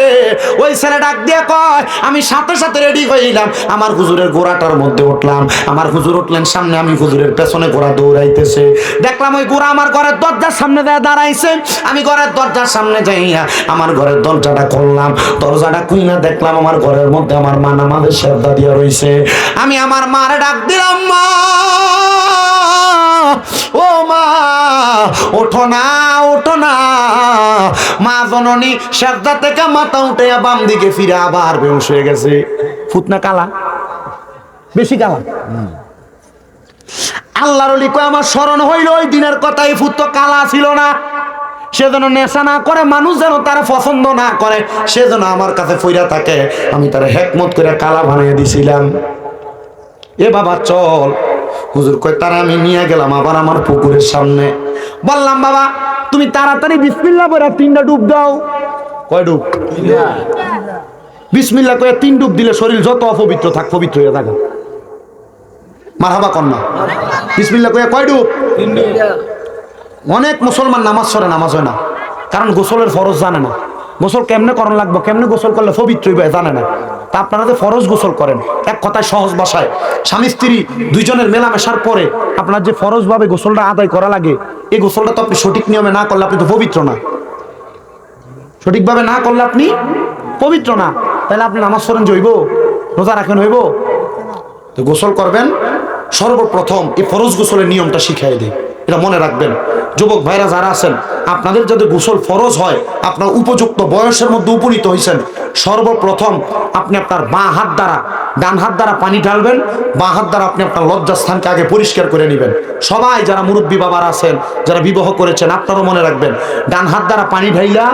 ওই ছেলে ডাক দিয়ে কয় আমি সাথে সাথে রেডি হইলাম আমার হুজুরের ঘোড়াটার মধ্যে উঠলাম আমার হুজুর উঠলেন সামনে আমি হুজুরের পেছনে ঘোড়া দৌড়াইতেছে দেখলাম ওই ঘোড়া আমার ঘরের দরজার সামনে দাঁড়াইছে আমি ঘরের দরজার সামনে যাইয়া আমার ঘরের দরজাটা খুললাম দরজাটা খুইলা দেখলাম আমার ঘরের মধ্যে আমার মা নামাজের সেজদা দিয়া রইছে আমি আমার মারে ডাক দিলাম মা ও মা ওঠো না মা জননী সেজদা থেকে মাথা উঠে বাম দিকে ফিরে আবার বেহুশ হয়ে গেছে ফুতনা কালা বেশি কালা আল্লাহর ওলি কয় আমার স্মরণ হইল ওই দিনের কথা এই ফুত তো কালা ছিল না সে যেন নেশা না করে, মানুষ যেন তারা পছন্দ না করে, সে যেন আমার কাছে ফইরা থাকে, আমি তার হেকমত করে কালা বানিয়ে দিছিলাম। এ বাবা চল। হুজুর কয় তারা আমি নিয়ে গেলাম আবার আমার পুকুরের সামনে। বললাম বাবা তুমি তাড়াতাড়ি বিসমিল্লাহ বলে 3টা ডুব দাও। কয় ডুব? বিসমিল্লাহ কয়ে 3 ডুব দিলে শরীর যত অপবিত্র থাক পবিত্র হয়ে থাকে। মারহাবা কন্যা। বিসমিল্লাহ কয়ে কয় ডুব? অনেক মুসলমান নামাজ পড়ে, নামাজ হয় না, কারণ গোসলের ফরজ জানে না। গোসল কেমনে করণ লাগবে, কেমনে গোসল করলে পবিত্র হইবে জানে না। তা আপনারা যে ফরজ গোসল করেন, এক কথায় সহজ ভাষায় স্বামী স্ত্রী দুইজনের মেলামেশার পরে আপনার যে ফরজ ভাবে গোসলটা আদায় করা লাগে, এই গোসলটা তো আপনি সঠিক নিয়মে না করলে আপনি তো পবিত্র না। সঠিকভাবে না করলে আপনি পবিত্র না। তাহলে আপনি নামাজ পড়েন যে হইব, রোজা রাখেন হইব? তো গোসল করবেন সর্বপ্রথম এই ফরজ গোসলের নিয়মটা শিখাই দেয়, এটা মনে রাখবেন। যুবক ভাইরা যারা আছেন, আপনাদের যদি গোসল ফরজ হয়, আপনার উপযুক্ত বয়সের মধ্যে উপনীত হয়েছেন, সর্বপ্রথম আপনি আপনার বাঁ হাত দ্বারা, ডান হাত দ্বারা পানি ঢালবেন, বাঁ হাত দ্বারা আপনি আপনার লজ্জাস্থানকে আগে পরিষ্কার করে নেবেন। সবাই যারা মুরব্বী বাবারা আছেন, যারা বিবাহ করেছেন, আপনারাও মনে রাখবেন, ডান হাত দ্বারা পানি ঢাইলা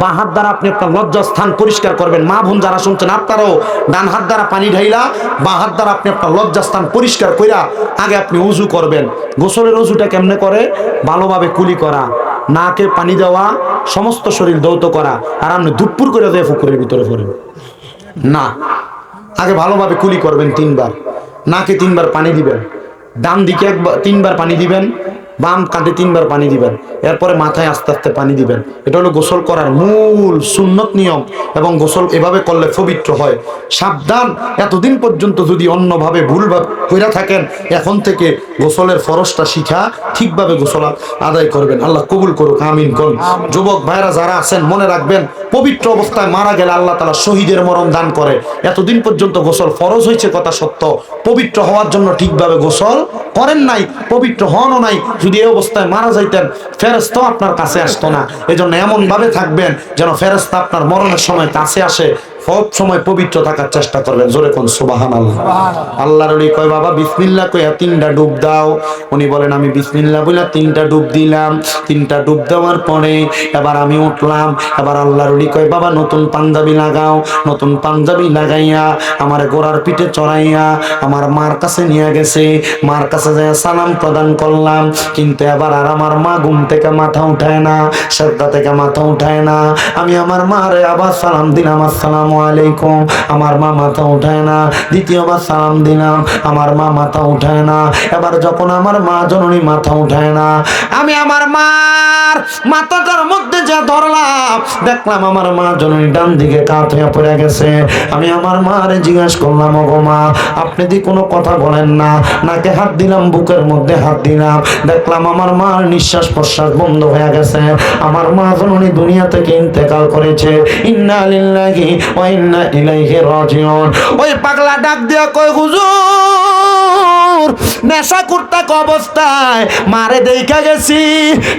বাঁ হাত দ্বারা আপনি আপনার লজ্জাস্থান পরিষ্কার করবেন। মা বোন যারা শুনছেন, আপনারাও ডান হাত দ্বারা পানি ঢাইলা বাঁ হাত দ্বারা আপনি আপনার লজ্জাস্থান পরিষ্কার কইরা আগে আপনি উজু করবেন। গোসলের উজুটা কেমনে করে? ভালোভাবে কুলি করা, নাকে পানি দেওয়া, সমস্ত শরীর দৌত করা, আর আপনি দুপুর করে দেয় পুকুরের ভিতরে পড়েন না। আগে ভালোভাবে কুলি করবেন 3 বার, নাকে 3 বার পানি দিবেন, ডান দিকে 3 বার পানি দিবেন, বাম কাঁধে 3 বার পানি দিবেন, এরপরে মাথায় আস্তে আস্তে পানি দিবেন। এটা হলো গোসল করার মূল সুন্নত নিয়ম, এবং গোসল এভাবে করলে পবিত্র হয়। সাবধান, এতদিন পর্যন্ত যদি অন্যভাবে ভুলভাবে কইরা থাকেন, এখন থেকে গোসলের ফরজটা শিখা ঠিকভাবে গোসল আদায় করবেন। আল্লাহ কবুল করুক, আমিন কোন। যুবক ভাইরা যারা আছেন মনে রাখবেন, পবিত্র অবস্থায় মারা গেলে আল্লাহ তাআলা শহীদের মরণ দান করে। এতদিন পর্যন্ত গোসল ফরজ হয়েছে কথা সত্য, পবিত্র হওয়ার জন্য ঠিকভাবে গোসল করেন নাই, পবিত্র হনও নাই। যদি এই অবস্থায় মারা যাইতেন, ফেরেশতা আপনার কাছে আসতো না। এজন্য এমন ভাবে থাকবেন যেন ফেরেশতা আপনার মরণের সময় কাছে আসে। সব সময় পবিত্র থাকার চেষ্টা করবেন। জোরে কোন সুবহানাল্লাহ। আল্লাহর ওলি কয় বাবা বিসমিল্লাহ কইয়া 3টা ডুব দাও। উনি বলেন আমি বিসমিল্লাহ বলে 3টা ডুব দিলাম। 3টা ডুব দেওয়ার পরে এবার আমি উঠলাম। এবার আল্লাহর ওলি কয় বাবা নতুন পাঞ্জাবি লাগাও। নতুন পাঞ্জাবি লাগাইয়া আমার গোড়ার পিঠে চড়াইয়া আমার মার কাছে নিয়ে গেছে। মার কাছে যায় সালাম প্রদান করলাম, কিন্তু এবার আর আমার মা ঘুম থেকে মাথা উঠায় না, সেজদা থেকে মাথা উঠায় না। আমি আমার মারে আবার সালাম দিলাম, আসসালামু আলাইকুম। আমার মা মাথা উঠায় না। দ্বিতীয়বার সালাম দিলাম, আমার মা মাথা উঠায় না। এবার যখন আমার মা জননী মাথা উঠায় না, আমি আমার মার মাথাটার মধ্যে যা ধরলাম, দেখলাম আমার মা জননী ডান দিকে কাত হয়ে পড়ে গেছে। আমি আমার মারে জিজ্ঞাসা করলাম, ওগো মা আপনি দি কোনো কথা বলেন না। নাকে হাত দিলাম, বুকের মধ্যে হাত দিলাম, দেখলাম আমার মার নিঃশ্বাস প্রশ্বাস বন্ধ হয়ে গেছে। আমার মা জননী দুনিয়া থেকে ইন্তেকাল করেছে। ইন্না লিল্লাহি ওয়া ইন্না ইলাইহি রাজিউন। ওই পাগলা ডাক দিয়া কয়, হুজুর নেশা করতে অবস্থায় মারে দেখা গেছি,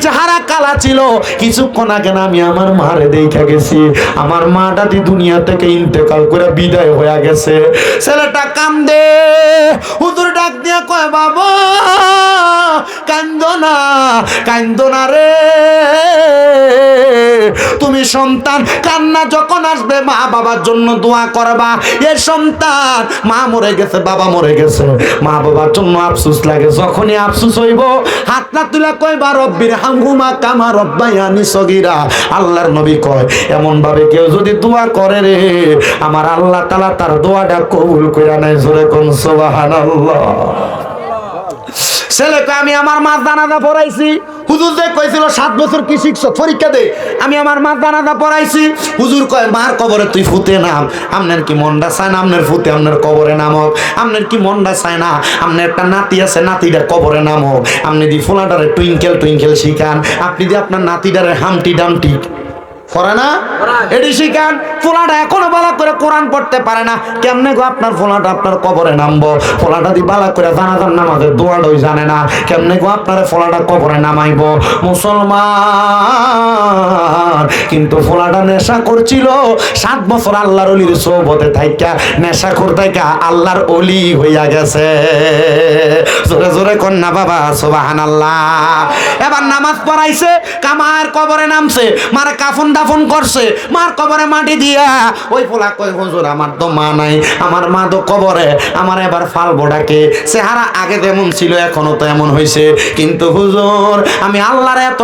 চেহারা কালা ছিল। কিছুক্ষণ আগে আমি আমার মারে দেখা গেছি, আমার মাটা দি দুনিয়া থেকে ইন্তেকাল করে বিদায় হয়ে গেছে। ছেলেটা কান্দে। হুজুর ডাক দিয়া কয়, বাবা কান্দো না, কান্দো না রে। তুমি সন্তান, কান্না যখন আসবে মা বাবার জন্য দোয়া করবা। এ সন্তান, মা মরে গেছে, বাবা মরে গেছে, মা বাবার জন্য আফসোস লাগে। যখনই আফসোস হইব, হাত না তুলা কইবা রব্বির হামহুমা কামা রব্বায়ানি সগীরা। আল্লাহর নবী কয়, এমন ভাবে কেউ যদি দোয়া করে রে, আমার আল্লাহ তাআলা তার দোয়াটা কবুল কইরা নেয়। জোরে কোন সুবহানাল্লাহ। ছেলেকে আমি আমার মা জানাজা পড়াইছি। হুজুর যে কইছিল 7 বছর কি শিখছো, পরীক্ষা দে। আমি আমার মা জানাজা পড়াইছি। হুজুর কয়, মার কবরে তুই ফুতে নাম। আপনার কি মনটা চায় না আপনার ফুতে আপনার কবরে নামক? আপনার কি মনটা চায় না আপনার একটা নাতি আছে, নাতিটার কবরে নামক? আপনি দি ফুলাটারে টুইঙ্কেল টুইঙ্কেল শিখান, আপনি দি আপনার নাতিটারে হামটি ডামটি করে না? এটি শিখান। ফোলাটা এখনো বালা করে কোরআন পড়তে পারে না, কেমনে গো আপনার ফোলাটা আপনার কবরে নামবো? ফোলাটা দি বালা করে জানাজার নামাজের দোয়াটাই জানে না, কেমনে গো আপনার ফোলাটা কবরে নামাইব? মুসলমান কিন্তু ফোলাটা নেশা করছিল 7 বছর আল্লাহর অলির সোহবতে থাইকা, নেশা করতাইকা আল্লাহর অলি হইয়া গেছে। জোরে জোরে কন্যা বাবা সুবহানাল্লাহ। এবার নামাজ পড়াইছে, কামার কবরে নামছে, মার কাফন দাফন করছে, মার কবরে মাটি দিয়া। ওই ফোলা কই হুজুর আমার তো মা নাই, আমার মা তো কবরে, আমার এবার ফালবো ডাকে। চেহারা আগে যেমন ছিল এখনো তো এমন হইছে, কিন্তু হুজুর আমি আল্লাহর এত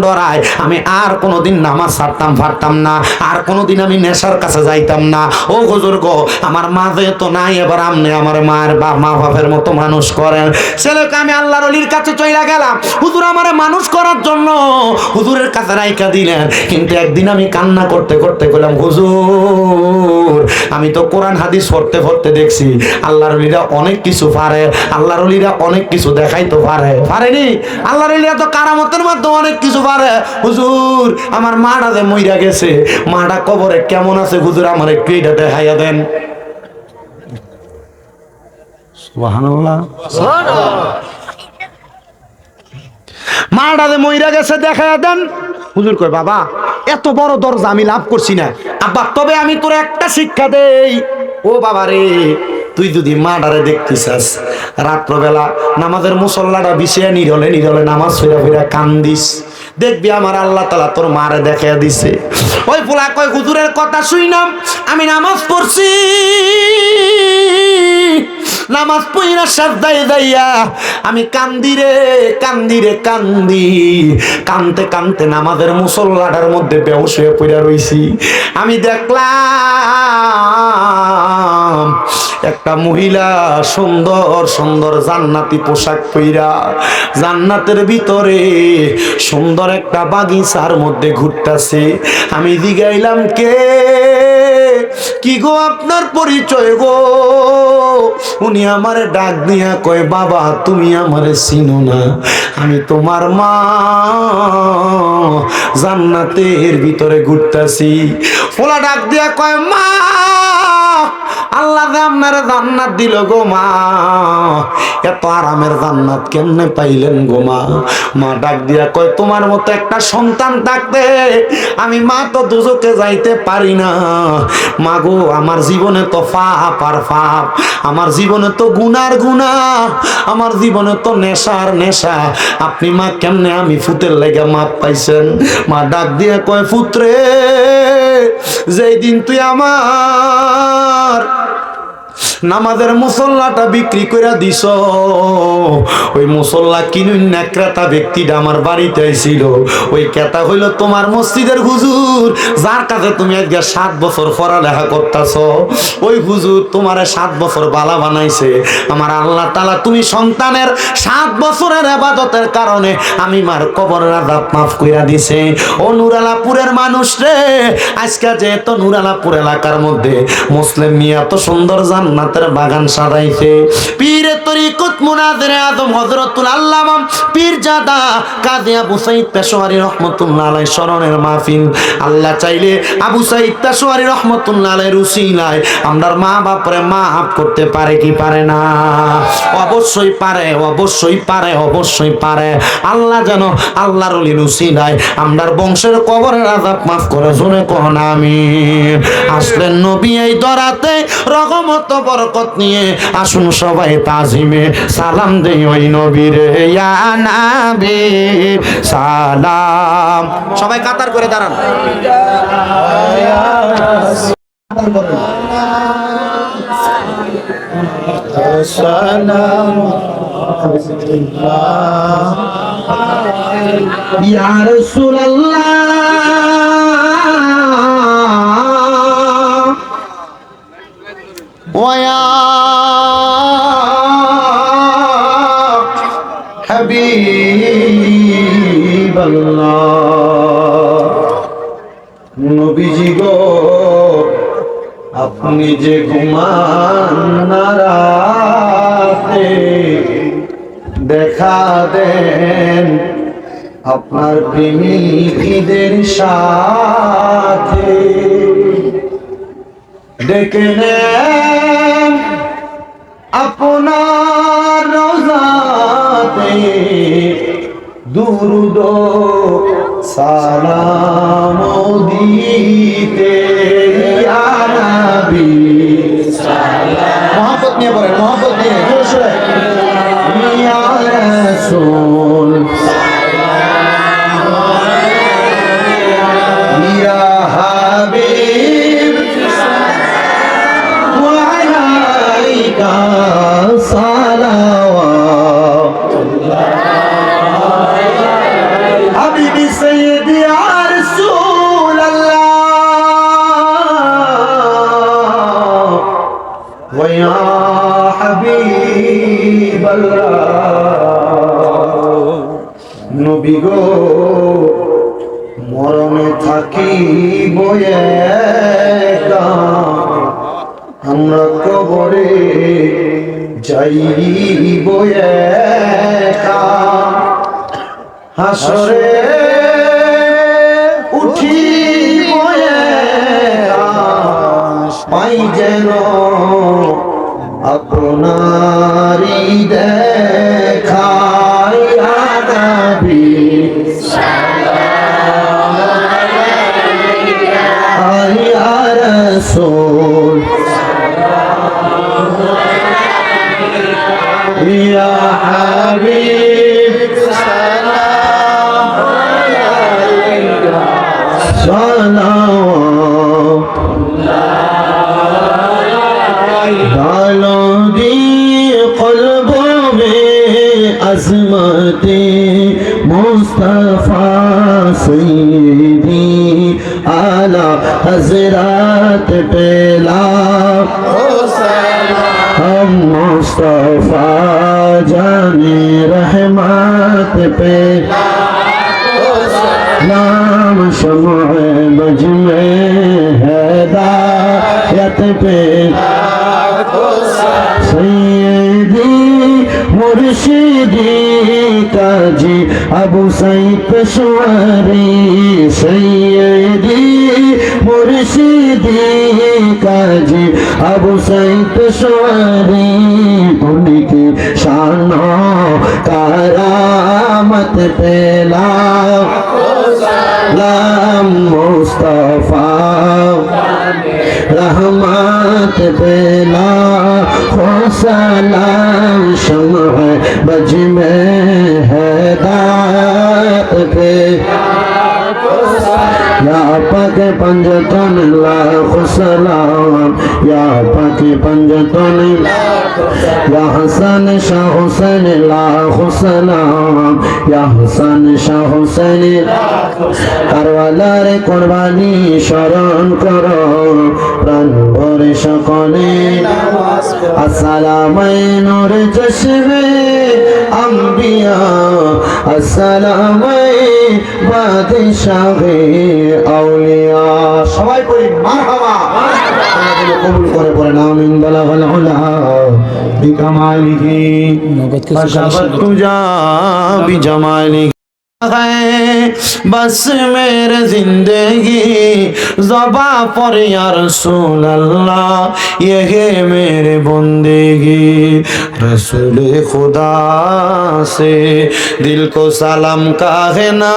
ডরাই, আমি আর কোনোদিন নামাজ ছাড়তাম পারতাম না, আর কোনোদিন আমি নেশার কাছে যাইতাম না। ও হুজুর গো, আমার মা যেহেতু নাই, এবার আপনি আমার মায়ের মা বাপের মতো মানুষ করেন। ছেলেকে আমি আল্লাহর অলির কাছে চইলা গেলাম, হুজুর আমারে মানুষ করার জন্য হুজুরের কাছে রাইখা দিলেন। কিন্তু একদিন আমি কান্না করতে করতে বললাম, হুজুর আমি তো কোরআন হাদিস পড়তে পড়তে দেখছি আল্লাহর অলিরা অনেক কিছু পারে, আল্লাহর অলিরা অনেক কিছু দেখাইতে পারেনি? আল্লাহর অলিরা তো কারামতের মাধ্যমে অনেক কিছু পারে। হুজুর আমার মাটা যে মইরা গেছে, মাটা কবরে কেমন আছে হুজুর আমার একটু এটা দেখাইয়া দেন। সুবহানাল্লাহ। মাটা যে মইরা গেছে দেখাইয়া দেন। হুজুর কয় বাবা এত বড় দরজা আমি লাভ করছি না আব্বা, তবে আমি তোর একটা শিক্ষা দেই। ও বাবা রে, তুই যদি মাডারে দেখতেছিস রাত্রবেলা নামাজের মুসল্লাটা বিছিয়ে নিরলে নিরলে নামাজ ফিরা ফিরা কান্দিস, দেখবি আমার আল্লাহ তাআলা তোর মারে দেখাইয়া দিছে। ওই পোলা কয় হুজুরের কথা শুইনাম, আমি নামাজ পড়ছি, নামাজ পড়িনা সাজদায় যাইয়া আমি কান্দি রে কান্দি রে কান্দি, কানতে কানতে নামাজের মুসল্লাটার মধ্যে বেহুশ হয়ে পড়ে রইছি। আমি দেখলাম একটা মহিলা সুন্দর সুন্দর জান্নাতি পোশাক পইরা জান্নাতের ভিতরে সুন্দর একটা বাগিচার মধ্যে ঘুরতাছে। আমি জিগাইলাম কে, কি গো আপনার পরিচয় গো? উনি আমারে ডাক দিয়া কয় বাবা তুমি আমারে চিনো না, আমি তোমার মা, জান্নাতের ভিতরে ঘুরতাছি। ফোলা ডাক দিয়া কয় মা, আল্লাহ আপনারে জান্নাত দিল গো মা, এত আরামের জান্নাত কেমনে পাইলেন গো মা? মা ডাক দিয়া কয় তোমার মতো একটা সন্তান থাকতে আমি মা তো দুজকে যাইতে পারি না। মা গো আমার জীবনে তো পাপ আর পাপ, আমার জীবনে তো গুনার গুনাহ, আমার জীবনে তো নেশার নেশা, আপনি মা কেমনে আমি ফুতের লেগে মাপ পাইছেন? মা ডাক দিয়া কয় পুত্রে, যেই দিন তুই আমার নামাজের মুসল্লাটা বিক্রি করে দিছ, ওই মুসল্লা কিনুন না ক্রেতা ব্যক্তিটা আমার বাড়িতে আইছিল, ওই ক্রেতা হইল তোমার মসজিদের হুজুর, যার কাছে তুমি আজকে 7 বছর পড়ালেখা করতেছ। ওই হুজুর তোমারে 7 বছর বালা বানাইছে। আমার আল্লাহ তাআলা তুমি সন্তানের 7 বছরের ইবাদতের কারণে আমি মার কবরের আযাব মাফ কইরা দিছে। ও নুরালাপুরের মানুষ রে, আজকে যেহেতু নুরালাপুর এলাকার মধ্যে মুসলিম মিয়া তো সুন্দর জান্নাতের বাগান সাজাইছে, পীরে তরিকত মুনাজিরে আজম হযরতুল আল্লামা পীরজাদা কাজী আবু সাঈদ পেশোয়ারী রাহমাতুল্লাহ আলাইহি স্মরণের মাহফিল। আল্লাহ চাইলে আবু সাঈদ পেশোয়ারী রাহমাতুল্লাহ আলাইহির উসিলায় আমরার মা বাপরে মাফ করতে পারে কি পারে না? অবশ্যই পারে, অবশ্যই পারে, অবশ্যই পারে। আল্লাহ যেন আল্লাহর ওলির উসিলায় আমরার বংশের কবরের আযাব মাফ করে, শুনে কোন আমিন। আসলেন নবী এই দরাতে রহমত বরকত নিয়ে, আসুন সবাই তাজিমে সালাম দেই ওই নবীরে, ইয়া নবী সালাম। সবাই কাতার করে দাঁড়ান। ইয়া রাসূলুল্লাহ ওয়া হাবিবাল্লাহ, নবীজি গো আপনি যে ঘুমান না রাতে দেখা দেন, আপনার প্রেমিকদের সাথে ডেকে নেন আপনার রোজাতে, দুরুদ সালাম দিতে ইয়া নবী সালাম। মহব্বত নিয়ে বলেন, মহব্বত নিয়ে ইয়া রাসূল ইয়া হাবিব ওয়া আলাইকা সালাওয়াতুল্লাহ হাবিবি সাইয়্যিদি ইয়া রাসূলাল্লাহ ওয়া ইয়া হাবিবাল্লাহ। নবী গো মরণে থাকি বয়ে, আমরা কবরে যাই বয়ে, হাসরে উঠি বয়ে, পাই যেন আপনারি দেখা ইয়া নবী ইয়া রাসূল ইয়া হাবিব সালাম আলাইকা সালাওয়াতুল্লাহ ডালো দি কলবো মে আজমতে মুস্তাফা সৈয়দি आला हजरत पेला हम मुस्तफा जाने रहमत पे नाम शम्अ बज में हिदायत पे सैयदी मुर्शिदी काजी अबू सईद पेशवारी सैयदी मुर्शिदी काजी अबू सईद पेशवारी उनकी शानो करामत पेला लाम मुस्तफा रहमत पेला खो सलाम शम्अ बज में हिदायत पे या पाक पंजतन लाख सलाम या पाक पंजतन या हसन शाह हुसैन लाख सलाम या हसन शाह हुसैन करवालार कुर्बानी शरण करो प्राण भरे सकले अस्सलाम नूर चश्मे अंबिया अस्सलाम बादशाहे আউলিয়া সবাই পড়ি মারহাবা আল্লাহ কবুল করে পড়েন আমিন বালাগাল উলা বিকামালিহি ফাশাবাতু যা বিজামালিহি बस मेरे जिंदगी ज़बा पर या रसूल अल्लाह ये है मेरे बंदेगी रसूल खुदा से दिल को सलाम कहना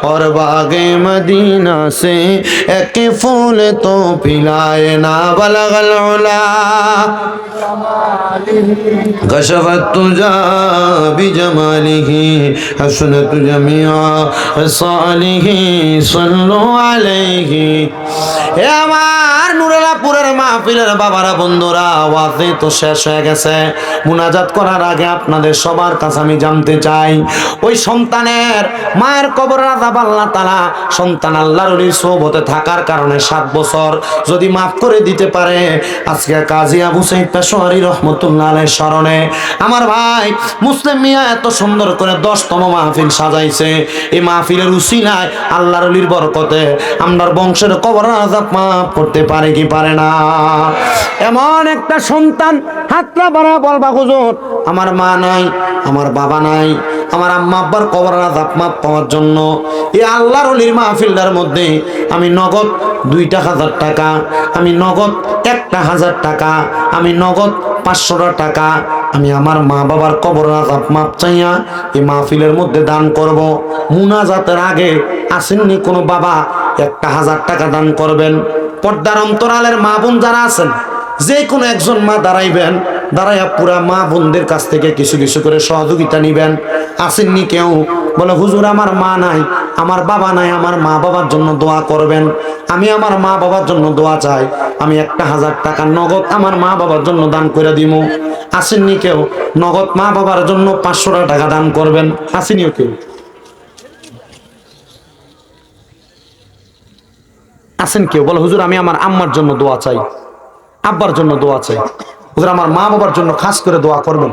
और बागे मदीना से एक फूल तो पिलाए ना बलगल उला कशफत तुजा बिजमालिही हसनत जमिया सालिही सल्लु अलैहि। হে আমার নুরালাপুরের মাহফিলের বাবারা বন্ধুরা, ওয়াজে তো শেষ হয়ে গেছে। মুনাজাত করার আগে আপনাদের সবার কাছে আমি জানতে চাই, ওই সন্তানের মায়ের কবরের আযাব আল্লাহ তাআলা সন্তান আল্লাহর ওলির সোহবতে থাকার কারণে 7 বছর যদি মাফ করে দিতে পারে, আজকে কাজী আবু সাঈদ পেশোয়ারী রহমাতুল্লাহ আলাইহির স্মরণে আমার ভাই মুসলিম মিয়া এত সুন্দর করে 10তম মাহফিল সাজাইছে। এই মাহফিলের উসিলায় আল্লাহর ওলির বরকতে আমরার বংশের কবরের আযাব মাফ করতে পারি। পারে কি পারে না? এমন একটা সন্তান হাতটা বাড়া বলবা হুজুর আমার মা নাই, আমার বাবা নাই, আমার আম্মা আব্বার কবরের আযাব মাপ পাওয়ার জন্য এই আল্লাহর ওলির মাহফিলটার মধ্যে আমি নগদ 2,000 টাকা, আমি নগদ 1,000 টাকা, আমি নগদ 500 টাকা আমি আমার মা বাবার কবরের আযাব মাপ চাইয়া এই মাহফিলের মধ্যে দান করব। মুনাজাতের আগে আসেননি কোনো বাবা 1,000 টাকা দান করবেন? পর্দার অন্তরালের মা বোন যারা আছেন যে কোনো একজন মা দাঁড়াইবেন, দাঁড়াইয়া পুরা মা বোনদের কাছ থেকে কিছু কিছু করে সহযোগিতা নিবেন। আসেননি কেউ? বলে হুজুর আমার মা নাই, আমার বাবা নাই, আমার মা বাবার জন্য দোয়া করবেন। আমি আমার মা বাবার জন্য দোয়া চাই, আমি 1,000 টাকা নগদ আমার মা বাবার জন্য দান করে দিব। আসেননি কেউ? নগদ মা বাবার জন্য 500 টাকা দান করবেন। আসেনিও কেউ? আসেন কেউ? বলে হুজুর আমি আমার আম্মার জন্য দোয়া চাই, আব্বার জন্য দোয়া চাই। হুজুর আমার মা বাবার জন্য খাস করে দোয়া করবেন।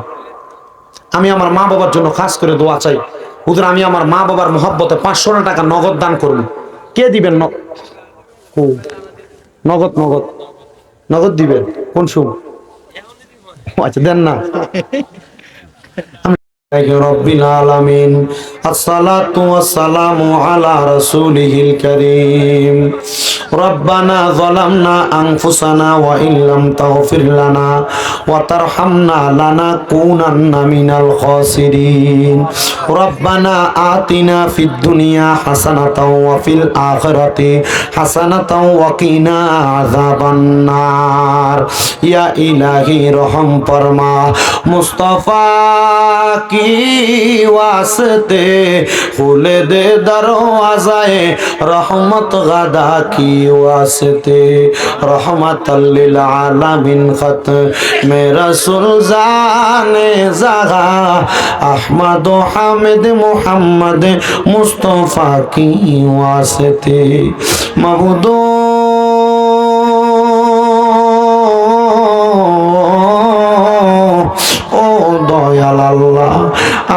আমি আমার মা বাবার জন্য খাস করে দোয়া চাই। হুজুর আমি আমার মা বাবার মহব্বতে 500 টাকা নগদ দান করব। কে দিবেন? নগদ নগদ নগদ দিবেন? কোন সময়? আচ্ছা দেন না। রব্বিল আলামিন, আসসালাতু ওয়াসসালামু আলা রাসূলিহিল কারীম। রব্বানা যালামনা আনফুসানা ওয়া ইল্লাম তাগফির লানা ওয়া তারহামনা লানাকুনান্না মিনাল খাসিরিন। রব্বানা আতিনা ফিদ দুনিয়া হাসানাতাও ওয়া ফিল আখিরাতি হাসানাতাও ওয়া কিনা আযাবান নার। ইয়া ইলাহি রহম ফরমা, মুস্তাফা কি ওয়াস্তে খুলে দে দরওয়াজায়ে রহমত গাদা কি ওয়াস্তে রহমাতাল লিল আলামিন খত মে রাসূল জানে জাগা আহমদ হামিদ মুহাম্মদ মুস্তাফা কি ওয়াস্তে মাবুদ দয়াল আল্লাহ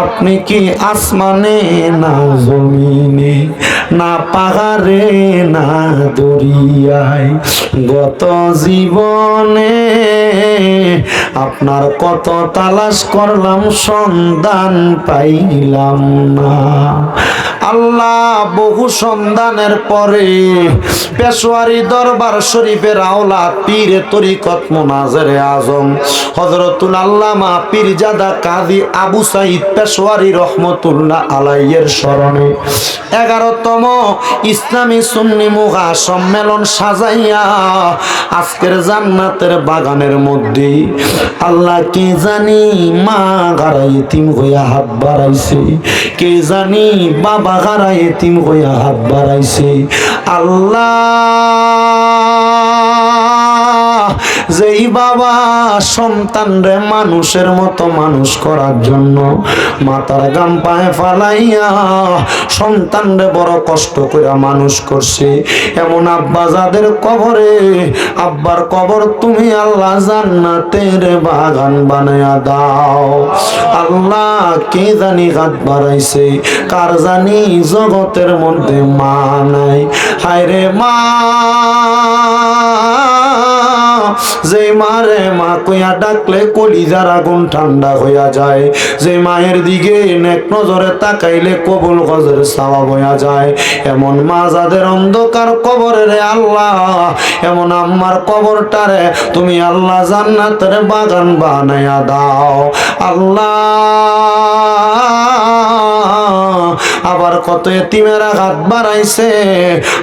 আপনি কি আসমানে না জমিনে না পাহাড়ে না দরিয়ায় গত জীবনে আপনার কত তালাশ করলাম সন্ধান পাইলাম না। আল্লাহ বহু সন্ধানের পরে পেশোয়ারি দরবার শরীফের আওলাদ পীরে তরিকত মুনাজিরে আজম হযরতুল আল্লামা পীরজাদা কাজী আবু সাঈদ পেশোয়ারি রহমতুল্লাহ আলাইহির স্মরণে 11তম ইসলামী সুন্নি মুগা সম্মেলন সাজাইয়া আজকের জান্নাতের বাগানের মধ্যে আল্লাহ কে জানি মা গারা ইতিম হইয়া হাত বাড়াইছে, কে জানি বাবা গারা ইতিম হইয়া হাত বাড়াইছে। আল্লাহ যেই বাবা সন্তান রে মানুষের মতো মানুষ করার জন্য মাথার গাম পায়ে ফালাইয়া সন্তান রে বড় কষ্ট করে মানুষ করছে, এমন আব্বা যাদের কবরে আব্বার কবর তুমি আল্লাহ জান্নাতের বাগান বানায়া দাও। আল্লাহ কে জানি হাত বাড়াইছে, কার জানি জগতের মধ্যে মা নাই। হায় রে মা, যে মারে মা কইয়া ডাকলে কলিজার আগুন ঠান্ডা হইয়া যায়, যে মায়ের দিকে নেক নজরে তাকাইলে কবুল গজের সওয়াব হইয়া যায়, এমন মা যাদের অন্ধকার কবরে রে আল্লাহ এমন আম্মার কবরটারে তুমি আল্লাহ জান্নাতের বাগান বানায়া দাও। আল্লাহ আবার কত এতিমেরা হাত বাড়াইছে,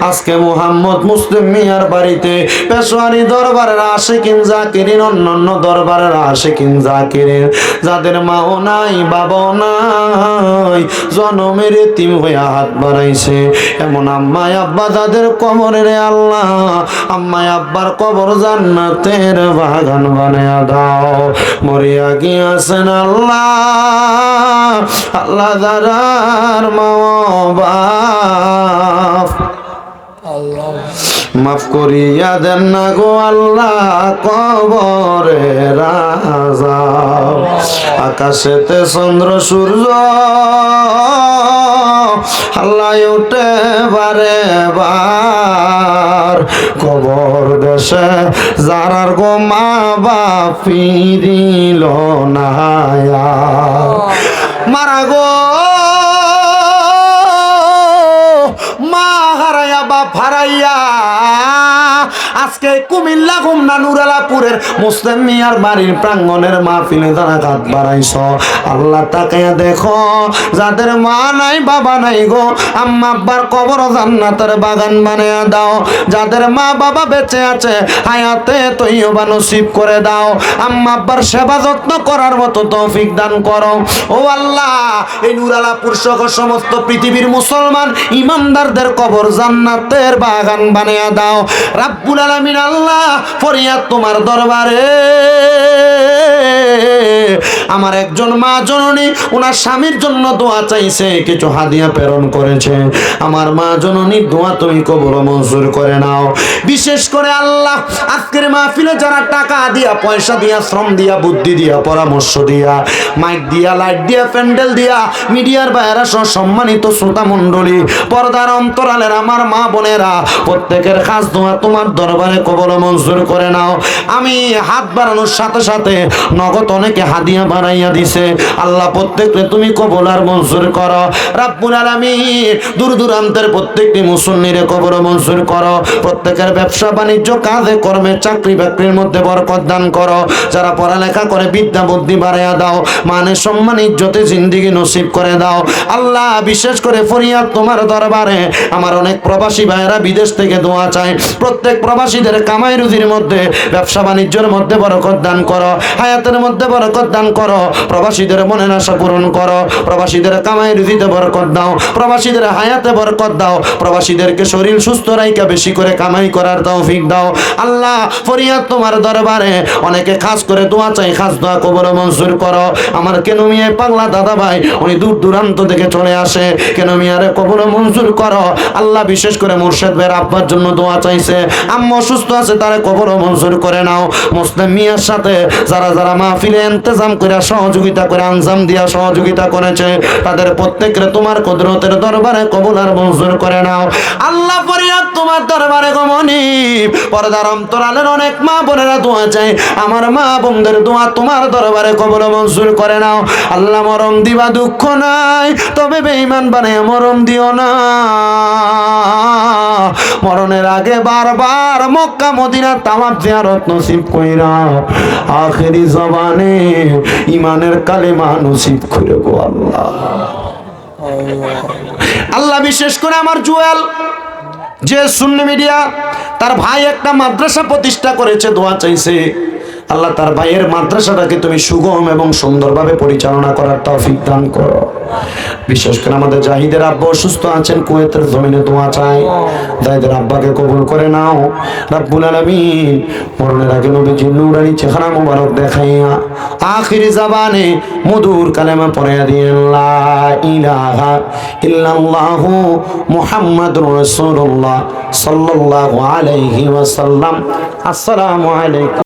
আজকে মুহাম্মদ মুসলিম মিয়ার বাড়িতে পেশোয়ারি দরবারের আশিকিন জাকিরিন অন্যান্য দরবারের আশিকিন জাকিরিন যাদের মাও নাই বাবাও নাই জনমের এতিম হইয়া হাত বাড়াইছে, এমন আম্মাই আব্বা যাদের কবরে রে আল্লাহ আম্মাই আব্বার কবর জান্নাতের বাগান বানায়া দাও। মরিয়া গিয়াছেন আল্লাহ আল্লাহ দারার মা বাপ মাফ করিয়া দেন না গো আল্লাহ কবরে রাজা। আকাশেতে চন্দ্র সূর্য আল্লাহ উঠে বারে বার কবর দেশে যারার গো মা বাপ ফিরিল না মারা গো মা হারাইয়া বাপ হারাইয়া আজকে কুমিল্লা ঘুমনা নুরালাপুরের মুসলিম মিয়ার বাড়ির প্রাঙ্গণের মাহফিলে তারা হাত বাড়াইছ আল্লাহ তাকায়া দেখো যাদের মা নাই বাবা নাই গো আম্মা আব্বার কবর জান্নাতের বাগান বানিয়ে দাও যাদের মা বাবা বেঁচে আছে হায়াতে তৈয়বা নসিব করে দাও আম্মা আব্বার সেবা যত্ন করার মতো তৌফিক দান করো ও আল্লাহ এই নুরালাপুর সহ সমস্ত পৃথিবীর মুসলমান ইমানদারদের কবর জান্নাতের বাগান বানিয়ে দাও রাব্বুল আলামিন আল্লাহ ফরিয়াদ তোমার দরবারে আমার একজন মা জননী ওনার স্বামীর জন্য দোয়া চাইছে কিছু হাদিয়া প্রেরণ করেছে আমার মা জননীর দোয়া তুমি কবুল ও মঞ্জুর করে নাও বিশেষ করে আল্লাহ আজকের মাহফিলে যারা টাকা দিয়া পয়সা দিয়া শ্রম দিয়া বুদ্ধি দিয়া পরামর্শ দিয়া মাইক দিয়া লাইট দিয়া প্যান্ডেল দিয়া মিডিয়ার বাইরা সহ সম্মানিত শ্রোতা মণ্ডলী পর্দার অন্তরালের আমার মা বোনেরা প্রত্যেকের খাস দোয়া তোমার দরবারে কবুল ও মঞ্জুর করে নাও আমি হাত বাড়ানোর সাথে সাথে নগদ অনেকে হাদিয়া বাড়াইয়া দিছে আল্লাহ প্রত্যেককে তুমি কবুল আর মঞ্জুর করো রাব্বুল আলামিন দূর দূরান্তের প্রত্যেকটি মুসল্লিরে কবুল ও মঞ্জুর করো প্রত্যেকের ব্যবসা বাণিজ্য কাজে কর্মে চাকরি বাকরির মধ্যে বরকত দান করো যারা পড়ালেখা করে বিদ্যা বুদ্ধি বাড়াইয়া দাও মানে সম্মান ইজ্জতে জিন্দেগি নসিব করে দাও আল্লাহ বিশেষ করে ফরিয়াদ তোমার দরবারে আমার অনেক প্রবাসী ভাইয়েরা বিদেশ থেকে দোয়া চায় প্রত্যেক প্রবাসীদের কামাই রুজির মধ্যে ব্যবসা বাণিজ্যের মধ্যে বরকত দান করো হায়াতের মধ্যে বরকত দান করো প্রবাসীদের মনের আশা পূরণ করো প্রবাসীদের কামাই রুজিতে বরকত দাও প্রবাসীদের হায়াতে বরকত দাও প্রবাসীদেরকে শরীর সুস্থ রাইকা বেশি করে কামাই করার তৌফিক দাও আল্লাহ ফরিয়াদ তোমার দরবারে অনেকে খাস করে দোয়া চাই খাস দোয়া কবুল ও মঞ্জুর করো আমার কেন মিয়া পাগলা দাদা ভাই উনি দূর দূরান্ত থেকে চলে আসে কেন মিয়ারে কবুল ও মঞ্জুর করো আল্লাহ বিশেষ করে মুর্শেদ ভাইয়ের আব্বার জন্য দোয়া চাইছে আম্মা অসুস্থ আছে তারে কবুল ও মঞ্জুর করে নাও মুসলিম মিয়ার সাথে যারা যারা মাহফিলে ইন্তজাম করে সহযোগিতা করে আঞ্জাম দিয়া সহযোগিতা করেছে তাদের প্রত্যেকের তোমার কুদরতের দরবারে কবুল আর মঞ্জুর করে নাও আল্লাহ ফরিয়াদ তোমার দরবারে গমনি পর্দার অন্তরালের অনেক মা বোনেরা দোয়া চাই আমার মা বোনদের দোয়া তোমার দরবারে কবুল ও মঞ্জুর করে নাও আল্লাহ মরম দিবা দুঃখ নাই তবে বেঈমান বানায় মরম দিও না মরণের আগে বারবার মক্কা মদিনা তাওয়াফ জিয়ারত নসিব কইরা আখেরি জবানে ইমানের কালেমা নসিব করে গো আল্লাহ আল্লাহ বিশেষ করে আমার জুয়েল যে সুন্নি মিডিয়া তার ভাই একটা মাদ্রাসা প্রতিষ্ঠা করেছে দোয়া চাইছে আল্লাহ তার ভাইয়ের মাদ্রাসাটাকে তুমি সুগম এবং সুন্দরভাবে পরিচালনা করার তৌফিক দান করো বিশেষ করে আমাদের জাহিদের আব্বা অসুস্থ আছেন কুয়েতের জমিনে দোয়া চাই জাহিদের আব্বাকে কবুল করে নাও রাব্বুল আলামিন মরণের আগে নবীজির নূরানি চেহারা মোবারক দেখাইয়া আখিরি জবানে মধুর কালেমা পড়াইয়া দিয়েন লা ইলাহা ইল্লাল্লাহু মুহাম্মাদুর রাসূলুল্লাহ সাল্লাল্লাহু আলাইহি ওয়াসাল্লাম আসসালামু আলাইকুম।